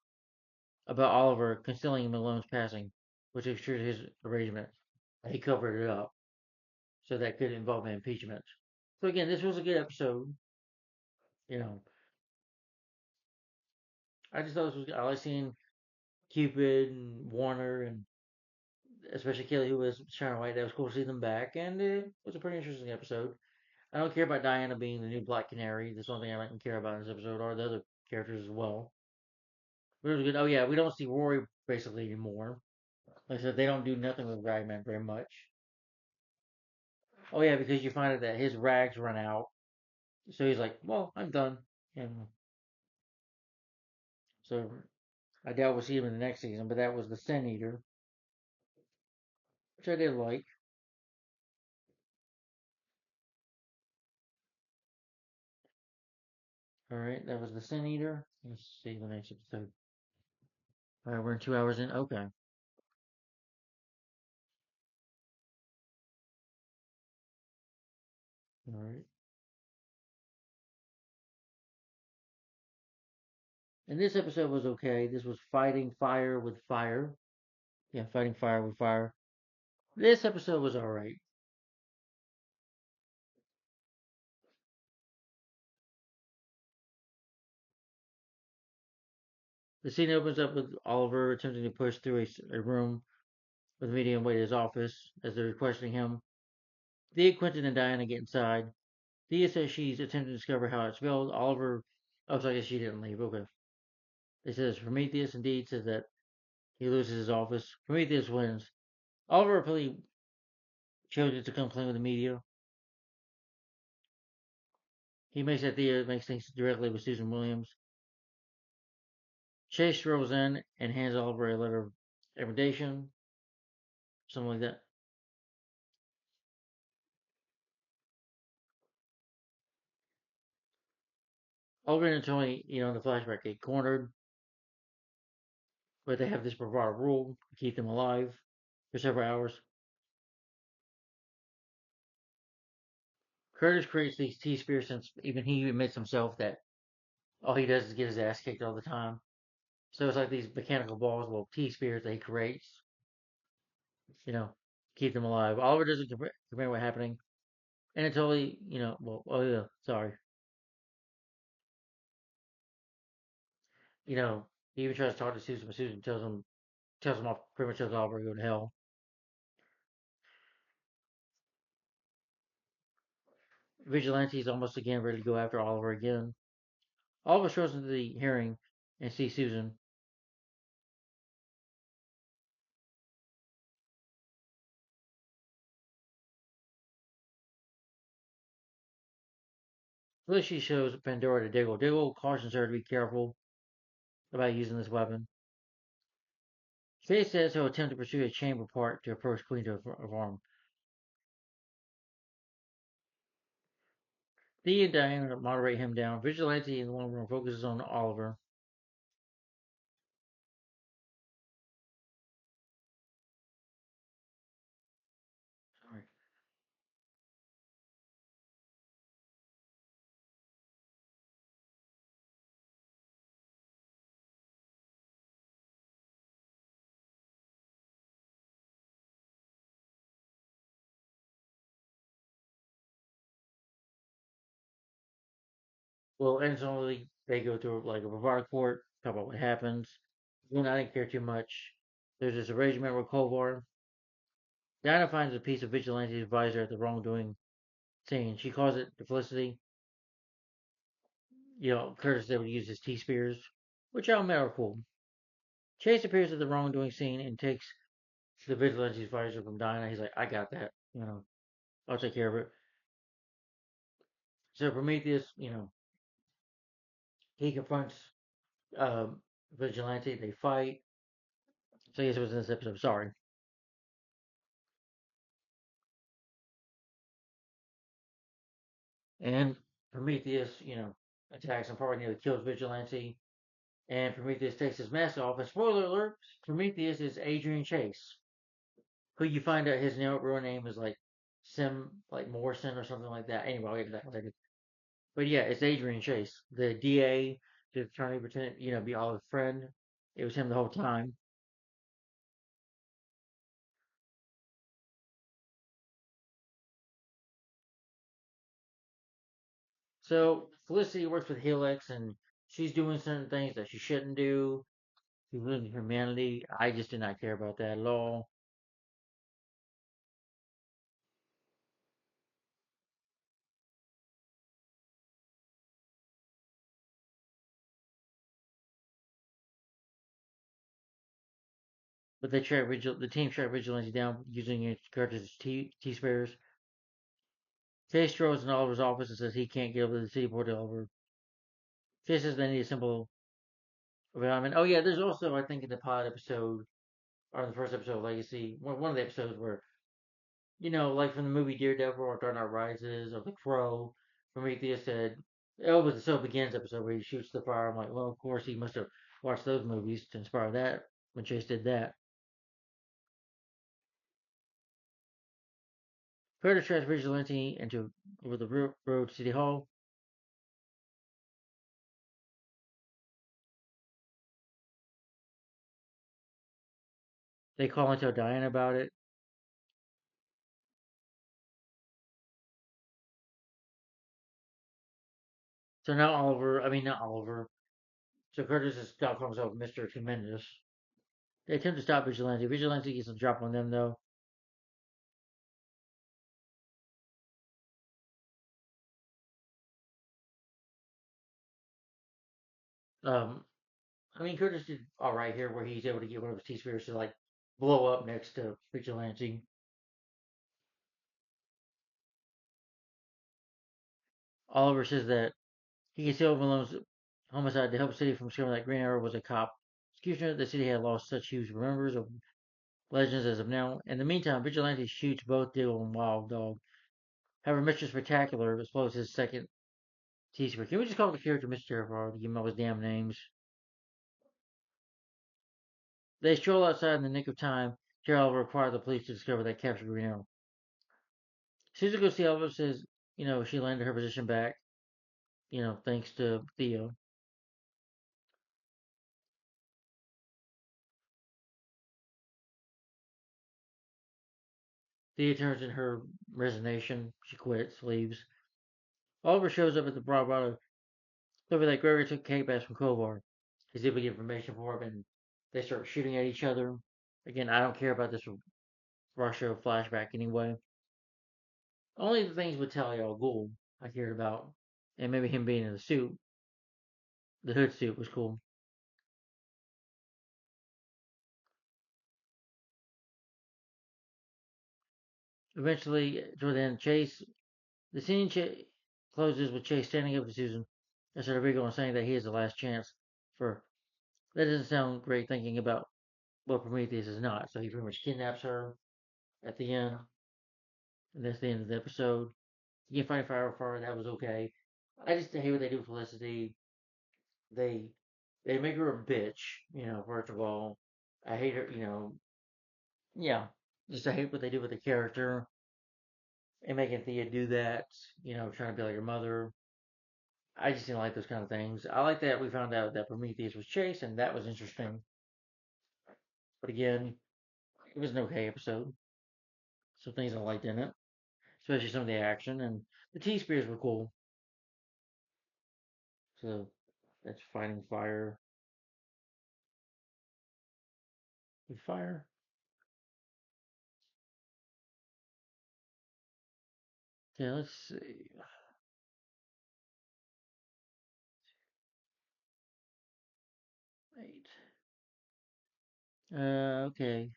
about Oliver concealing Malone's passing, which extruded his arrangement. He covered it up, so that could involve an impeachment. So again, this was a good episode. You know, I just thought this was good. I like seeing Cupid and Warner and especially Kelly, who was Sharon White. That was cool to see them back, and it was a pretty interesting episode. I don't care about Diana being the new Black Canary. That's one thing I didn't care about in this episode, or the other characters as well. But it was good. Oh yeah, we don't see Rory basically anymore. Like I said, they don't do nothing with Ragman very much. Oh yeah, because you find out that his rags run out, so he's like, "Well, I'm done." And so I doubt we'll see him in the next season. But that was the Sin Eater, which I did like. All right, that was the Sin Eater. Let's see the next episode. All right, we're in 2 hours in. Okay. All right. And this episode was okay. This was fighting fire with fire. Yeah, fighting fire with fire. This episode was all right. The scene opens up with Oliver attempting to push through a room with a medium weight at his office as they're questioning him. Thea, Quentin, and Diana get inside. Thea says she's attempting to discover how it's spelled. Oliver, oh, so I guess she didn't leave. Okay. It says Prometheus indeed says that he loses his office. Prometheus wins. Oliver repeatedly chooses to come clean with the media. He makes that Thea makes things directly with Susan Williams. Chase strolls in and hands Oliver a letter of recommendation, something like that. Oliver and Tony, in the flashback get cornered, but they have this bravado rule to keep them alive for several hours. Curtis creates these T-Spears since even he admits himself that all he does is get his ass kicked all the time. So it's like these mechanical balls, well, T-Spears that he creates, you know, keep them alive. Oliver doesn't comprehend what's happening. And it totally, well, oh yeah, sorry. You know, he even tries to talk to Susan, but Susan tells him off, pretty much tells Oliver to go to hell. Vigilante's almost again ready to go after Oliver again. Oliver shows into the hearing and sees Susan. Felicity shows Pandora to Diggle. Diggle cautions her to be careful about using this weapon. Chase says he'll attempt to pursue a chamber part to approach Queen to harm. Thea and Diana moderate him down. Vigilante in the one room focuses on Oliver. Sorry. Well, instantly they go through like a bravado court, talk about what happens. Then I didn't care too much. There's this arrangement with Kovar. Diana finds a piece of Vigilante's advisor at the wrongdoing scene. She calls it to Felicity. Curtis able to use his T-Spears, which I admit are cool. Chase appears at the wrongdoing scene and takes the Vigilante's advisor from Diana. He's like, I got that. I'll take care of it. So Prometheus, he confronts um, Vigilante. They fight. So yes, it was in this episode. Sorry. And Prometheus, attacks and probably nearly kills Vigilante. And Prometheus takes his mask off. And spoiler alert: Prometheus is Adrian Chase, who you find out his real name is like like Morrison or something like that. Anyway, I'll get to that later. But yeah, it's Adrian Chase, the DA, the attorney, pretending be Olive's friend. It was him the whole time. So Felicity works with Helix, and she's doing certain things that she shouldn't do. She's losing humanity. I just did not care about that at all. But they track the team track vigilance down using its Curtis T spares. Chase strolls in Oliver's office and says he can't get over to the city board to Oliver. Chase says they need a simple environment. Oh yeah, there's also I think in the pilot episode or the first episode of Legacy, one of the episodes where like from the movie Daredevil or Dark Knight Rises or The Crow, Prometheus said, oh, it was the So Begins episode where he shoots the fire. I'm like, well, of course he must have watched those movies to inspire that when Chase did that. Predator traps Vigilante into over the road to City Hall. They call and tell Diane about it. So now Oliver, I mean not Oliver. So Curtis is now calling himself Mr. Tremendous. They attempt to stop Vigilante. Vigilante gets a drop on them though. Um, I mean Curtis did all right here, where he's able to get one of his T-spheres to like blow up next to Vigilante. Oliver says that he concealed Malone's homicide to help the city from discovering that Green Arrow was a cop. Executioner, the city had lost such huge remembers of legends as of now. In the meantime, Vigilante shoots both Diggle and Wild Dog. However, Mr. Spectacular explodes his second T-sphere. Can we just call the character Mr. Terrifier to give him all his damn names? They stroll outside in the nick of time. Gerald requires the police to discover that captured Green Arrow. Susan goes see Elvis, says, she landed her position back, thanks to Theo. Thea turns in her resignation. She quits, leaves. Oliver shows up at the Bravado, discover that Gregory took cake bags from Kovar. He's able to get information for him, and they start shooting at each other. Again, I don't care about this Russia flashback anyway. Only the things with Talia al Ghul I cared about, and maybe him being in the suit. The hood suit was cool. Eventually, toward the end, the scene closes with Chase standing up to Susan instead of Rigo and saying that he has the last chance for. That doesn't sound great thinking about what Prometheus is not. So he pretty much kidnaps her at the end, and that's the end of the episode. You can find Fire, that was okay. I just hate what they do with Felicity. They they make her a bitch, first of all. I hate her, yeah. Just I hate what they do with the character and making Thea do that, trying to be like her mother. I just didn't like those kind of things. I like that we found out that Prometheus was Chase, and that was interesting. But again, it was an okay episode. Some things I liked in it, especially some of the action, and the T spears were cool. So that's fighting fire with fire. Okay, let's see. Wait. Okay.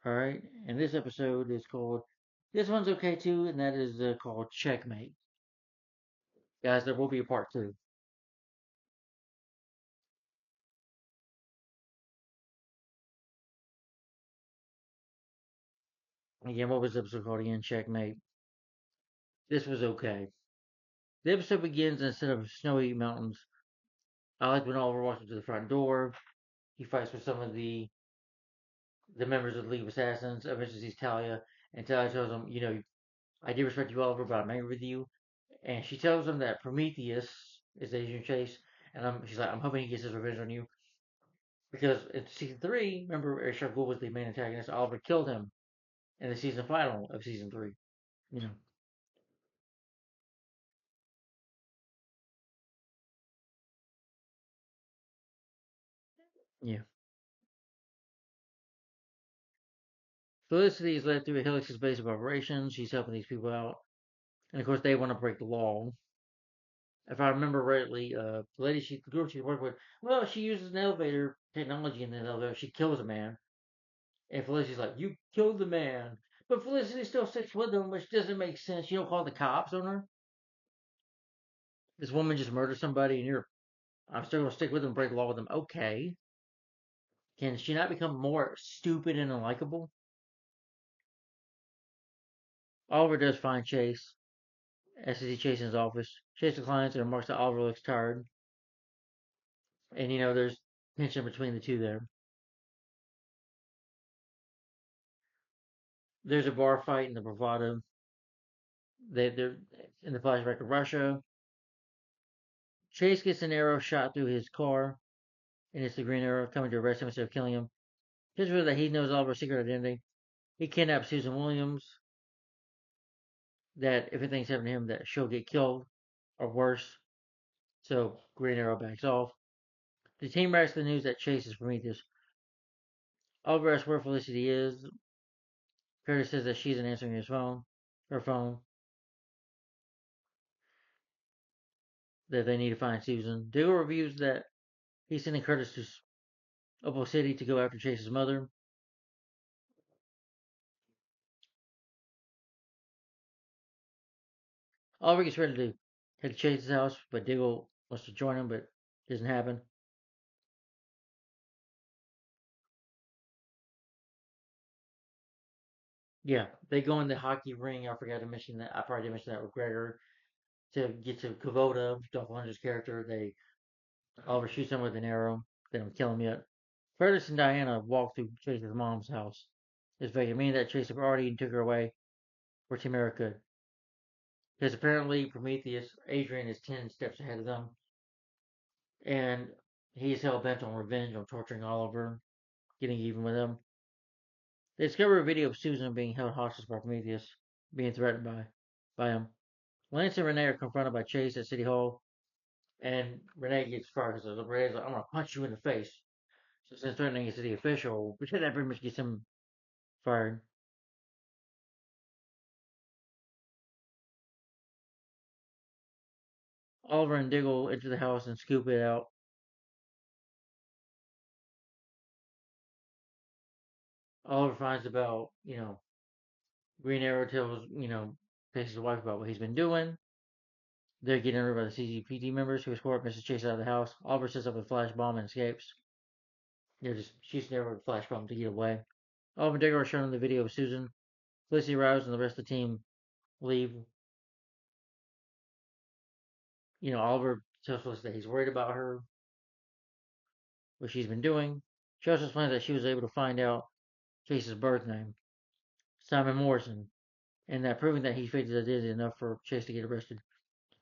All right, and this episode is called. This one's okay too, and that is called Checkmate. Guys, there will be a part two. Again, what was the episode called again? Checkmate. This was okay. The episode begins instead of snowy mountains. I like when Oliver walks up to the front door. He fights with some of the members of the League of Assassins. Eventually sees Talia, and Talia tells him, I do respect you, Oliver, but I'm angry with you. And she tells him that Prometheus is Agent Chase, and she's like, I'm hoping he gets his revenge on you because in season three, remember, Ishar Ghul was the main antagonist. Oliver killed him in the season final of season three. You know, yeah. Felicity is led through a Helix's base of operations. She's helping these people out, and of course, they want to break the law. If I remember rightly, the girl she's working with, well, she uses an elevator technology in the elevator. She kills a man, and Felicity's like, "You killed the man," but Felicity still sticks with him, which doesn't make sense. You don't call the cops on her. This woman just murdered somebody, and I'm still gonna stick with them, and break the law with them. Okay, can she not become more stupid and unlikable? Oliver does find Chase as he Chase in his office. Chase declines and remarks that Oliver looks tired, and there's tension between the two there. There's a bar fight in the Bravado. They're in the flashback of Russia. Chase gets an arrow shot through his car, and it's the Green Arrow coming to arrest him instead of killing him. Just for that he knows Oliver's secret identity. He kidnaps Susan Williams. That if anything's happened to him, that she'll get killed or worse. So Green Arrow backs off. The team writes the news that Chase is Prometheus. Oliver asks where Felicity is. Curtis says that she's answering her phone, that they need to find Susan. Diggle reviews that he's sending Curtis to Opal City to go after Chase's mother. Oliver gets ready to head to Chase's house, but Diggle wants to join him, but it doesn't happen. Yeah, they go in the hockey ring. I forgot to mention that. I probably didn't mention that with Gregor to get to Kavoda, Dolph Lundgren's character. They Oliver shoots him with an arrow. They don't kill him yet. Curtis and Diana walk through Chase's mom's house. It's vacant, meaning that Chase already took her away where Tamara could. Because apparently Prometheus, Adrian is 10 steps ahead of them. And he's hell bent on revenge, on torturing Oliver, getting even with him. They discover a video of Susan being held hostage by Prometheus, being threatened by him. Lance and Renee are confronted by Chase at City Hall, and Renee gets fired because Renee's like, I'm gonna punch you in the face. So since threatening a city official, which that pretty much gets him fired. Oliver and Diggle enter the house and scoop it out. Oliver finds about, Green Arrow tells, Chase's wife about what he's been doing. They're getting over by the CCPD members who escort Mrs. Chase out of the house. Oliver sets up a flash bomb and escapes. They're just shoots there with a flash bomb to get away. Oliver and Diggle are shown the video of Susan. Felicity arrives and the rest of the team leave. Oliver tells Felicity that he's worried about her, what she's been doing. She also explains that she was able to find out Chase's birth name, Simon Morrison, and that proving that he faked his identity enough for Chase to get arrested.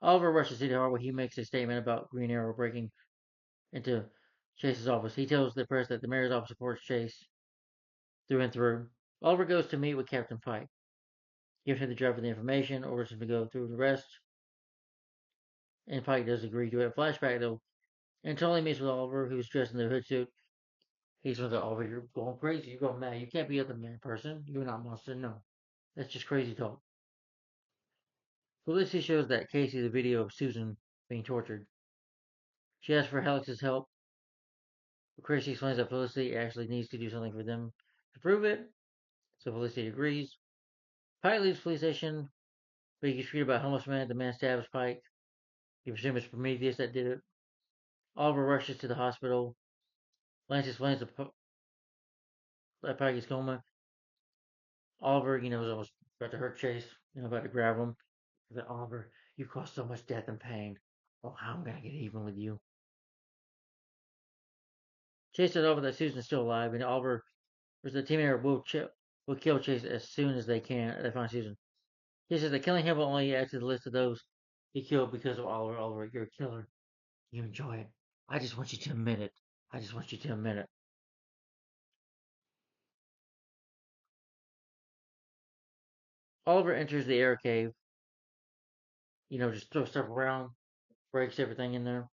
Oliver rushes to City Hall where he makes a statement about Green Arrow breaking into Chase's office. He tells the press that the mayor's office supports Chase through and through. Oliver goes to meet with Captain Pike, gives him the driver the information, orders him to go through the rest, and Pike does agree to it. Flashback though, and Tony meets with Oliver, who's dressed in the hood suit. He's like, Oliver, you're going crazy, you're going mad. You can't be a other man person. You're not a monster. No, that's just crazy talk. Felicity shows that Casey the video of Susan being tortured. She asks for Helix's help. But Chrissy explains that Felicity actually needs to do something for them to prove it. So Felicity agrees. Pike leaves the police station, but he gets treated by a homeless man. The man stabs Pike. He presumes it's Prometheus that did it. Oliver rushes to the hospital. Lance explains that Pike is coma. Oliver, is almost about to hurt Chase, about to grab him. That Oliver, you've caused so much death and pain. Oh, how am I gonna get even with you? Chase tells Oliver that Susan's still alive, and Oliver, or the teammate, will kill Chase as soon as they can. They find Susan. He says that killing him will only add to the list of those he killed because of Oliver. Oliver, you're a killer. You enjoy it. I just want you to admit it. I just want you to admit it. Oliver enters the air cave. Just throws stuff around, breaks everything in there.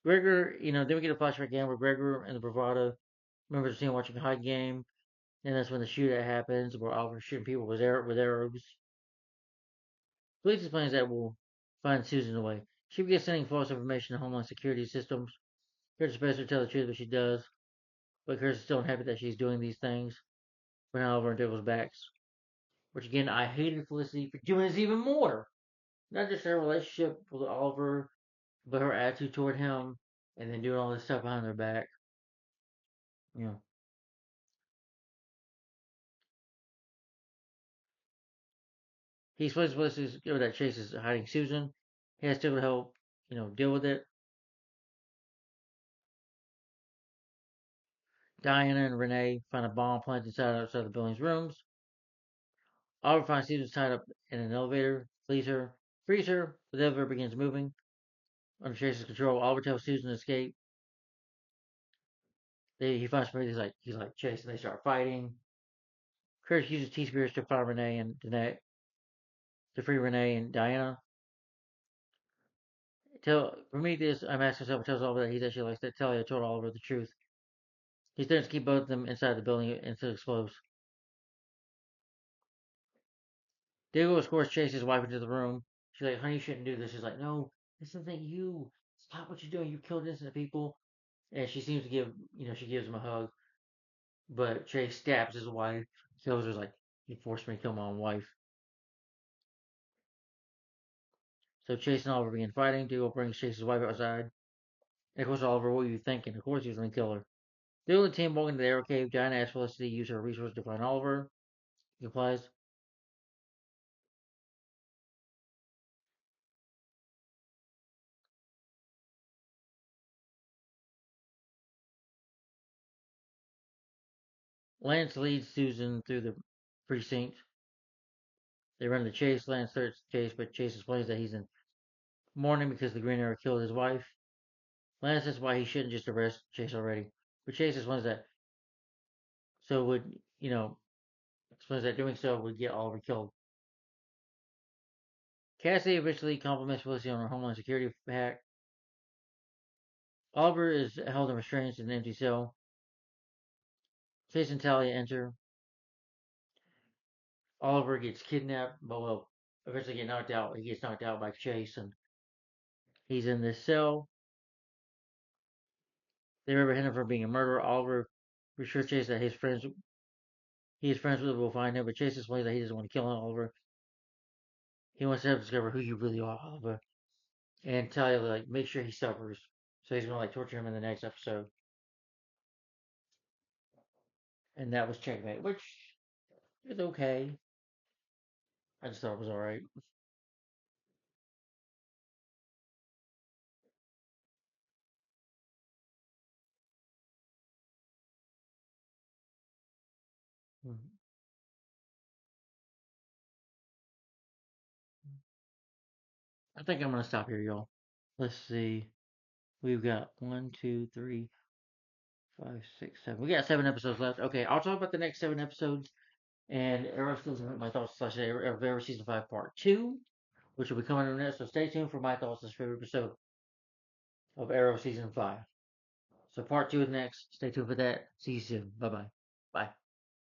Gregor, then we get a flashback again where Gregor and the Bravado members are seen watching a high game, and that's when the shootout happens, where Oliver's shooting people with arrows. Police explains that will find Susan away. She begins sending false information to Homeland Security systems. Curtis begs her to tell the truth, but she does. But Curtis is still unhappy that she's doing these things when Oliver and Devil's backs. Which again, I hated Felicity for doing this even more. Not just her relationship with Oliver, but her attitude toward him, and then doing all this stuff behind their back. You know, he explains to Felicity that Chase is hiding Susan. He has to help, deal with it. Diana and Renee find a bomb planted outside the building's rooms. Oliver finds Susan tied up in an elevator, frees her, but the elevator begins moving. Under Chase's control, Oliver tells Susan to escape. He finds Renee, he's like Chase, and they start fighting. Curtis uses T-Spirits to find Renee and to free Renee and Diana. Prometheus, I'm asking myself, tells Oliver that he's actually likes that Talia told Oliver the truth. He threatens to keep both of them inside the building until it explodes. Diego escorts Chase's wife into the room. She's like, honey, you shouldn't do this. She's like, no, this isn't you. Stop what you're doing. You killed innocent people. And she seems to she gives him a hug. But Chase stabs his wife. Kills her, like, you forced me to kill my own wife. So Chase and Oliver begin fighting. Diego brings Chase's wife outside. And of course, Oliver, what were you thinking? Of course he was going to kill her. The only team walking to the arrow cave. Diana asks Felicity to use her resources to find Oliver. He replies, Lance leads Susan through the precinct. They run to Chase. Lance starts Chase, but Chase explains that he's in mourning because the Green Arrow killed his wife. Lance says why he shouldn't just arrest Chase already. But Chase explains that so would explains that doing so would get Oliver killed. Cassie eventually compliments Felicity on her Homeland Security hack. Oliver is held in restraints in an empty cell. Chase and Talia enter. Oliver gets kidnapped, but eventually get knocked out. He gets knocked out by Chase, and he's in this cell. They represent him for being a murderer. Oliver reassures Chase that he is friends with will find him, but Chase explains that he doesn't want to kill Oliver. He wants to discover who you really are, Oliver, and Talia make sure he suffers. So he's gonna torture him in the next episode, and that was Checkmate, which is okay. I just thought it was all right. Mm-hmm. I think I'm gonna stop here, y'all. Let's see. We've got 1, 2, 3, 5, 6, 7. We got 7 episodes left. Okay, I'll talk about the next 7 episodes and Arrow Season my thoughts slash Arrow Season 5 Part 2, which will be coming in next. So stay tuned for my thoughts slash favorite episode of Arrow Season 5. So Part 2 is next. Stay tuned for that. See you soon. Bye bye. Bye.